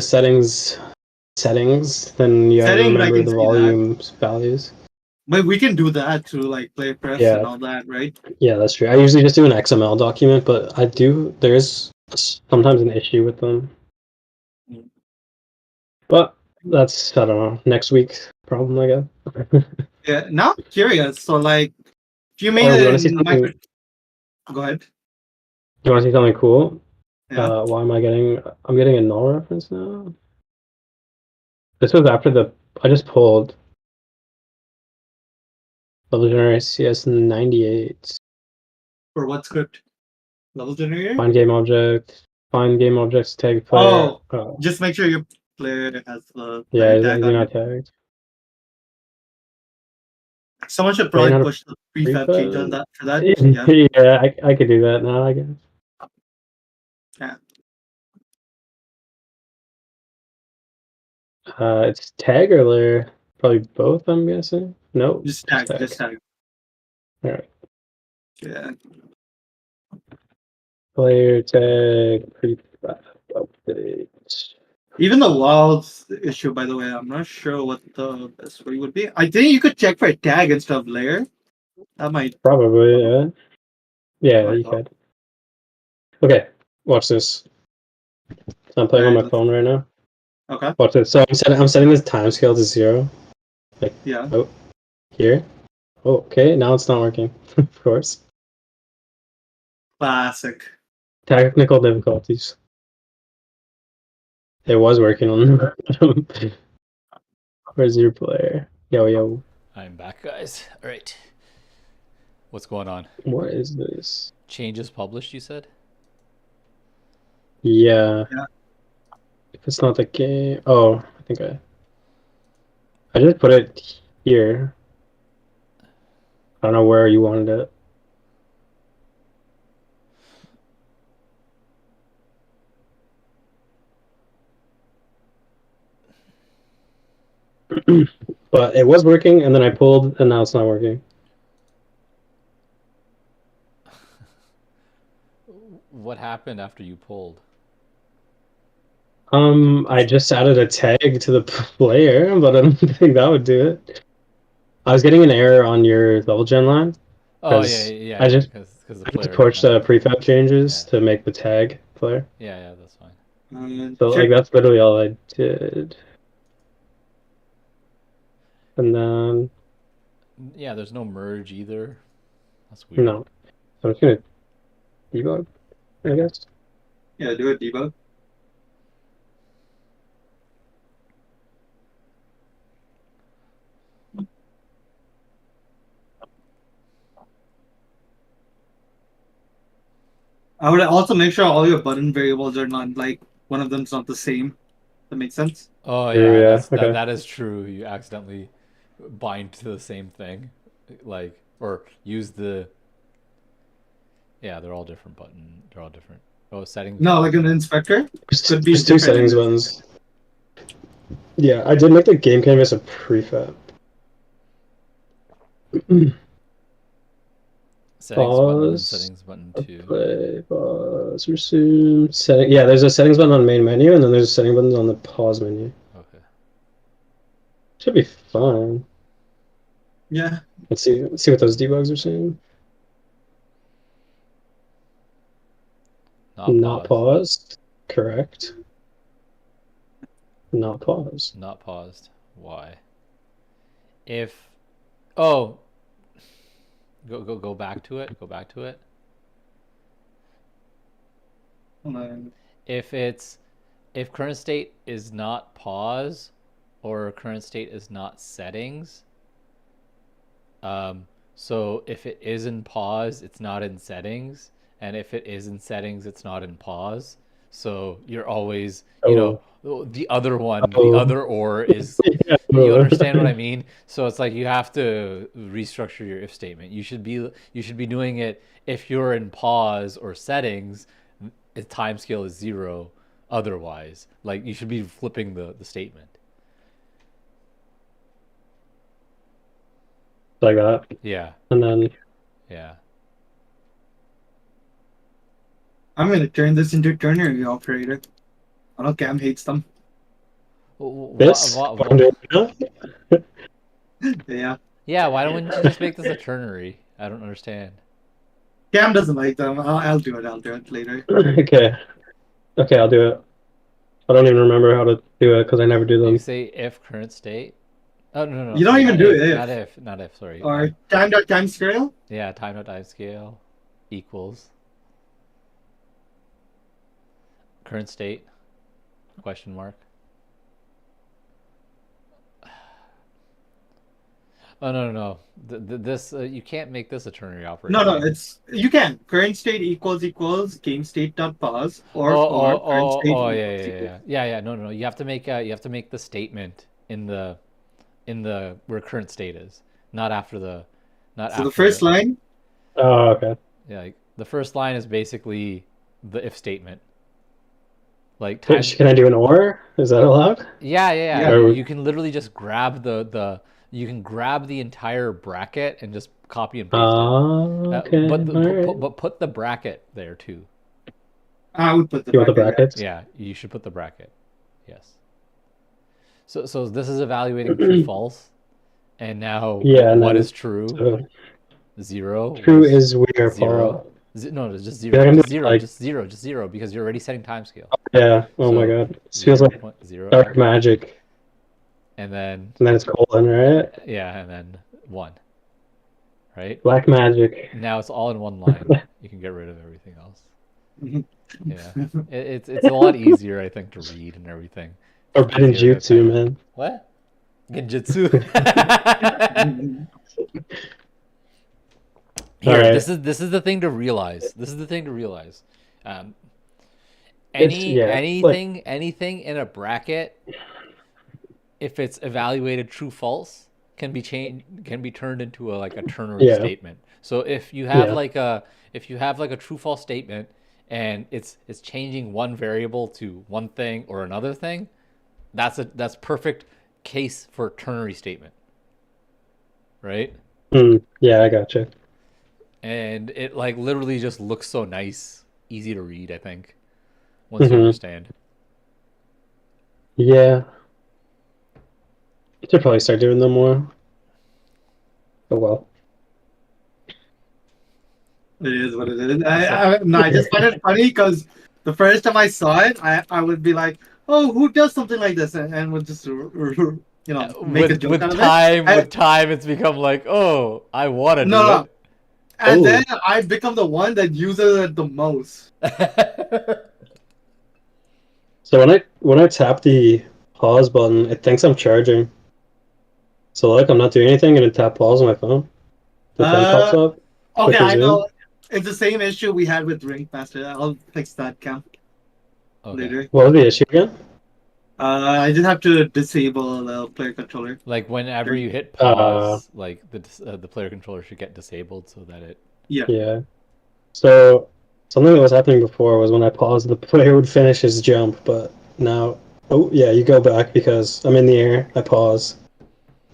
then you have to settings, I remember can the see that. volumes values. But we can do that through like play prefs and Yeah, all that, right? yeah, that's true. I usually just do an XML document, but there's sometimes an issue with them. Mm. But that's, I don't know, next week's problem, I guess. Yeah. Now I'm curious. So like, if you made Or we it want to see in something. go ahead. You want to see something cool? Yeah. Why am I getting? I'm getting a null reference now. This was after I just pulled level generator CS98. For what script? Level generator? Find game objects, tag player. Oh, just make sure your player has the Yeah, player is tag he on not it. tagged? Someone should Learn probably how to push the prefab change on prefab. that for that. Yeah. Yeah, I could do that now, I guess. Yeah. It's tag or layer? Probably both, I'm guessing. No, Just just tag. tag. Just tag. Alright. Yeah. Player tag prefab update. Even the wilds issue, by the way, I'm not sure what the best way would be. I think you could check for a tag instead of layer. That might. Probably, yeah. Yeah, might you help. could. Okay, watch this. So I'm playing on Alright, my phone right now. okay. Watch this. So I'm setting this time scale to 0. Like, Yeah. oh, here. Oh, okay, now it's not working. Of course. Classic. Technical difficulties. It was working on Where's your player? Yo. I'm back, guys. All right. What's going on? What is this? Changes published, you said? Yeah. Yeah. If it's not the game. Oh, I think I just put it here. I don't know where you wanted it. But it was working, and then I pulled, and now it's not working. What happened after you pulled? I just added a tag to the player, but I don't think that would do it. I was getting an error on your level gen line Oh because I just because the I just player pushed kind of prefab changes yeah to make the tag player. yeah that's fine. So like Check. that's literally all I did. And then Yeah, there's no merge either. That's weird. no, so I'm just gonna debug, I guess. Yeah, do a debug. I would also make sure all your button variables are not like one of them's not the same. That makes sense. Oh True, yeah, yeah, that's okay. that is true. You accidentally bind to the same thing, like or use the yeah. They're all different button. They're all different. Oh, settings No, like button. an inspector could be There's two different in settings this. ones. Yeah, I did make the game canvas a prefab. Settings button and Pause. settings button too. Play, pause, resume, setting. Yeah, there's a settings button on main menu, and then there's a setting button on the pause menu. Okay. Should be fine. Yeah. Let's see what those debugs are saying. Not Pause. paused. Correct. Not paused. Not paused. Why? If oh, go back to it. Go back to it. If current state is not pause or current state is not settings, So if it is in pause, it's not in settings, and if it is in settings, it's not in pause. So you're always, Oh. the other one, the Oh. other or is. Yeah. You understand what I mean? So it's like you have to restructure your if statement. You should be doing it if you're in pause or settings, time scale is 0. Otherwise, like you should be flipping the statement. Like that. Yeah, And then yeah. I'm gonna turn this into a ternary operator. I know Cam hates them. this. What I'm doing now? Yeah. Yeah, why don't you just make this a ternary? I don't understand. Cam doesn't like them. I'll do it. I'll do it later. Okay. Okay, I'll do it. I don't even remember how to do it because I never do You them. say if current state. Oh no, You don't even not do it if. Not if. Sorry. Or time scale. Yeah, time scale equals current state question mark. Oh no. This you can't make this a ternary operator. No, it's you can current state equals game state dot pause or current state Oh, equals. yeah. No. You have to make the statement in the where current state is, not after the not So after the first line. Oh, okay. Yeah, like the first line is basically the if statement. Like time. Can I do an or? Is that allowed? Yeah. Yeah. You can literally just grab you can grab the entire bracket and just copy and paste it. Okay. But put the bracket there too. I would put the You want the bracket, brackets? Yeah, you should put the bracket. Yes. So this is evaluating true false, and now Yeah, and what then- is true? So, 0. true was is where 0. Paul. No, it's just Yeah, 0. I'm Just just 0. like- Just 0 because you're already setting timescale. Yeah. Oh my So, god. This feels like 0.0, dark magic. and then And then it's colon, right? yeah, and then 1. Right? Black magic. Now it's all in one line. You can get rid of everything else. Mhm. Yeah, it's a lot easier, I think, to read and everything. Forbidden Easier to jutsu, type. man. What? Genjutsu. Here, Alright. this is the thing to realize. This is the thing to realize. It's- Anything in a bracket, if it's evaluated true false, can be turned into a ternary Yeah. statement. So if you have Yeah. a true false statement and it's changing one variable to one thing or another thing, that's perfect case for ternary statement. Right? Yeah, I gotcha. And it literally just looks so nice, easy to read, I think, once you Mhm. understand. Yeah. I should probably start doing them more. Oh well. It is what it is. I just find it funny because the first time I saw it, I would be like, "Oh, who does something like this?" and would just make a joke With out of time, it. with time, it's become like, oh, I want to No. do And Oh. then I become the one that uses it the most. it. So when I tap the pause button, it thinks I'm charging. So like I'm not doing anything and it tap pause on my phone. The thing pops up. Okay, Quick I resume. know. It's the same issue we had with Ringmaster. I'll fix that, Cam, Okay. later. What was the issue again? I just have to disable the player controller. Like whenever you hit pause, like the player controller should get disabled so that it. Yeah. So something that was happening before was when I paused, the player would finish his jump, but now, oh yeah, you go back because I'm in the air. I pause.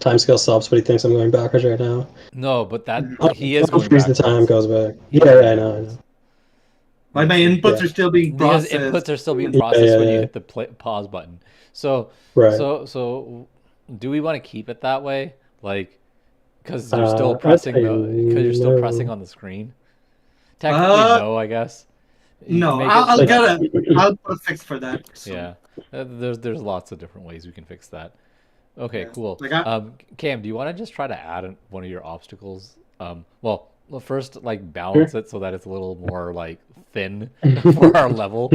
Timescale stops, but he thinks I'm going backwards right now. No, but that Oh, he is going freeze backwards. the time, goes back. He is Yeah, going I know. backwards. My inputs Yeah. are still being Because processed. inputs are still being Yeah, processed when you yeah. hit the pause button. So Right. so do we want to keep it that way? Like, because you're still I'd pressing say because you're still no. pressing on the screen. Technically, no, I guess. You No, can make I'll it- get it. I'll put a fix for that. So, Yeah, there's lots of different ways we can fix that. Okay, Yeah. cool. Like Cam, do you want to just try to add one of your obstacles? Well, first balance it so that it's a little more thin for our level,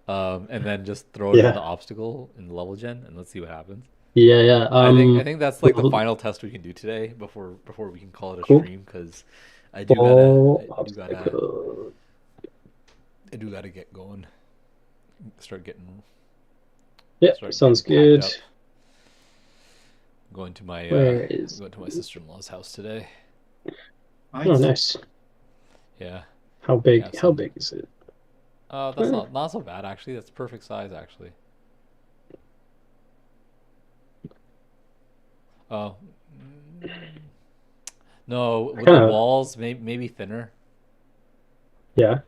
and then just throw it in Yeah. the obstacle in the level gen, and let's see what happens. Yeah, yeah. I think that's like the Cool. final test we can do today before we can call it a Cool. stream because Ball I obstacle. do gotta get going. Start getting Yeah, start sounds getting packed good. up. Going to Where is? my sister-in-law's house today. Oh, Nice. nice. Yeah. How big? Yeah, How some- big is it? That's Eh. not so bad actually. That's perfect size actually. Oh. mm, No, with the Kinda- walls maybe thinner. Yeah.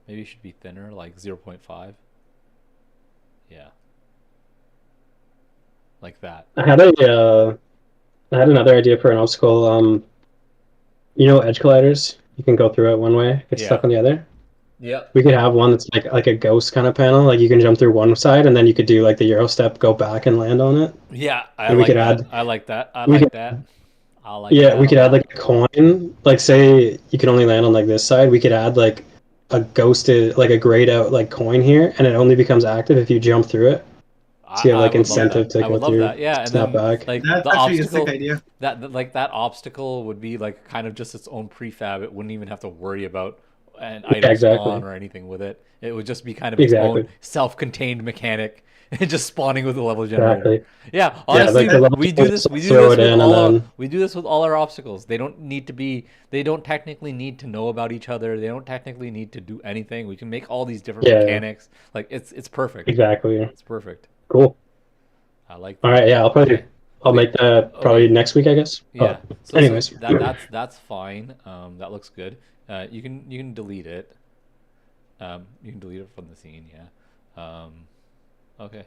Maybe it should be thinner, like 0.5. Yeah. Like that. I had another idea for an obstacle. Edge colliders. You can go through it one way, get Yeah. stuck on the other. Yep. We could have one that's like a ghost kind of panel. Like you can jump through one side, and then you could do like the Euro step, go back and land on it. Yeah, I And we like could that. add- I like that. I we like could- that. I like Yeah, that we a could add lot. like a coin. Like say you can only land on like this side. We could add like a ghosted, like a grayed out like coin here, and it only becomes active if you jump through it. So you have I like would love incentive that. to I go would love through, that. Yeah, and snap then back. like That's the actually obstacle a sick idea. that obstacle would be like kind of just its own prefab. It wouldn't even have to worry about an Yeah, item exactly. spawn or anything with it. It would just be kind of its Exactly. own self-contained mechanic, just spawning with the level generator. Exactly. Yeah, honestly, like the level we do this. We do throw this it with in all and our, then- we do this with all our obstacles. They don't need to be. They don't technically need to know about each other. They don't technically need to do anything. We can make all these different Yeah. mechanics. Like it's perfect. Exactly. It's perfect. Cool. I like All that. right. Yeah, I'll Okay. make that probably Okay. next week, I guess. Yeah. So anyways. that's fine. That looks good. You can delete it. You can delete it from the scene. Yeah. Okay.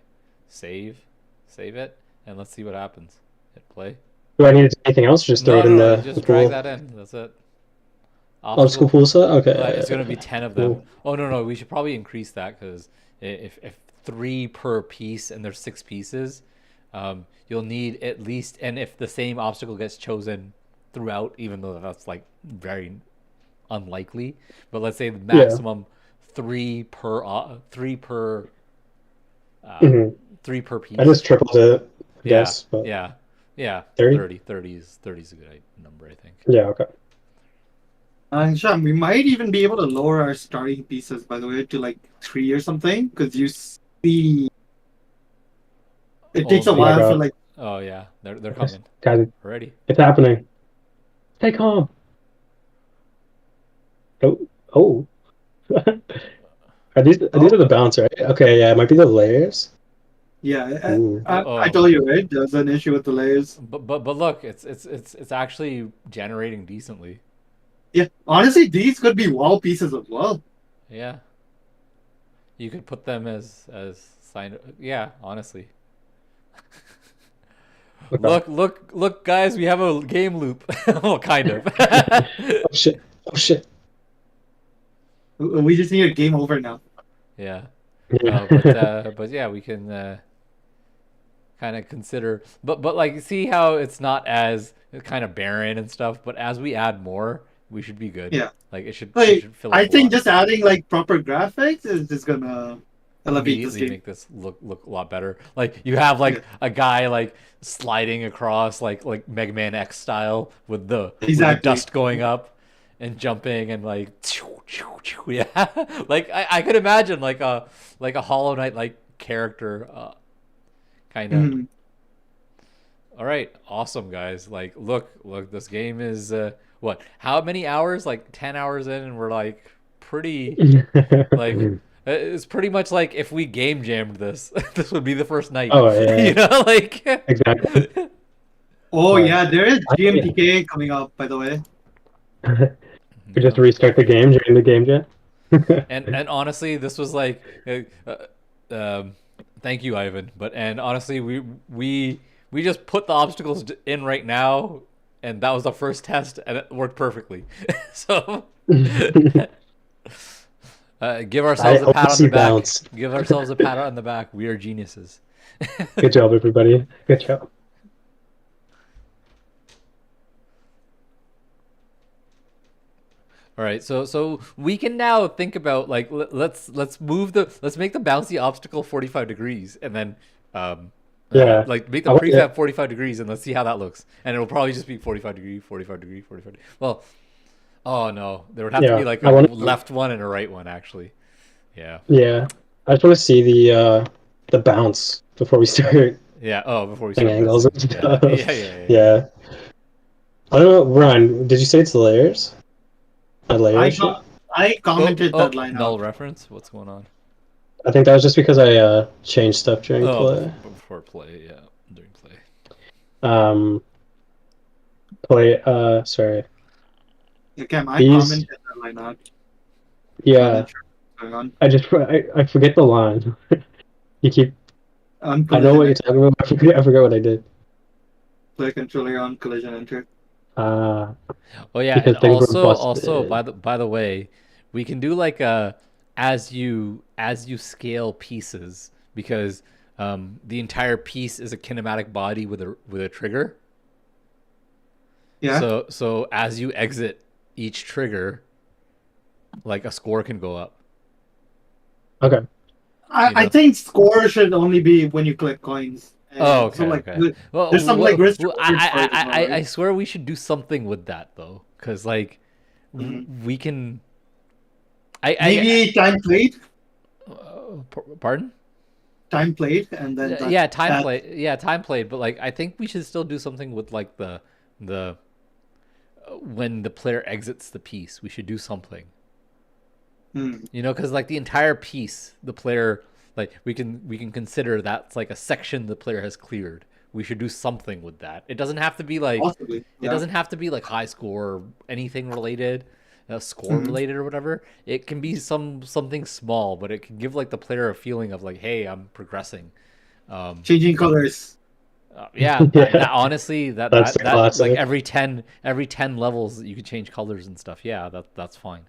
Save it, and let's see what happens. Hit play. Do I need to do anything else? Just throw it in the just the drag pool. that in. That's it. Obstacle pool set. Okay. It's gonna be 10 of them. Cool. Oh no, we should probably increase that because if 3 per piece and there's 6 pieces, you'll need at least. And if the same obstacle gets chosen throughout, even though that's like very unlikely, but let's say the maximum 3 per 3 per Mhm. 3 per piece. I just tripled it. I yeah, guess. But yeah. 30? 30 is a good number, I think. yeah. Okay. And Sean, we might even be able to lower our starting pieces, by the way, to like 3 or something, because you see, it takes a Oh, while God. for like. Oh yeah, they're coming Guys, already. it's happening. Stay calm. Oh. These are the bounce, right? Okay. Yeah. It might be the layers. Yeah, Ooh. I told you, right? There's an issue with the layers. But look, it's actually generating decently. Yeah, honestly, these could be wall pieces as well. Yeah. You could put them as sign. Yeah, honestly. Okay. Look, guys, we have a game loop. Well, kind of. Oh shit. Oh shit. We just need a game over now. Yeah. Yeah. But yeah, we can kind of consider. But like, see how it's not as kind of barren and stuff. But as we add more, we should be good. Yeah. Like it should. Like, it should fill up I a think lot. just adding like proper graphics is just gonna elevate this Immediately game. make this look a lot better. Like you have like a guy like sliding across like Mega Man X style with the Exactly. dust going up and jumping and like yeah. Like I could imagine like a Hollow Knight like character kind of. Mhm. All right, awesome guys. Like look, this game is what? How many hours? Like 10 hours in and we're like pretty like it's pretty much like if we game jammed this, this would be the first night. Oh, yeah. You know, like Exactly. Oh Right. yeah, there is GMTK coming up, by the way. We just restart the game during the game jam. and honestly, this was like, thank you, Ivan. And honestly, we just put the obstacles in right now, and that was the first test, and it worked perfectly. So. Give ourselves a pat on the back. Bounce. Give ourselves a pat on the back. We are geniuses. Good job, everybody. Good job. All right, so we can now think about like let's make the bouncy obstacle 45 degrees, and then Yeah. Like make I the want- prefab 45 degrees and let's see how that looks. And it'll probably just be 45 degree, 45 degree, 45 degree. Well, oh no, there would have to Yeah, be like I a want- left one and a right one actually. Yeah. Yeah. I just want to see the bounce before we start Yeah. Oh, before we doing start angles and messing. stuff. Yeah. Yeah. I don't know, Ryan. Did you say it's layers? A layer I shit? got, I commented that line null out. reference. What's going on? I think that was just because I changed stuff during Oh, play. before play. Yeah, during play. Sorry. Yeah, Cam, I These- commented that line out. Yeah. Not sure what's going on. I forget the line. You keep. On I know what you're collision, talking about. I forget what I did. play controller on collision enter. Uh Oh yeah, Because and things were also busted. by the way, we can do like a as you scale pieces because the entire piece is a kinematic body with a trigger. Yeah. So as you exit each trigger, like a score can go up. okay. I know. think score should only be when you collect coins. And Oh, okay, so, like, okay. Well, there's some like risk. I swear we should do something with that though, because like we can. Maybe time played, Pardon? time played, and then that, Yeah, time that- play. Yeah, time played. But like, I think we should still do something with like the when the player exits the piece, we should do something. Hmm. You know, because like the entire piece, the player like we can consider that's like a section the player has cleared. We should do something with that. It doesn't have to be like Possibly. it Yeah. doesn't have to be like high score or anything related, score related or whatever. It can be something small, but it can give like the player a feeling of like, hey, I'm progressing. Changing colors. Yeah, that honestly, That's that like classic. every 10 levels you could change colors and stuff. Yeah, that's fine.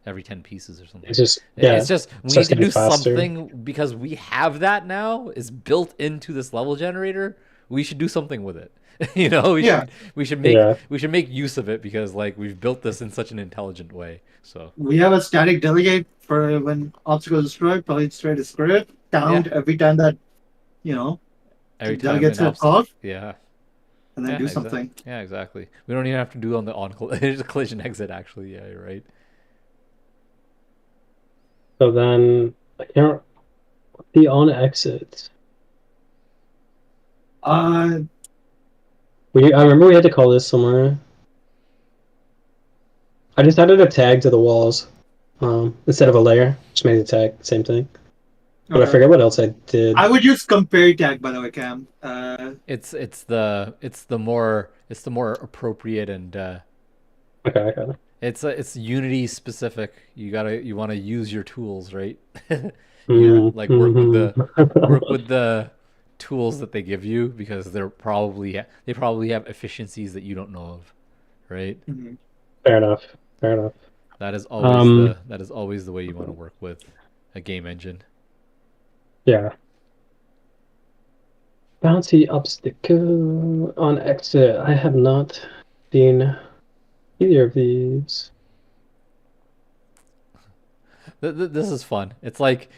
Every 10 pieces or something. It's just yeah. It's just we need starts to getting do faster. something because we have that now is built into this level generator. We should do something with it. You know, Yeah. we should Yeah. make use of it because like we've built this in such an intelligent way. So We have a static delegate for when obstacle is destroyed, probably straight to script. Count every time that, you know, every the time delegates an are called, yeah. and then Yeah, do exactly. something. Yeah, exactly. We don't even have to do on the there's a collision exit actually. Yeah, you're right. So then I can't the on exit. Uh, I remember we had to call this somewhere. I just added a tag to the walls. Instead of a layer. Just made the tag, same thing. But I forget what else I did. I would use compare tag, by the way, Cam. It's the more appropriate and Okay, I got it. it's Unity specific. You want to use your tools, right? Mhm, like work mhm. with the tools that they give you because they probably have efficiencies that you don't know of, right? mhm. Fair enough. Fair enough. That is always the way you want to work with a game engine. Yeah. Bouncy obstacle on exit. I have not seen either of these. This is fun. It's like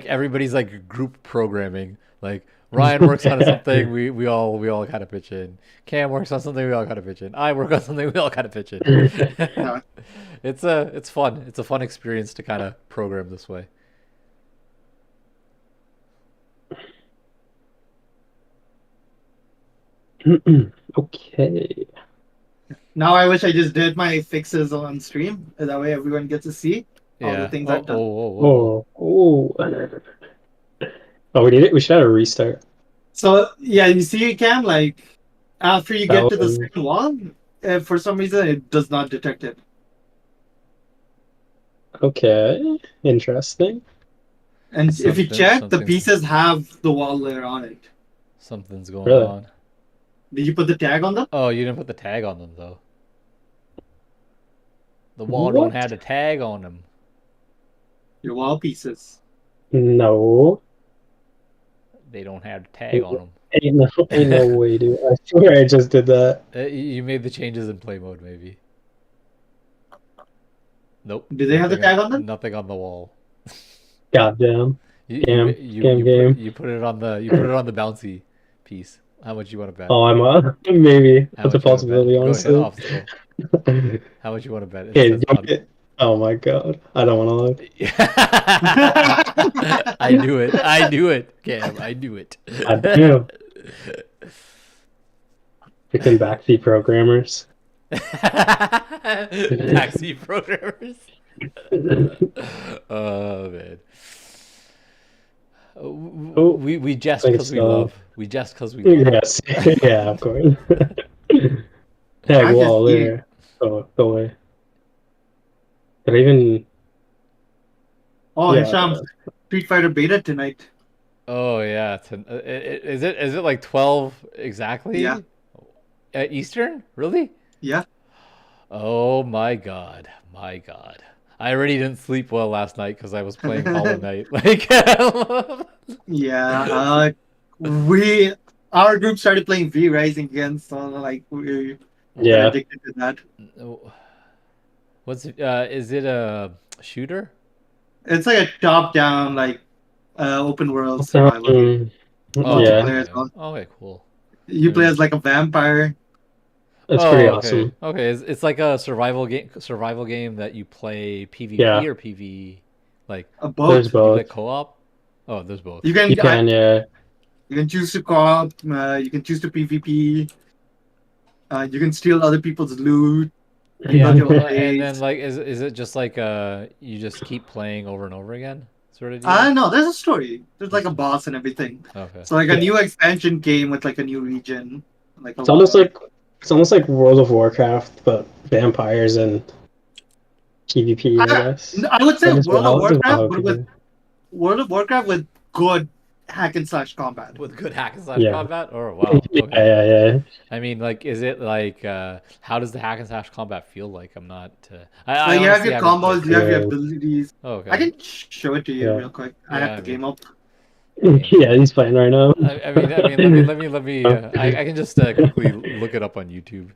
everybody's like group programming. Like Ryan works on something, we all kind of pitch in. Cam works on something, we all kind of pitch in. I work on something, we all kind of pitch in. Yeah. It's fun. It's a fun experience to kind of program this way. Okay. Now I wish I just did my fixes on stream. That way everyone gets to see all Yeah. the things I've done. Oh, oh. Oh, we need it. We should have a restart. So yeah, you see, Cam, like after you get to the was- second wall, for some reason it does not detect it. Okay. Interesting. And if you check, the something- pieces have the wall layer on it. Something's going Really? on. Did you put the tag on them? Oh, you didn't put the tag on them though. The wall What? don't have the tag on them. Your wall pieces. No. They don't have the tag on them. Ain't no way, dude. I swear I just did that. You made the changes in play mode, maybe. Nope. Do they have the nothing tag on them? Nothing on the wall. Goddamn. Game. you put it on the bouncy piece. How much you want to bet? Oh, I'm maybe. How That's a much you want to bet? possibility, Go ahead, honestly. obstacle. How much you want to bet? It Okay, says on. oh my god. I don't want to look. I knew it. I knew it, Cam. I knew it. I do. Freaking backseat programmers. Taxi programmers. Oh man. Oh, We jest think because we so. love. We jest because we love. Yes. Yeah, of course. Tag I wall just there. Go away. Did I even? Oh, Yeah. Hisham, Street Fighter beta tonight. Oh yeah. Is it like 12 exactly? Yeah. Eastern? Really? Yeah. Oh my god. My god. I already didn't sleep well last night because I was playing Hollow Knight. Like Yeah. Our group started playing V Rising again, so like we're Yeah. addicted to that. What's is it a shooter? It's like a top-down, like open world survival game. Oh, Yeah, Multiplayer as well. Okay, cool. You play as like a vampire. that's pretty okay. awesome. Okay, it's like a survival game that you play PvP Yeah. or PvE, like Both. There's you both. play co-op. Oh, there's both. You can You can, yeah. you can choose to co-op. You can choose to PvP. You can steal other people's loot. Yeah. Build your own And then base. like is it just like you just keep playing over and over again sort of deal? No, there's a story. There's like a boss and everything. Okay. So like a Yeah. new expansion came with like a new region. Like It's almost like World of Warcraft, but vampires and PvP, I guess. I would say That is World of wild. That is Warcraft, wild but to with do. World of Warcraft with good hack and slash combat. With good hack and slash Yeah. combat? Oh wow. Yeah, Okay. yeah. I mean, like, is it like how does the hack and slash combat feel like? I'm not. So I you have honestly your haven't combos, played you have your Yeah. abilities. Oh, okay. I can show it to you Yeah. real quick. I Yeah, have the I mean- game up. Yeah, he's playing right now. I mean, let me. I can just quickly look it up on YouTube.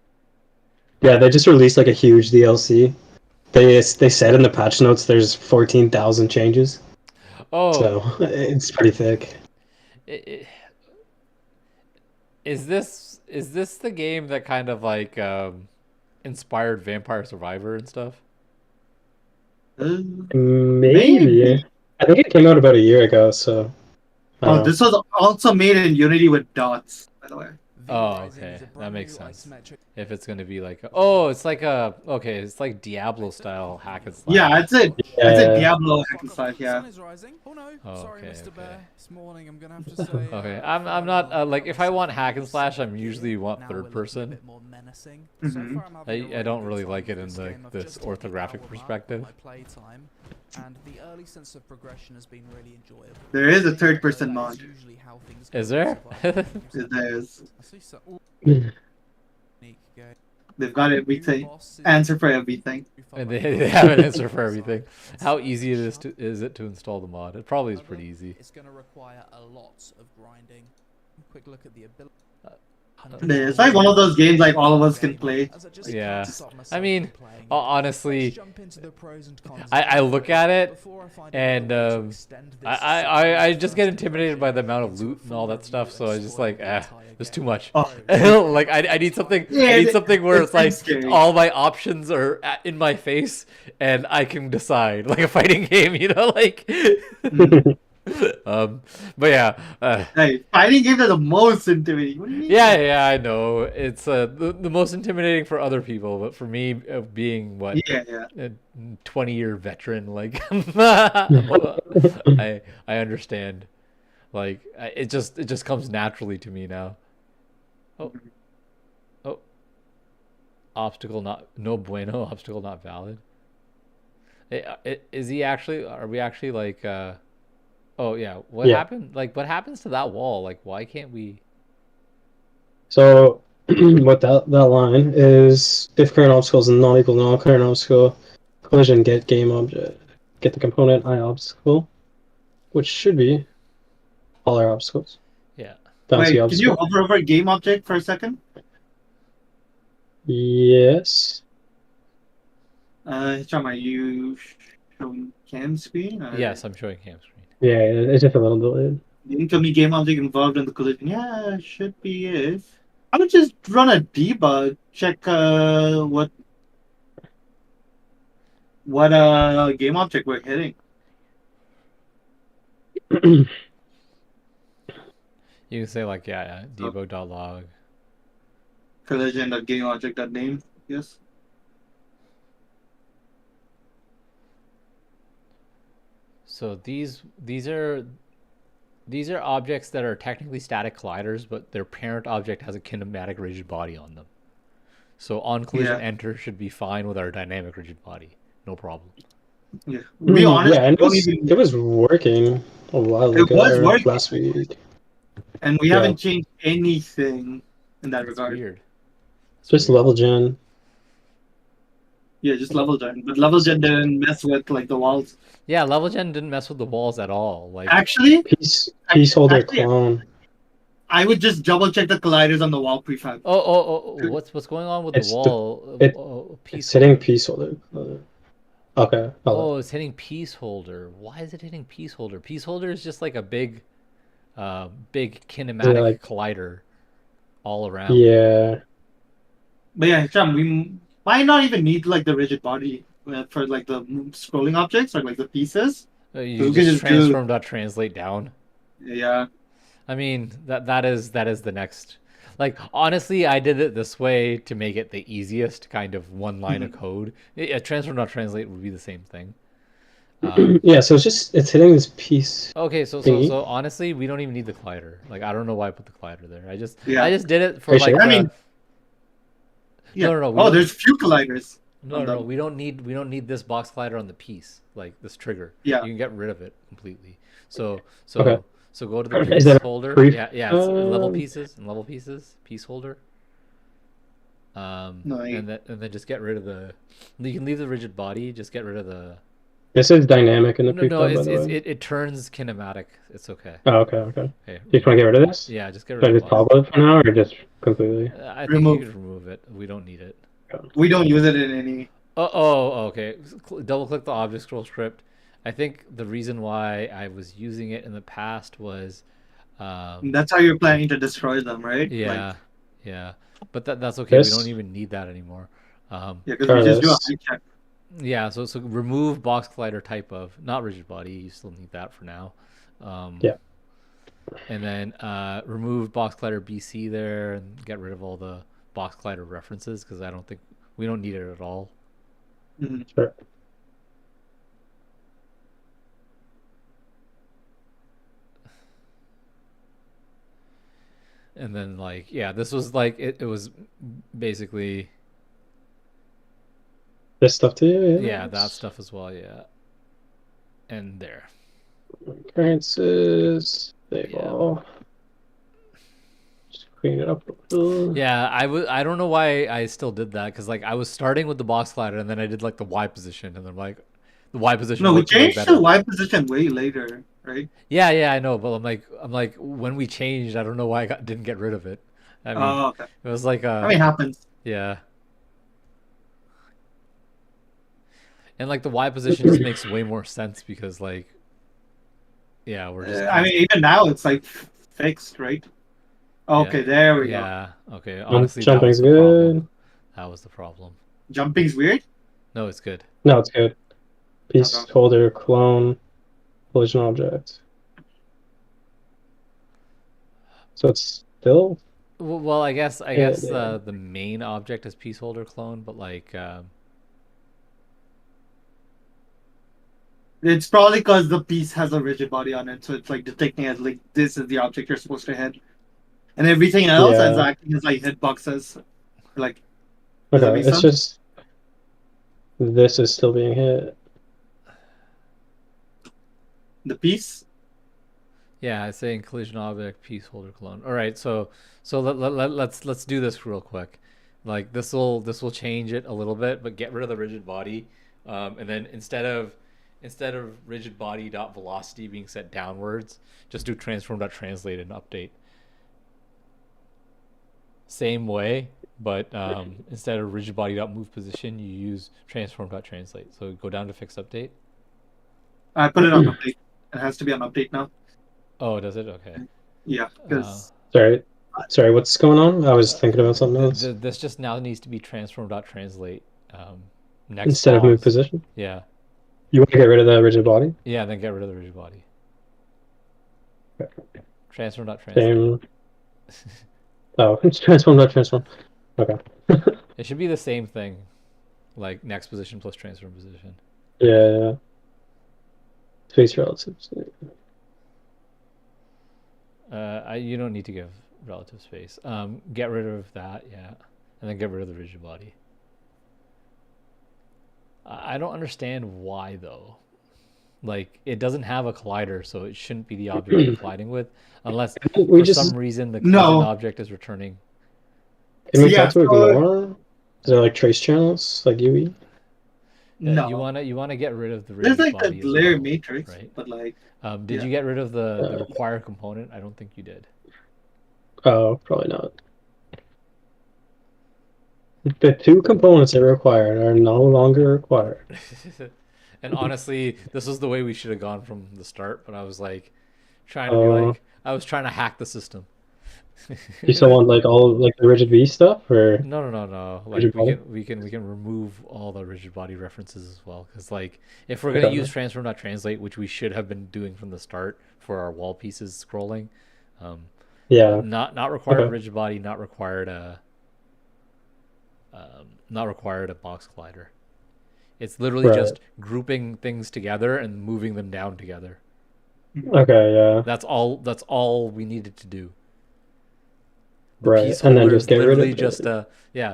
Yeah, they just released like a huge DLC. They said in the patch notes there's 14,000 changes, Oh, so it's pretty thick. is this the game that kind of like inspired Vampire Survivor and stuff? Maybe. Maybe. I think it came out about a year ago, so. I don't know. This was also made in Unity with dots, by the way. Oh, okay, that makes sense. If it's gonna be like, it's like it's like Diablo style hack and slash. Yeah, it's it. It's Yeah. a Diablo hack and slash, yeah. Sun is rising. Oh no, Oh, sorry, okay, Mr. okay. Bear. This morning I'm gonna have to say. Okay, I'm not like if I want hack and slash, I'm usually want Now we're third looking a person. bit more menacing. Mhm. So far I'm having a I don't good really time like it with in this the game. I've this just hit the orthographic hour mark perspective. of my playtime, and the early sense of progression has been really enjoyable. There is a I think third-person that mod. is usually how things Is go there? in survival games. There is. I see some unique game. They've got New everything. boss is Answer for everything. And they have an answer for everything. How easy is it to install the mod? It probably is pretty easy. It's going to require a lot of grinding. Quick look at the ability. It's like one of those games like all of us can play. Yeah. I mean, honestly, Let's jump into the pros and cons I of look the at game it, before I find and another way to extend this I just get system intimidated by the amount of into loot a and all that full stuff. So review I and just spoil like, the entire there's too game. much. Oh. Like I need something. Yeah, I need something where it's like scary. all my options are in my face, and I can decide, like a fighting game, like. But yeah, Hey, fighting games are the most intimidating. What do you mean? yeah, I know it's the most intimidating for other people, but for me, being what Yeah, yeah. a 20-year veteran, like I understand. Like it just comes naturally to me now. Oh, obstacle not no bueno. Obstacle not valid. Is he actually? Are we actually like? Oh yeah. What Yeah. happened? Like what happens to that wall? Like why can't we? So, what that line is, if current obstacle is not equal to non-current obstacle, collision get game object, get the component I obstacle, which should be all our obstacles. Yeah. Bouncy Wait, can you obstacle. hover over game object for a second? Yes. Chama, are you showing cam screen? Or... Yes, I'm showing cam screen. Yeah, it's just a little delayed. The incoming game object involved in the collision. Yeah, should be it. I would just run a debug, check what game object we're hitting. You can say like, yeah, debug.log. Collision.game object.name. Yes. So these are objects that are technically static colliders, but their parent object has a kinematic rigid body on them. So on collision Yeah. enter should be fine with our dynamic rigid body. No problem. Yeah. We honestly yeah, and don't even. it was working a while It ago, was working. last week. And we Yeah. haven't changed anything in that That's regard. weird. That's Just weird. level gen. Yeah, just level gen. But level gen didn't mess with like the walls. Yeah, level gen didn't mess with the walls at all. Like, Actually, Piece holder Actually- clone. I would just double check the colliders on the wall prefab. what's going on with It's the the- wall? Piece It's hitting holder. piece holder. Okay. hold on. Oh, it's hitting piece holder. Why is it hitting piece holder? Piece holder is just like a big kinematic like- collider all around. Yeah. But yeah, Cham, we might not even need like the rigid body for like the scrolling objects or like the pieces. You We can just just do- transform.translate down. Yeah. I mean, that is the next. Like, honestly, I did it this way to make it the easiest kind of one line of code. A transform.translate would be the same thing. Yeah, so it's hitting this piece. Okay, so Thingy. honestly, we don't even need the collider. Like, I don't know why I put the collider there. I just Yeah. did it for Are you like. sure? I mean, Yeah. No, we Oh, don't- there's few colliders. no. We don't need this box collider on the piece, like this trigger. Yeah. You can get rid of it completely. So Okay. so go to the Is piece that a folder. brief- Yeah, it's level um, pieces piece holder. No, and then just get rid of the. You can leave the rigid body. Just get rid of the. This is dynamic in the No, prefab, no, by the way. it turns kinematic. It's okay. Oh, okay. Okay. You just want to get rid of this? Yeah, just get Should I rid of just the box. toggle it for now, or just completely? I think Remove. you can remove it. We don't need it. We don't use it in any. Okay. Double click the object scroll script. I think the reason why I was using it in the past was, That's how you're planning to destroy them, right? yeah, yeah. But that's okay. This- We don't even need that anymore. Yeah, because we just do a This- high check. Yeah. So remove box collider type of, not rigid body. You still need that for now. Yeah. And then remove box collider BC there and get rid of all the box collider references because I don't think we don't need it at all. Mhm. Sure. And then like yeah, this was like it was basically This stuff too? yeah, that stuff as well, yeah. And there. Occurrences. Save Yeah. all. Just clean it up a little. Yeah, I don't know why I still did that because like I was starting with the box collider and then I did like the Y position and then like the Y position No, we looked way changed better. the Y position way later, right? Yeah, I know, but I'm like when we changed, I don't know why I didn't get rid of it. I mean, Oh, okay. it was like I mean, it happens. yeah. And like the Y position just makes way more sense because like yeah, we're just I mean, even now it's like fixed, right? Okay, there we go. yeah, okay. Honestly, that was Jumping's the problem. good. That was the problem. Jumping's weird. No, it's good. No, it's good. Piece Okay. holder, clone, collision object. So it's still Well, I guess Yeah. the main object is piece holder clone, but like It's probably because the piece has a rigid body on it, so it's like detecting as like this is the object you're supposed to hit, and everything else Yeah. is acting as like hitboxes. Like Does that okay. make It's sense? just this is still being hit. the piece. yeah, it's saying collision object piece holder clone. All right, so let's do this real quick. Like this will change it a little bit, but get rid of the rigid body, and then instead of rigid body dot velocity being set downwards, just do transform dot translate and update. Same way, but instead of rigid body dot move position, you use transform dot translate. So go down to fix update. I put it on update. It has to be an update now. Oh, does it? Okay. Yeah, because Sorry, what's going on? I was thinking about something else. This just now needs to be transform.translate. Next Instead of move pause. position, Yeah. you want to get rid of the rigid body. Yeah, then get rid of the rigid body. Transform.translate. Same. Oh, it's transform, not transform. Okay. It should be the same thing, like next position plus transform position. Yeah. Space relatives. You don't need to give relative space. Get rid of that, yeah, and then get rid of the rigid body. I don't understand why though. Like it doesn't have a collider, so it shouldn't be the object you're colliding with, unless We for just some reason the No. collision object is returning. can we Yeah, try to so- ignore? Is there like trace channels like UE? no. You wanna get rid of the There's rigid like a body as glare well, matrix, right? but like Did yeah. you get rid of the require component? I don't think you did. Oh, probably not. The two components that are required are no longer required. And honestly, this was the way we should have gone from the start. But I was like, I was trying to hack the system. You still want like all like the rigid V stuff, or No. Like Rigid body? we can remove all the rigid body references as well. Because like if we're gonna Okay. use transform.translate, which we should have been doing from the start for our wall pieces scrolling, yeah, not required Okay. rigid body, not required a box collider. It's literally Right. just grouping things together and moving them down together. okay, yeah, That's all we needed to do. The right, piece and then holder just is get rid literally of just it.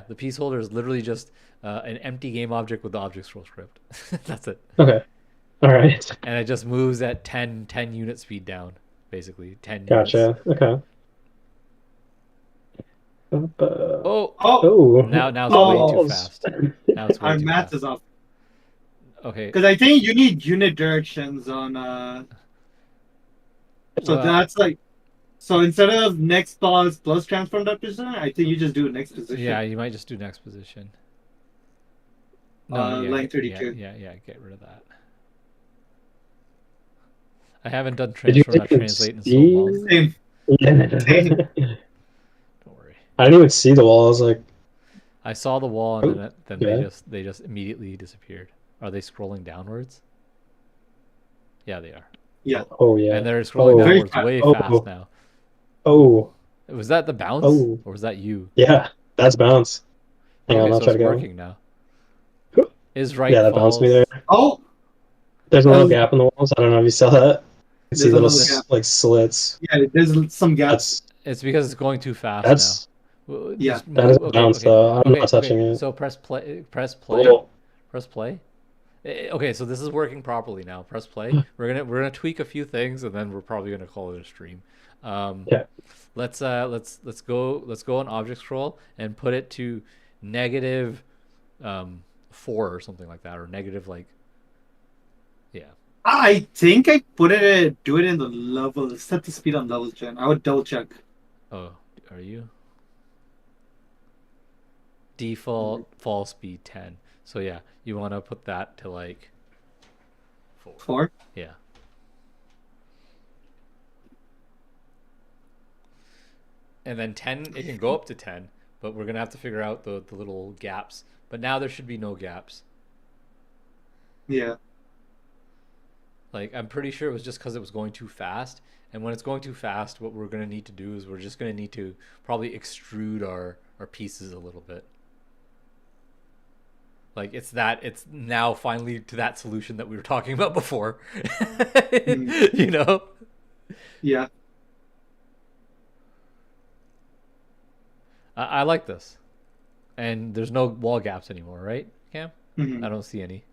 the piece holder is literally just an empty game object with the object scroll script. That's it. Okay, all right, And it just moves at 10 unit speed down, basically 10 gotcha. units. Okay. Oh, Oh, now it's way too balls. fast. Now it's way Our too math fast. is off. Okay. Because I think you need unit directions on so Well, that's like so instead of next pause plus transform that position, I think you just do next position. yeah, you might just do next position. No, line yeah, 32. yeah, get rid of that. I haven't done Did you transform, not even translate in so see? long. Same. Yeah. Don't worry. I didn't even see the wall. I was like, I saw the wall and then yeah. they just immediately disappeared. Are they scrolling downwards? Yeah, they are. Yeah. oh yeah. And they're scrolling Oh. Very downwards fast. way Oh. fast now. Oh, Was that the bounce? Oh. Or was that you? yeah. That's bounce. Hang Okay, on, I'll so try it's to go. working now. Is right Yeah, that falls. bounced me there. Oh, There's a little Um, gap in the walls. I don't know if you saw that. You can There's see a little little gap. like slits. yeah. There's some gaps. That's It's because it's going too fast that's now. Yeah. that is a bounce though. I'm not touching it. So press play. Press play. Oh, Press play. Okay, so this is working properly now. Press play. We're gonna tweak a few things, and then we're probably gonna call it a stream. Yeah. Let's go on object scroll and put it to negative 4 or something like that, or negative like. Yeah. I think I do it in the level. Set the speed on level gen. I would double check. Oh, are you? Default fall speed 10. So yeah, you want to put that to like 4. 4. Yeah. And then 10, it can go up to 10, but we're going to have to figure out the little gaps. But now there should be no gaps. Yeah. Like, I'm pretty sure it was just because it was going too fast. And when it's going too fast, what we're going to need to do is we're just going to need to probably extrude our pieces a little bit. Like, it's now finally to that solution that we were talking about before. You know? Yeah. I like this. And there's no wall gaps anymore, right, Cam? Mhm. I don't see any.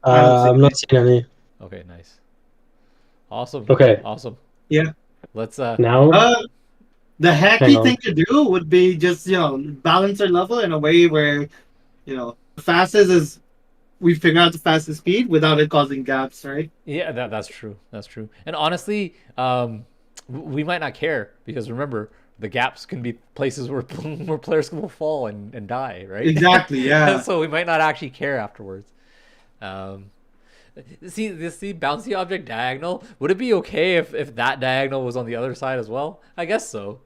I'm not seeing any. Okay, nice. Awesome. Okay. Awesome. Yeah. Let's Now, The Hang hacky on. thing to do would be just balance our level in a way where the fastest is we figure out the fastest speed without it causing gaps, right? yeah, that's true. That's true. And honestly, we might not care because remember, the gaps can be places where where players will fall and die, right? Exactly. Yeah. So we might not actually care afterwards. See bouncy object diagonal. Would it be okay if that diagonal was on the other side as well? I guess so.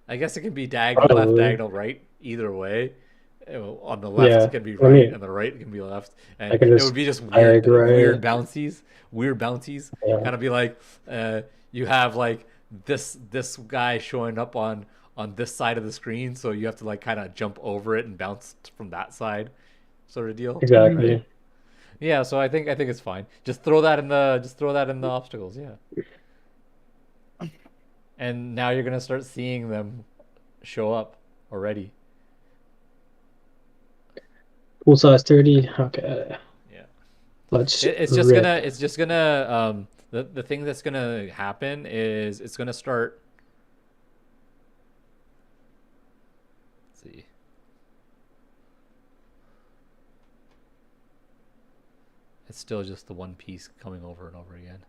I guess it can be diagonal left, Probably. diagonal right, either way. On the left Yeah, it can be let right, me- and the right can be left, and I can it just would be just drag weird right. bouncies, Yeah. Kind of be like, you have like this guy showing up on this side of the screen, so you have to like kind of jump over it and bounce from that side, sort of deal. Exactly. Right? Yeah, so I think it's fine. Just throw that in the obstacles, yeah. And now you're gonna start seeing them show up already. Pool size 30. Okay. Yeah. Let's It's just rip. gonna the thing that's gonna happen is it's gonna start. Let's see. It's still just the one piece coming over and over again.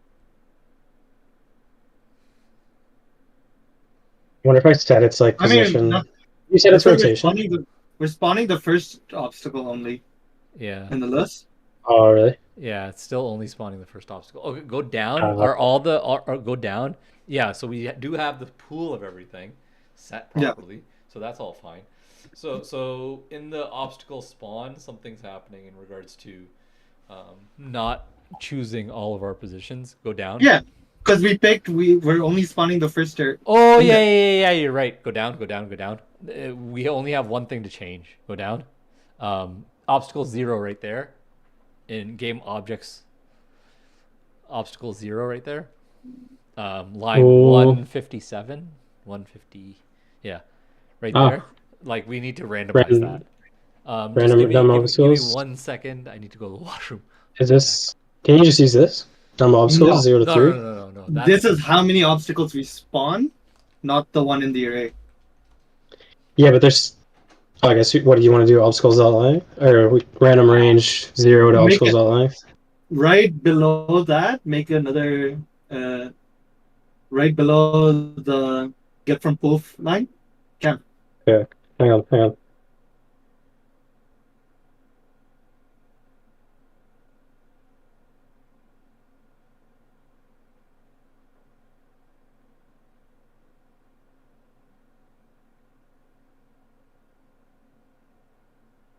I wonder if I said it's like I mean, position. no- You said it's that's why rotation. we're spawning the first obstacle only Yeah. in the list. Oh, really? Yeah, it's still only spawning the first obstacle. Okay, go down. Uh, Are all the or go down? Yeah, so we do have the pool of everything set Yeah. properly, so that's all fine. So in the obstacle spawn, something's happening in regards to not choosing all of our positions. Go down. Yeah, because we're only spawning the first tier. Oh And yeah. You're right. Go down. We only have one thing to change. Go down. Obstacle 0 right there. In game objects. Obstacle 0 right there. Line Oh. 157. 150. Yeah. Right Ah. there. Like we need to randomize Random- that. Just random give me dumb give me obstacles? 1 second. I need to go to the washroom. Is this? Can you just use this? Dumb obstacles No. 0 to No, 3. no. This is how many obstacles we spawn, not the one in the array. Yeah, but there's. I guess what do you want to do? Obstacles outline or random range 0 to Make obstacles it- outline? Right below that, make another. Right below the get from poof line. Hang on.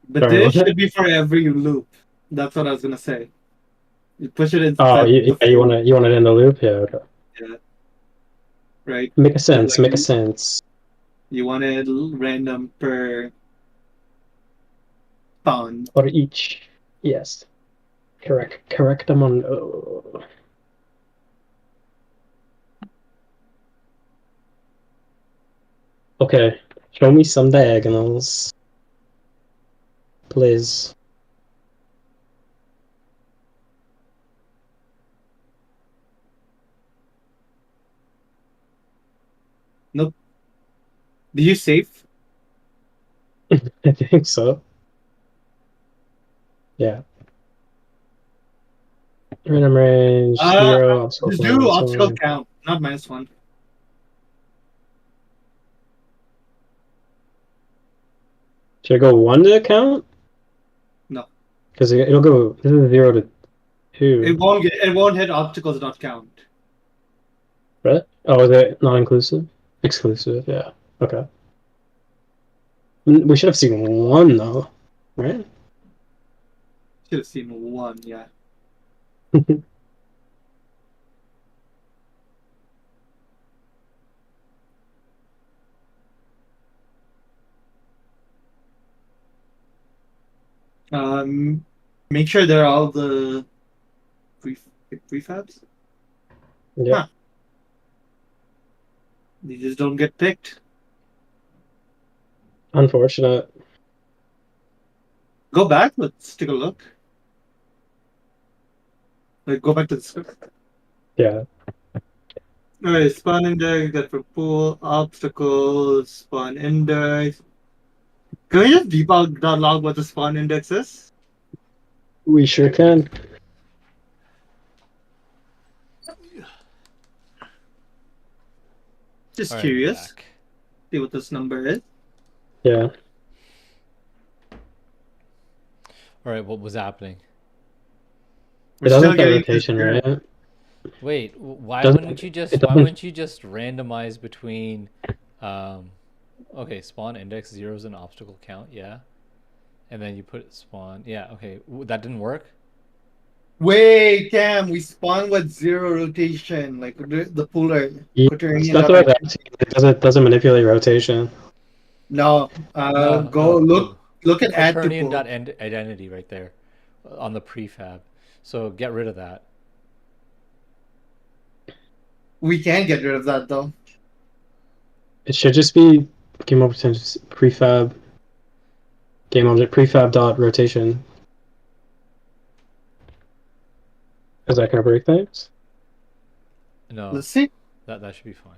But Sorry, this what? should be for every loop. That's what I was gonna say. You push it inside. Oh, you want it in the loop? Yeah. Okay. Right. Make a sense. Like- Make a sense. You want it random per spawn. Or each. Yes. Correct. I'm on. Okay. Show me some diagonals, please. Do you save? I think so. Yeah. Random range 0. Obstacle Just count, do so obstacle on. count, not -1. Should I go 1 to count? No. Because it'll go. This is 0 to 2. It won't hit obstacles not count. Right? Oh, is it not inclusive? Exclusive, yeah. Okay. We should have seen 1 though, right? Should have seen 1, yeah. Make sure they're all the prefabs. Yeah. Huh. They just don't get picked. Unfortunate. Go back. Let's take a look. Like, go back to the script. Yeah. Alright, spawn index, get for pool, obstacles, spawn index. Can we just debug.log what the spawn index is? We sure can. Just All right, curious. back. See what this number is. Yeah. All right, what was happening? It doesn't have rotation, this- right? Wait, why Doesn't- wouldn't you it just randomize between okay, spawn index zeros and obstacle count, yeah. And then you put spawn, yeah, okay. That didn't work? Wait, Cam, we spawn with 0 rotation, like the puller. Yeah, Quaternion that's dot what I was asking. It doesn't manipulate rotation. No, No, go look at add to Quaternion pull. identity right there on the prefab. So get rid of that. We can get rid of that though. It should just be game object prefab game object prefab dot rotation. Is that gonna break things? No, Let's see. that should be fine.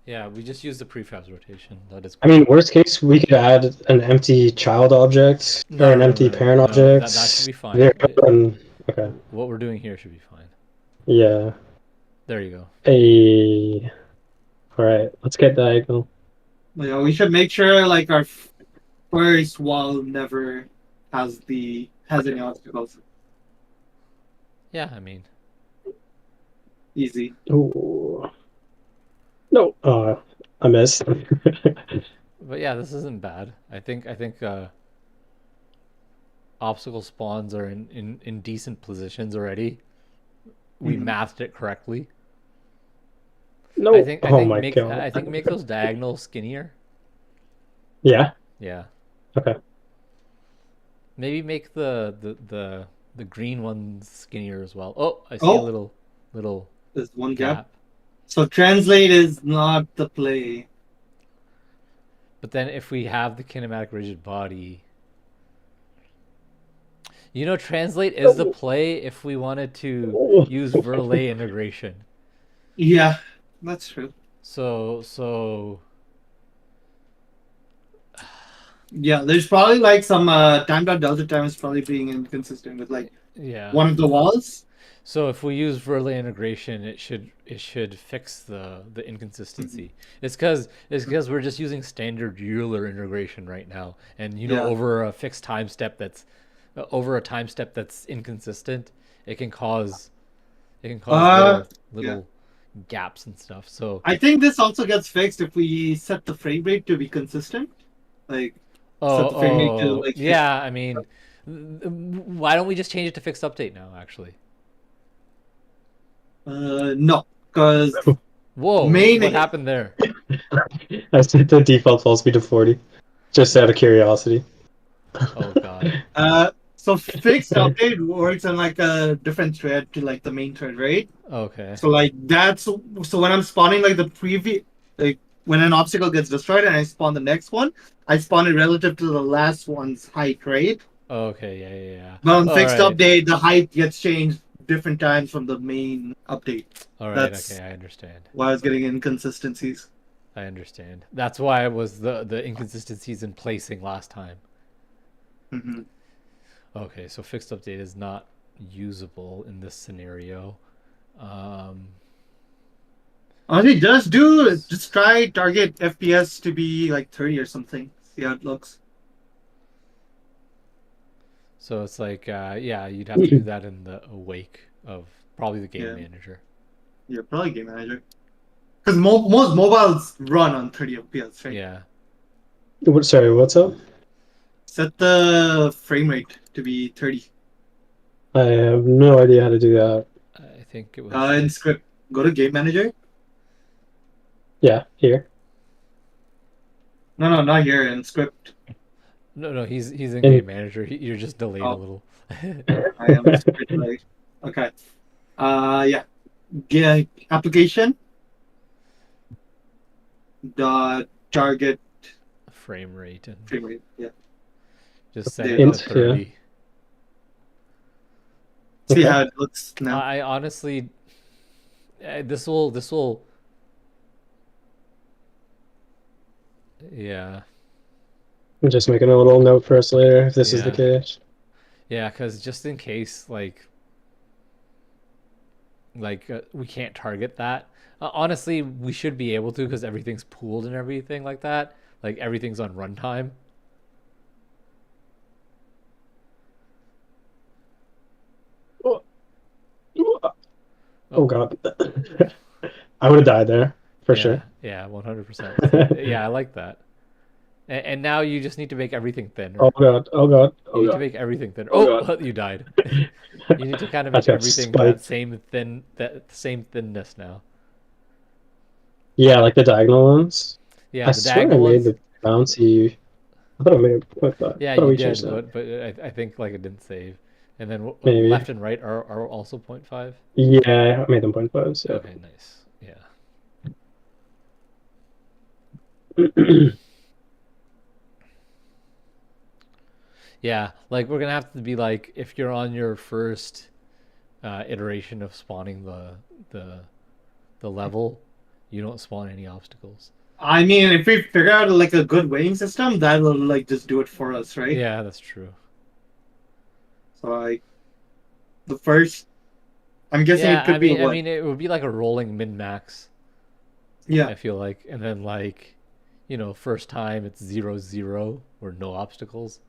Yeah, we just use the prefabs rotation. That is. I mean, worst case, we could add an empty child object or an empty parent no, object. that should be fine. There, and, okay. What we're doing here should be fine. Yeah. There you go. All right. Let's get diagonal. Yeah, we should make sure like our first wall never has any obstacles. Yeah, I mean, Easy. Ooh. No. I missed. but yeah, this isn't bad. I think obstacle spawns are in decent positions already. We Mhm. mathed it correctly. No. I think my make god. I think make those diagonals skinnier. Yeah. Yeah. Okay. Maybe make the green ones skinnier as well. Oh, I see Oh. a little There's one gap. gap. So translate is not the play. But then if we have the kinematic rigid body, translate is the play if we wanted to use Verlet integration. Yeah, that's true. So Yeah, there's probably like some time dot delta time is probably being inconsistent with like yeah. one of the walls. So if we use Verlet integration, it should fix the inconsistency. It's because we're just using standard Euler integration right now, and Yeah. over a fixed time step that's inconsistent, it can cause little gaps and stuff. So I think this also gets fixed if we set the frame rate to be consistent. Like set the frame rate to like yeah. I mean, why don't we just change it to fixed update now? Actually, no, because whoa, Main- what happened there? I set the default fall speed to 40, just out of curiosity. Oh god. so fixed update works on like a different thread to like the main thread, right? Okay. So like that's so when I'm spawning like the previous like when an obstacle gets destroyed and I spawn the next one, I spawn it relative to the last one's height, right? Okay. Yeah. But on fixed Alright. update, the height gets changed different times from the main update. All right. That's- Okay, I understand. Why I was getting inconsistencies. I understand. That's why it was the inconsistencies in placing last time. hmm Okay, so fixed update is not usable in this scenario. Honestly, just try target FPS to be like 30 or something. See how it looks. So it's like, yeah, you'd have to do that in the wake of probably the game Yeah. manager. Yeah, probably game manager. Because most mobiles run on 30 FPS, right? Yeah. Sorry, what's up? Set the frame rate to be 30. I have no idea how to do that. I think it was. In script, go to game manager. Yeah, here. No, not here in script. No, he's in In- game manager. You're just delayed a Oh. little. I am script like okay. Yeah. Get application. Dot target Frame rate and frame rate. Yeah. just set There it you to go. 30. See Okay. how it looks now. I honestly, this will. Yeah. I'm just making a little note for us later if this is the Yeah. case. Yeah, because just in case, like we can't target that. Honestly, we should be able to because everything's pooled and everything like that. Like everything's on runtime. Oh god. I would have died there for yeah, sure. yeah, 100%. Yeah, I like that. And now you just need to make everything thinner. Oh god. Oh god. You Oh need to god. make everything thinner. Oh Oh, god. you died. You need to kind of I make got everything that spiked. same thinness now. Yeah, like the diagonal ones. Yeah, I the swear I diagonal made ones. the bouncy. I thought I made it like that. Yeah, I thought you we changed did, that. but I think like it didn't save. And then Maybe. left and right are also 0.5. Yeah, I made them 0.5s. Okay, nice. Yeah. Yeah. Yeah, like we're gonna have to be like if you're on your first iteration of spawning the the level, you don't spawn any obstacles. I mean, if we figure out like a good weighing system, that will like just do it for us, right? Yeah, that's true. So like the first, I'm guessing Yeah, it could be I what? mean, it would be like a rolling min max. Yeah. I feel like, and then like, first time it's 0-0 or no obstacles,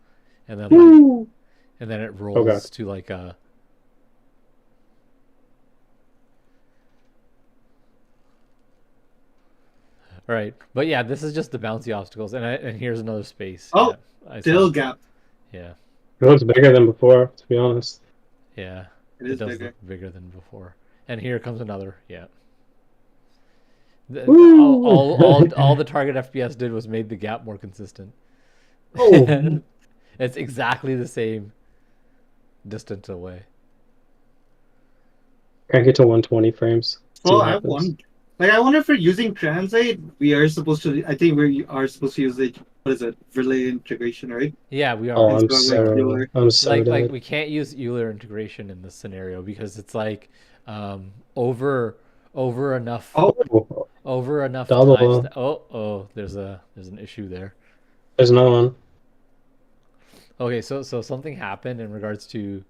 and then like, Woo! and then it Oh god. rolls to like a. All right, but yeah, this is just the bouncy obstacles, and here's another space. Oh, yeah, I Still saw. gap. Yeah, It looks bigger than before, to be honest. yeah, It it is does bigger. look bigger than before, and here comes another. Yeah. Woo! All the target FPS did was made the gap more consistent. Oh. It's exactly the same distance away. Crank it to 120 frames. See Well, what I happens. want. Like, I wonder if we're using Translate, we are supposed to. I think we are supposed to use it. What is it? Relay integration, right? Yeah, we are. Oh, It's going like Euler. I'm so like dead. we can't use Euler integration in this scenario because it's like over enough Oh, over enough double. times. There's an issue there. There's another one. Okay, so something happened in regards to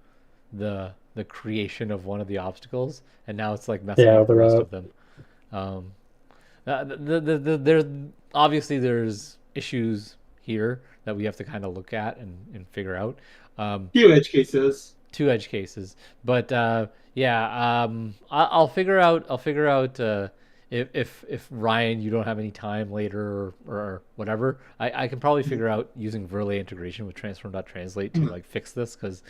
the creation of one of the obstacles, and now it's like messing Yeah, up the the rest route. of them. There's obviously there's issues here that we have to kind of look at and figure out. Few edge cases. Two edge cases, but yeah, I'll figure out. If Ryan, you don't have any time later or whatever, I can probably figure out using Verlet integration with transform.translate to like fix this because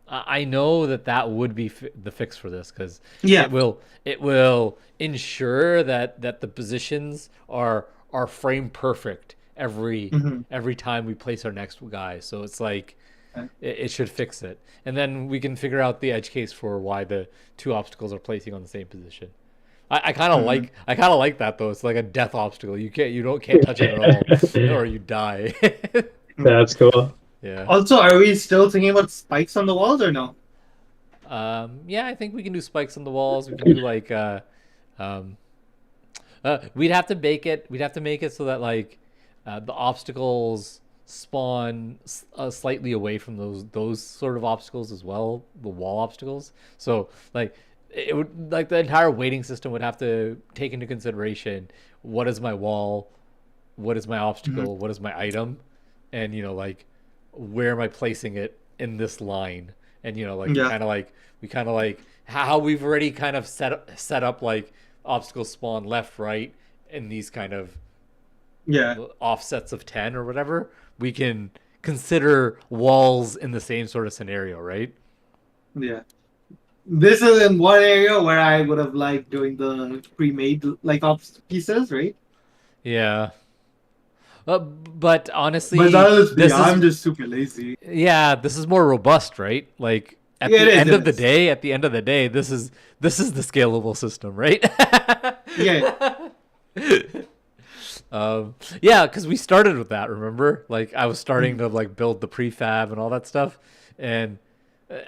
I know that would be the fix for this because Yeah. it will ensure that the positions are frame perfect every time we place our next guy. So it's like it should fix it, and then we can figure out the edge case for why the two obstacles are placing on the same position. I kind of like that though. It's like a death obstacle. You can't touch it at all, or you die. That's cool. Yeah. Also, are we still thinking about spikes on the walls or no? Yeah, I think we can do spikes on the walls. We can do like we'd have to make it. We'd have to make it so that like the obstacles spawn slightly away from those sort of obstacles as well, the wall obstacles. So like it would like the entire weighting system would have to take into consideration what is my wall, what is my obstacle, what is my item, and like where am I placing it in this line, and like Yeah. we kind of like how we've already kind of set up like obstacles spawn left, right, in these kind of Yeah. offsets of 10 or whatever. We can consider walls in the same sort of scenario, right? Yeah. This is in one area where I would have liked doing the pre-made like pieces, right? Yeah. But honestly, But honestly, this I'm is just super lazy. yeah, this is more robust, right? Like at Yeah, it the is, end it of the is. day, this is the scalable system, right? Yeah. Yeah, because we started with that. Remember, like I was starting to like build the prefab and all that stuff, and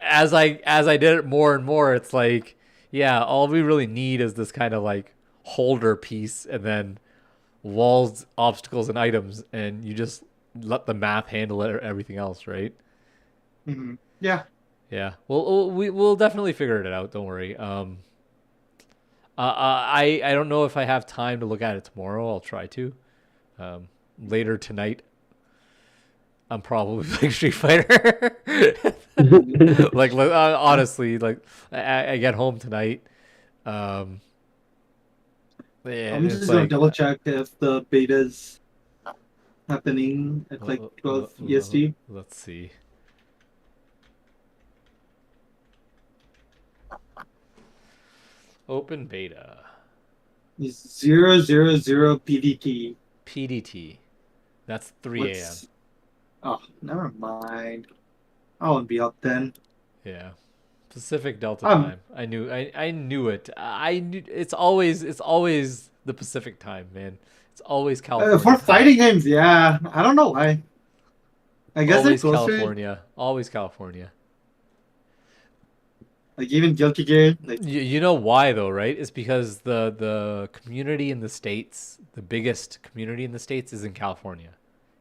as I did it more and more, it's like, yeah, all we really need is this kind of like holder piece, and then walls, obstacles, and items, and you just let the math handle it, everything else, right? Yeah. Yeah, we'll definitely figure it out. Don't worry. I don't know if I have time to look at it tomorrow. I'll try to. Later tonight, I'm probably playing Street Fighter. Like honestly, like I get home tonight, Um, yeah, I'm it's just gonna like double check if the beta's happening at like l- 12 EST. let's see. Open beta. Is 000 PDT. PDT. That's 3 a.m. What's Oh, never mind. I won't be up then. Yeah. Pacific Delta Um, time. I knew it. I knew it's always the Pacific time, man. It's always California. For time. fighting games, yeah. I don't know why. I guess they're Always closer. California. Always California. Like even Guilty Gear. Like, You know why though, right? It's because the community in the States, the biggest community in the States is in California.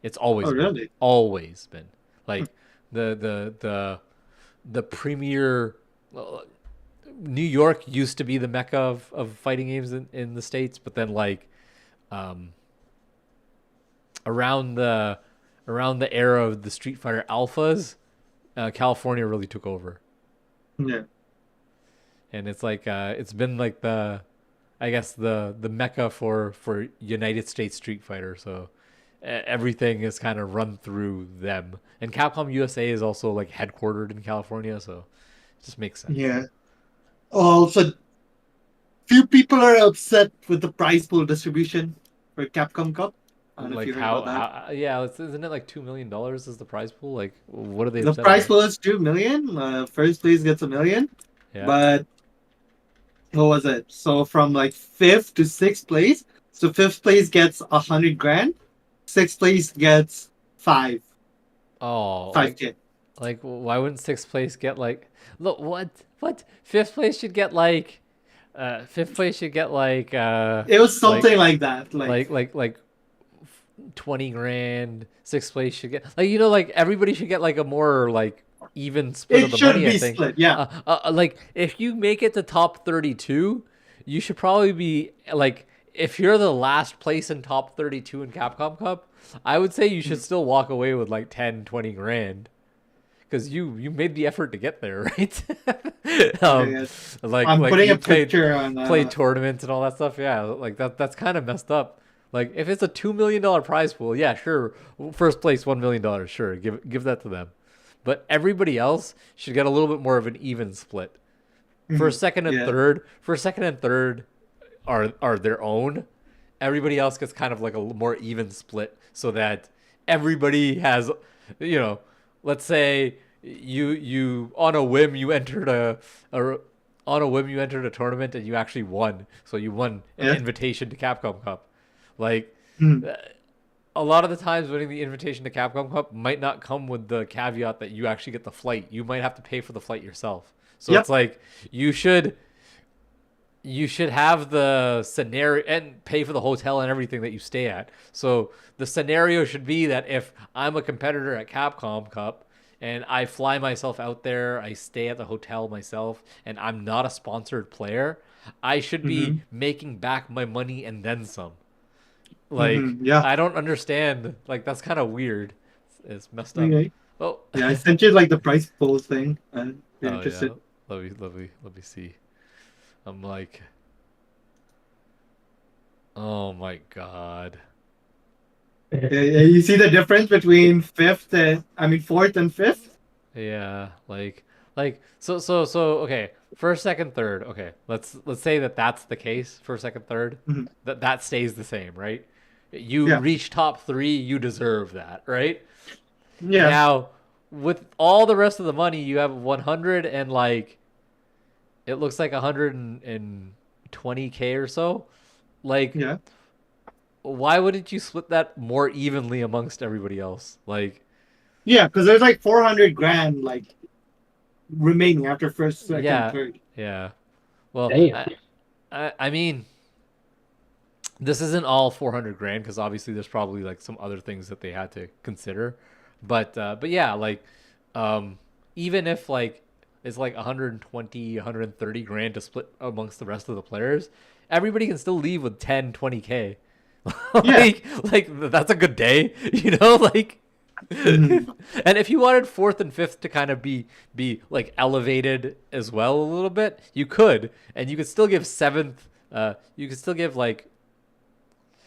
It's always oh been. really? Always been. Like the premier New York used to be the mecca of fighting games in the States, but then like around the era of the Street Fighter alphas, California really took over. Yeah. And it's like it's been like I guess the mecca for United States Street Fighter. So everything is kind of run through them. And Capcom USA is also like headquartered in California, so it just makes sense. Yeah. Also, few people are upset with the prize pool distribution for Capcom Cup. I don't know if Like you heard about that. how yeah, isn't it like $2 million is the prize pool? Like what are they The upset prize about? pool is 2 million. First place gets 1 million. Yeah. But what was it? So from like 5th to 6th place. So 5th place gets 100 grand. 6th place gets 5. Oh, 5K. like why wouldn't sixth place get like look what fifth place should get like fifth place should get like It was something like that. like 20 grand. Sixth place should get like like everybody should get like a more like even split it of the should money. be I think. split. Yeah. Like if you make it to top 32, you should probably be like if you're the last place in top 32 in Capcom Cup, I would say you should still walk away with like 10, 20 grand. Because you made the effort to get there, right? Yes. Like I'm putting you a picture on. played tournaments and all that stuff. Yeah, like that's kind of messed up. Like if it's a $2 million prize pool, yeah, sure. First place $1 million, sure. Give that to them. But everybody else should get a little bit more of an even split. First, second, and third are their own. Everybody else gets kind of like a more even split, so that everybody has, let's say you on a whim you entered a tournament and you actually won, so you won an invitation to Capcom Cup. Like a lot of the times winning the invitation to Capcom Cup might not come with the caveat that you actually get the flight. You might have to pay for the flight yourself. So it's like you should have the scenario and pay for the hotel and everything that you stay at. So the scenario should be that if I'm a competitor at Capcom Cup and I fly myself out there, I stay at the hotel myself, and I'm not a sponsored player, I should be making back my money and then some. Like, I don't understand. Like, that's kind of weird. It's messed up. Okay. Oh, Yeah, I sent you like the price pool thing. And you're oh interested. yeah. Let me see. I'm like, oh my god. Yeah, you see the difference between fourth and fifth? Yeah, so okay. First, second, third. Okay, let's say that's the case. First, second, third. That stays the same, right? You reach top 3, you deserve that, right? Yeah. Now, with all the rest of the money, you have 100 and like, it looks like 120K or so. Like, why wouldn't you split that more evenly amongst everybody else? Like, yeah, because there's like 400 grand like remaining after first, second, third. Yeah. Well, Damn. I mean, this isn't all 400 grand because obviously there's probably like some other things that they had to consider, but yeah, like, even if like it's like 120, 130 grand to split amongst the rest of the players, everybody can still leave with 10, 20K. Like that's a good day, like. And if you wanted fourth and fifth to kind of be like elevated as well a little bit, you could, and you could still give seventh. You could still give like,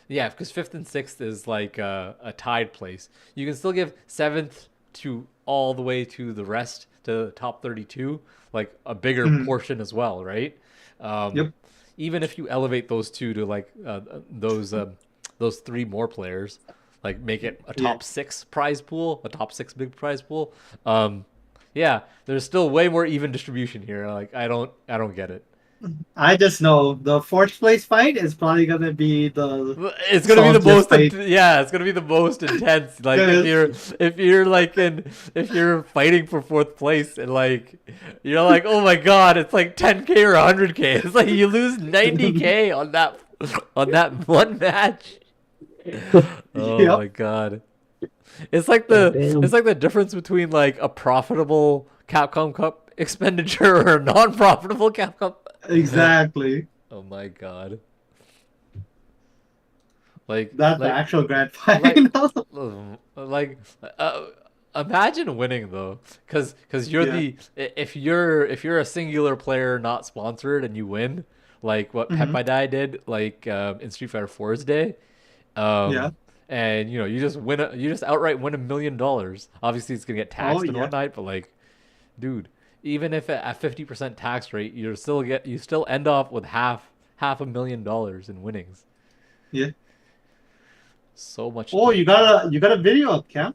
yeah, because fifth and sixth is like a tied place. You can still give seventh to all the way to the rest to the top 32, like a bigger portion as well, right? Yep. Even if you elevate those two to like those three more players, like make it a top six prize pool, a top six big prize pool. Yeah, there's still way more even distribution here. Like I don't get it. I just know the fourth place fight is probably gonna be the. It's gonna be the most, fight. yeah. It's gonna be the most intense. Like if you're fighting for fourth place and like you're like, oh my god, it's like 10K or 100K. It's like you lose 90K on that one match. Oh Yep. my god, it's like the Damn. it's like the difference between like a profitable Capcom Cup expenditure or a non-profitable Capcom. Exactly. Oh my god. Like That's the like, actual grand final. like imagine winning though, because you're if you're a singular player not sponsored and you win, like what Peppadai did like in Street Fighter 4's day. Yeah. And you know you just outright win $1 million. Obviously it's gonna get taxed and whatnot, but like, dude, even if at 50% tax rate, you still end off with half $1,000,000 in winnings. Yeah. So much. Oh, you got a video up, Cam?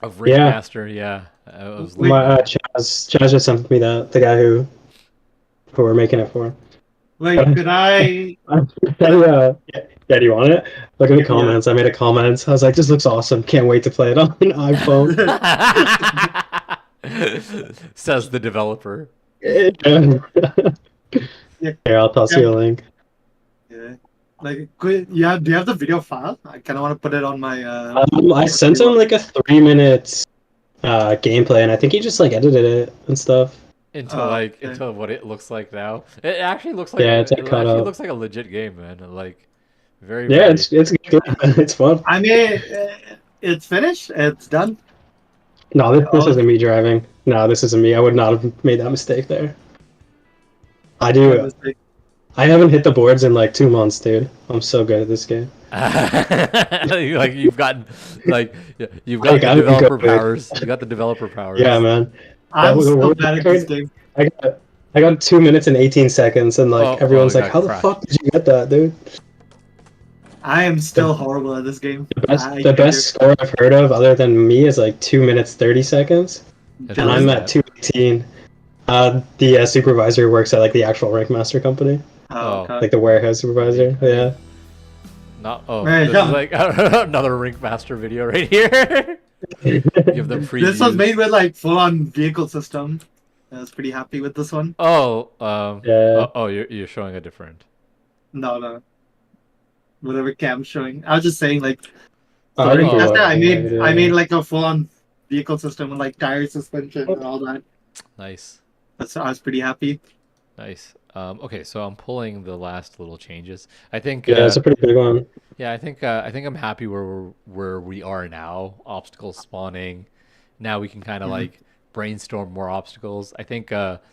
Of Ringmaster, yeah. I was Wait. My Chaz just sent me the guy who we're making it for. Wait, could I? Yeah, do you want it? Look at the comments. I made a comment. I was like, "This looks awesome. Can't wait to play it on an iPhone." Says the developer. Here, I'll toss you a link. Yeah. Like, do you have the video file? I kind of want to put it on my. I sent him like a 3-minute gameplay, and I think he just like edited it and stuff. Into what it looks like now. It actually looks like Yeah, it's like it cut actually up. looks like a legit game, man. Like very Yeah, it's good. It's fun. I mean, it's finished. It's done. No, this isn't me driving. No, this isn't me. I would not have made that mistake there. I do. I haven't hit the boards in like 2 months, dude. I'm so good at this game. like you've gotten like you've Like, got I the would go developer big. powers. You got the developer powers. Yeah, man. I'm was a so world bad at this record. game. I got 2 minutes and 18 seconds, and like everyone's oh, like, "How the crap. fuck did you get that, dude?" I am still horrible at this game. The best score I've heard of, other than me, is like 2 minutes 30 seconds, It and is I'm that. at 2:18. The supervisor works at like the actual Rankmaster company, Oh, okay. like the warehouse supervisor. Yeah. Not oh, Right, this yeah. is like another Ringmaster video right here. Give them free. This was made with like full-on vehicle system. I was pretty happy with this one. Oh, Yeah. you're showing a different. No. Whatever Cam's showing. I was just saying like. Oh, Sorry, oh, that's it. I yeah. made like a full-on vehicle system with like tire suspension and all that. Nice. I was pretty happy. Nice. Okay, so I'm pulling the last little changes. I think. Yeah, it's a pretty big one. Yeah, I think I'm happy where we are now. Obstacles spawning. Now we can kind of like brainstorm more obstacles. I think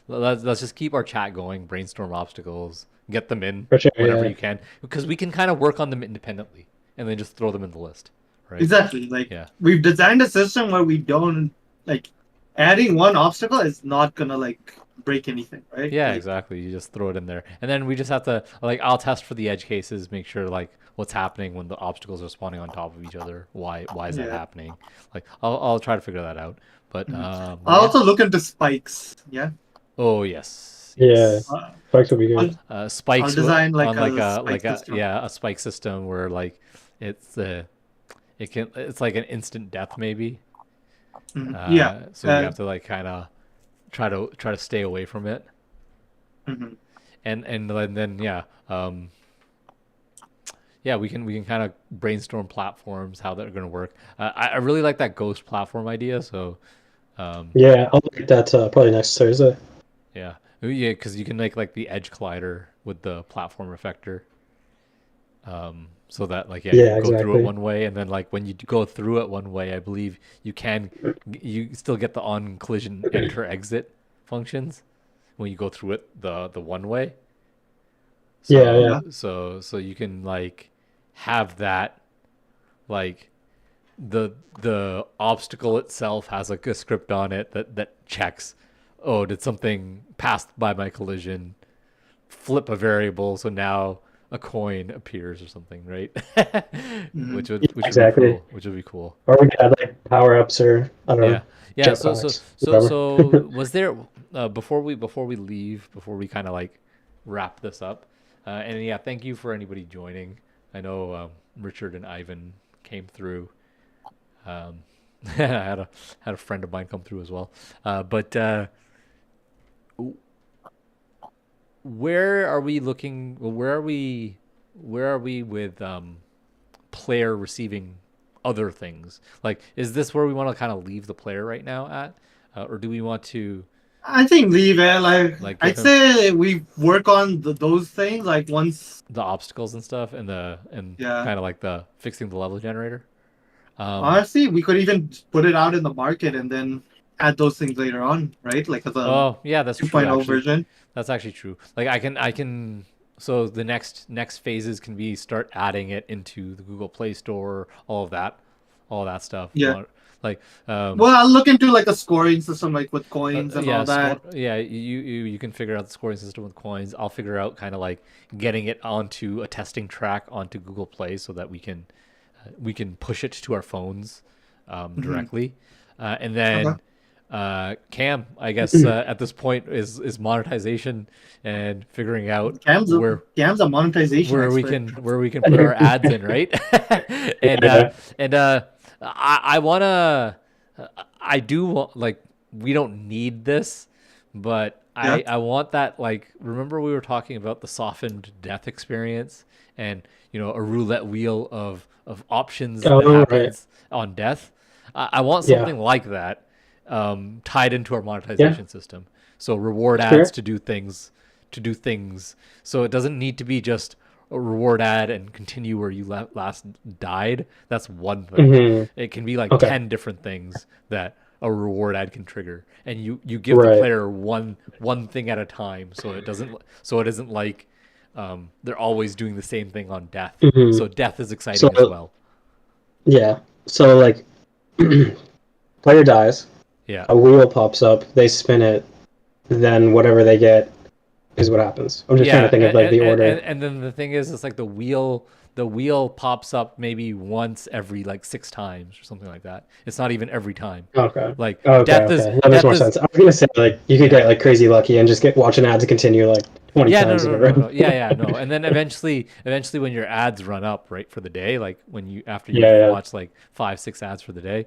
let's just keep our chat going. Brainstorm obstacles. Get them in For sure, whenever yeah. you can, because we can kind of work on them independently and then just throw them in the list. Right. Exactly. Like Yeah. we've designed a system where we don't like adding one obstacle is not gonna like break anything, right? Yeah, Like, exactly. You just throw it in there, and then we just have to like I'll test for the edge cases, make sure like what's happening when the obstacles are spawning on top of each other. Why is that Yeah. happening? Like I'll try to figure that out. But I'll also look into spikes. Yeah. oh yes, Yeah. Uh, Spikes would be good. spikes I'll design, like, on a spike system. a spike system where like it's it's like an instant death maybe. yeah. So we have to like kind of try to stay away from it. Mhm. And then yeah, yeah, we can kind of brainstorm platforms how they're gonna work. I really like that ghost platform idea. So Yeah, I'll look at that probably next Thursday. yeah, because you can make like the edge collider with the platform effector. so that like Yeah, you go through it exactly. one way, and then like when you go through it one way, I believe you still get the on collision enter exit functions when you go through it the one way. Yeah, So yeah. so you can like have that like the obstacle itself has like a script on it that checks, oh, did something pass by my collision, flip a variable so now a coin appears or something, right? Mhm. Yeah, Which would be exactly. cool. Which would be cool. Or we could add like power ups or I don't Yeah. know, Yeah, jetpacks, whatever. was there before we leave, before we kind of like wrap this up, and yeah, thank you for anybody joining. I know Richard and Ivan came through. Um, I had a friend of mine come through as well. But where are we looking? Where are we with player receiving other things? Like, is this where we want to kind of leave the player right now at, or do we want to I think leave it. like I'd give him say we work on those things like once. the obstacles and stuff, and Yeah. kind of like the fixing the level generator? Honestly, we could even put it out in the market and then add those things later on, right? Like as a Oh yeah, that's true 2.0 actually. version. That's actually true. Like I can so the next phases can be start adding it into the Google Play Store, all of that stuff. Yeah. Like Well, I'll look into like a scoring system, like with coins and yeah, all that. you can figure out the scoring system with coins. I'll figure out kind of like getting it onto a testing track onto Google Play so that we can push it to our phones directly, and then. Okay. Cam, I guess at this point is monetization and figuring out Cam's a monetization expert. where we can put our ads in, right? and I wanna I do want, like, we don't need this, but Yeah. I want that, like, remember we were talking about the softened death experience and a roulette wheel of options that Oh, right. happens on death. I want Yeah. something like that tied into our Yeah. monetization system. So reward Sure. ads to do things. So it doesn't need to be just a reward ad and continue where you last died. That's one thing. Mhm. It can be like Okay. 10 different things that a reward ad can trigger, and you give the Right. player one thing at a time, so it isn't like they're always doing the same thing on death. Mhm. So death is exciting So, as well. Yeah. So like, player dies, Yeah. a wheel pops up, they spin it, then whatever they get is what happens. I'm just trying to think of like the order. And then the thing is, it's like the wheel pops up maybe once every like 6 times or something like that. It's not even every time. Okay. Like Okay. death Okay. is That makes death more is sense. I was gonna say like you could get like crazy lucky and just watch an ad to continue like 20 yeah, times no, in a row. yeah, no. And then eventually when your ads run up, right, for the day, like when you after you Yeah, yeah. watch like 5-6 ads for the day,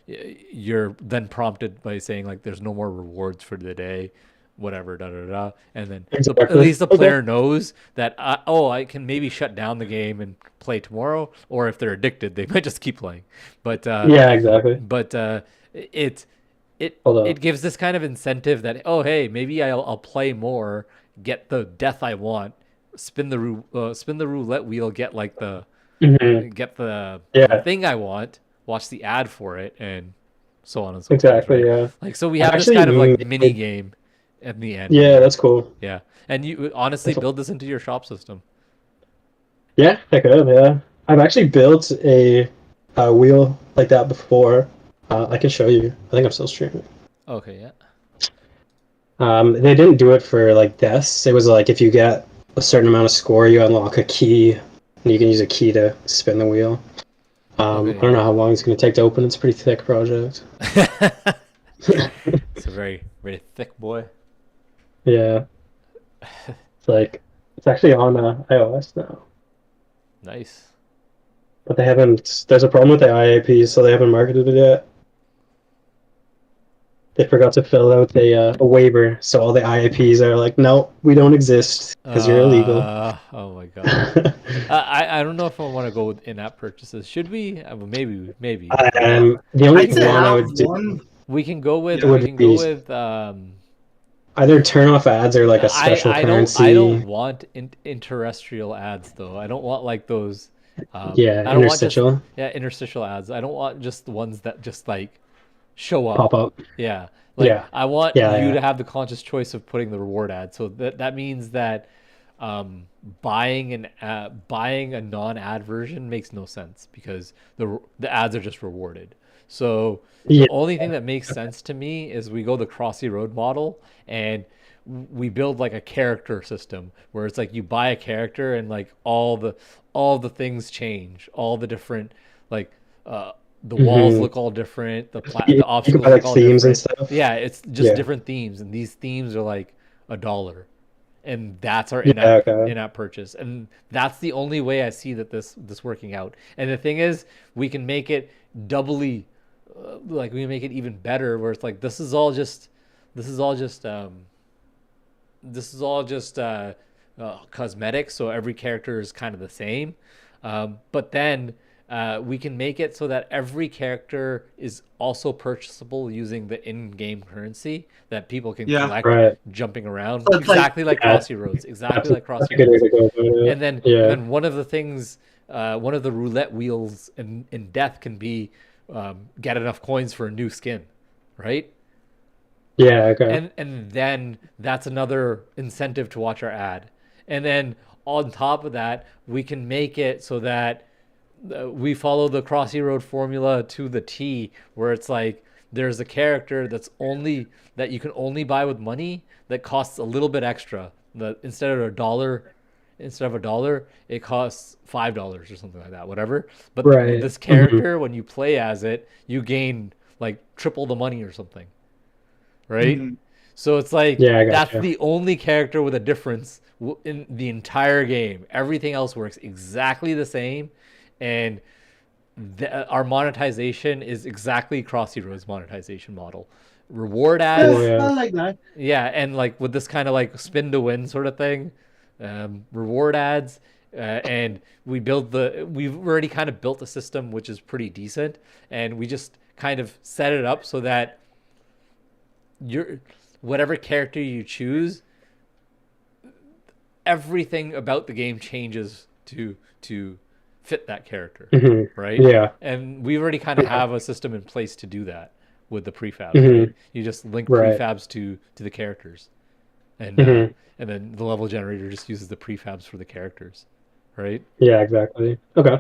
you're then prompted by saying like there's no more rewards for the day, whatever, and then at Exactly. least the Okay. player knows that I can maybe shut down the game and play tomorrow, or if they're addicted, they might just keep playing. But Yeah, exactly. Hold on. it gives this kind of incentive that, oh, hey, maybe I'll play more, get the death I want, spin the roulette wheel, get like the Mhm. get the Yeah. thing I want, watch the ad for it, and so on and so forth. Exactly. Right? Yeah. Like, so we I have this actually kind of like made- mini game at the end. Yeah, that's cool. Yeah. And you honestly That's- build this into your shop system. Yeah, I could. Yeah, I've actually built a wheel like that before. I can show you. I think I'm still streaming. Okay, yeah. They didn't do it for like deaths. It was like if you get a certain amount of score, you unlock a key, and you can use a key to spin the wheel. Okay. I don't know how long it's going to take to open. It's a pretty thick project. It's a very, very thick boy. Yeah, it's actually on iOS now, Nice. but they haven't. There's a problem with the IAP, so they haven't marketed it yet. They forgot to fill out a waiver, so all the IAPs are like, no, we don't exist because you're illegal. Oh my god. I don't know if I want to go with in-app purchases. Should we? Maybe. The only I'd say one I have would do, one. We can go with. Yeah. We can go with. either turn off ads or like a special I currency. don't want interterrestrial ads though. I don't want like those Yeah, I don't want just interstitial interstitial ads. I don't want just the ones that just like show up. pop up. Yeah, like Yeah, I want yeah, you yeah. to have the conscious choice of putting the reward ad. So that means that buying a non-ad version makes no sense because the ads are just rewarded. So the Yeah. only thing that makes sense to me is we go the Crossy Road model and we build like a character system where it's like you buy a character and like all the things change, all the different like the walls Hmm. look all different, You the can buy obstacles look like all themes and different. stuff. Yeah, it's just Yeah. different themes, and these themes are like $1, and that's our Yeah. Okay. in-app purchase, and that's the only way I see that this working out. And the thing is, we can make it doubly, like we can make it even better, where it's like this is all just this is all just cosmetic, so every character is kind of the same. But then we can make it so that every character is also purchasable using the in-game currency that people can Yeah. collect Right. jumping around, So it's like exactly like Yeah. Crossy Roads, exactly like That's Crossy a good way Roads. to go about it. And Yeah. then one of the things, one of the roulette wheels in death can be get enough coins for a new skin, right? Yeah. Okay. And then that's another incentive to watch our ad. And then on top of that, we can make it so that we follow the Crossy Road formula to the T, where it's like there's a character that you can only buy with money that costs a little bit extra. That instead of $1, it costs $5 or something like that, whatever. But Right. this character, when you play as it, you gain like triple the money or something, right? Mhm. So it's like Yeah, I that's gotcha. the only character with a difference in the entire game. Everything else works exactly the same, and our monetization is exactly Crossy Road's monetization model. Reward Cool. ads, Yeah. I like that. yeah, and like with this kind of like spin to win sort of thing, reward ads, and we've already kind of built a system which is pretty decent, and we just kind of set it up so that your whatever character you choose, everything about the game changes to fit that character, Hmm. right? Yeah. And we already kind of have a system in place to do that with the prefabs, Hmm. right? You just link Right. prefabs to the characters, Hmm. and then the level generator just uses the prefabs for the characters, right? Yeah. Exactly. Okay.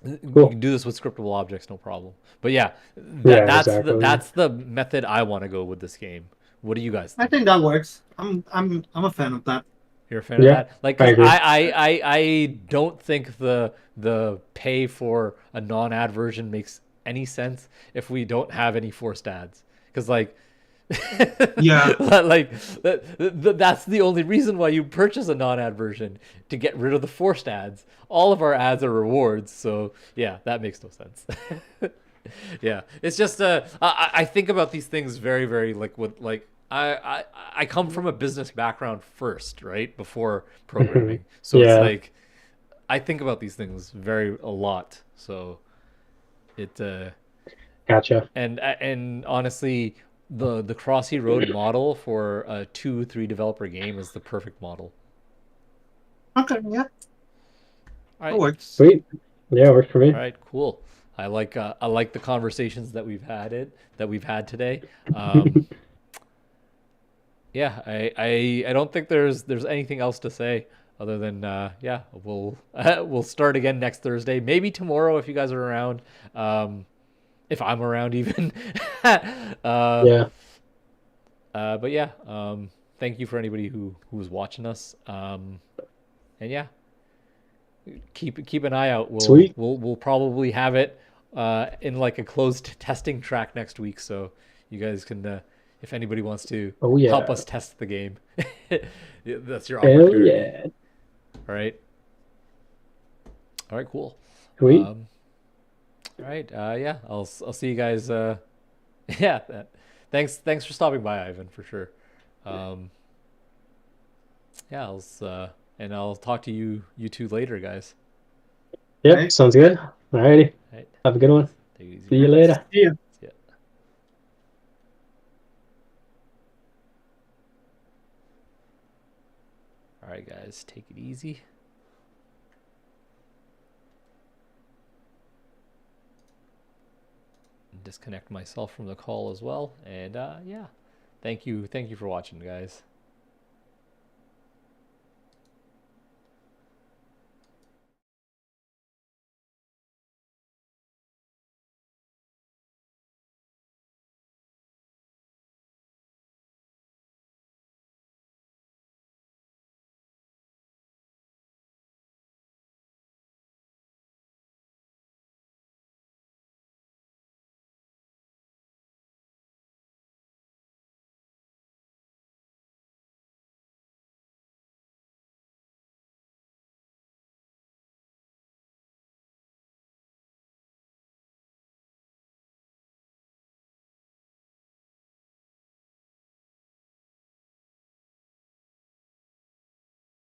You Cool. can do this with scriptable objects, no problem. But yeah, Yeah. that's the method I want to go with this game. What do you guys I think? think that works. I'm a fan of that. You're a fan of Yeah, that? Like, I cause agree. I don't think the pay for a non-ad version makes any sense if we don't have any forced ads. Cause like, Yeah. like that's the only reason why you purchase a non-ad version, to get rid of the forced ads. All of our ads are rewards, so yeah, that makes no sense. Yeah, it's just I think about these things very very like with like I come from a business background first, right, before programming. So it's Yeah. like I think about these things a lot. So it Gotcha. and honestly, the Crossy Road model for a 2-3 developer game is the perfect model. Okay. Yeah. All That right, works. Sweet. Yeah, works for me. all right, cool. I like the conversations that we've had today. Yeah, I don't think there's anything else to say other than yeah, we'll we'll start again next Thursday, maybe tomorrow if you guys are around, if I'm around even. Yeah. But yeah, thank you for anybody who was watching us, and yeah, keep an eye out. Sweet. We'll probably have it in like a closed testing track next week, so you guys can if anybody wants to Oh yeah. help us test the game, that's your Hell opportunity. yeah. All right. All right. Cool. Sweet. All right. Yeah. I'll see you guys. Yeah. Thanks for stopping by, Ivan, for sure. Yeah. And I'll talk to you two later, guys. Yep. Right. Sounds good. Alrighty. All right. Have a good one. Take it easy. See you later. See ya. See ya. All right, guys. Take it easy. disconnect myself from the call as well. And yeah, thank you for watching, guys.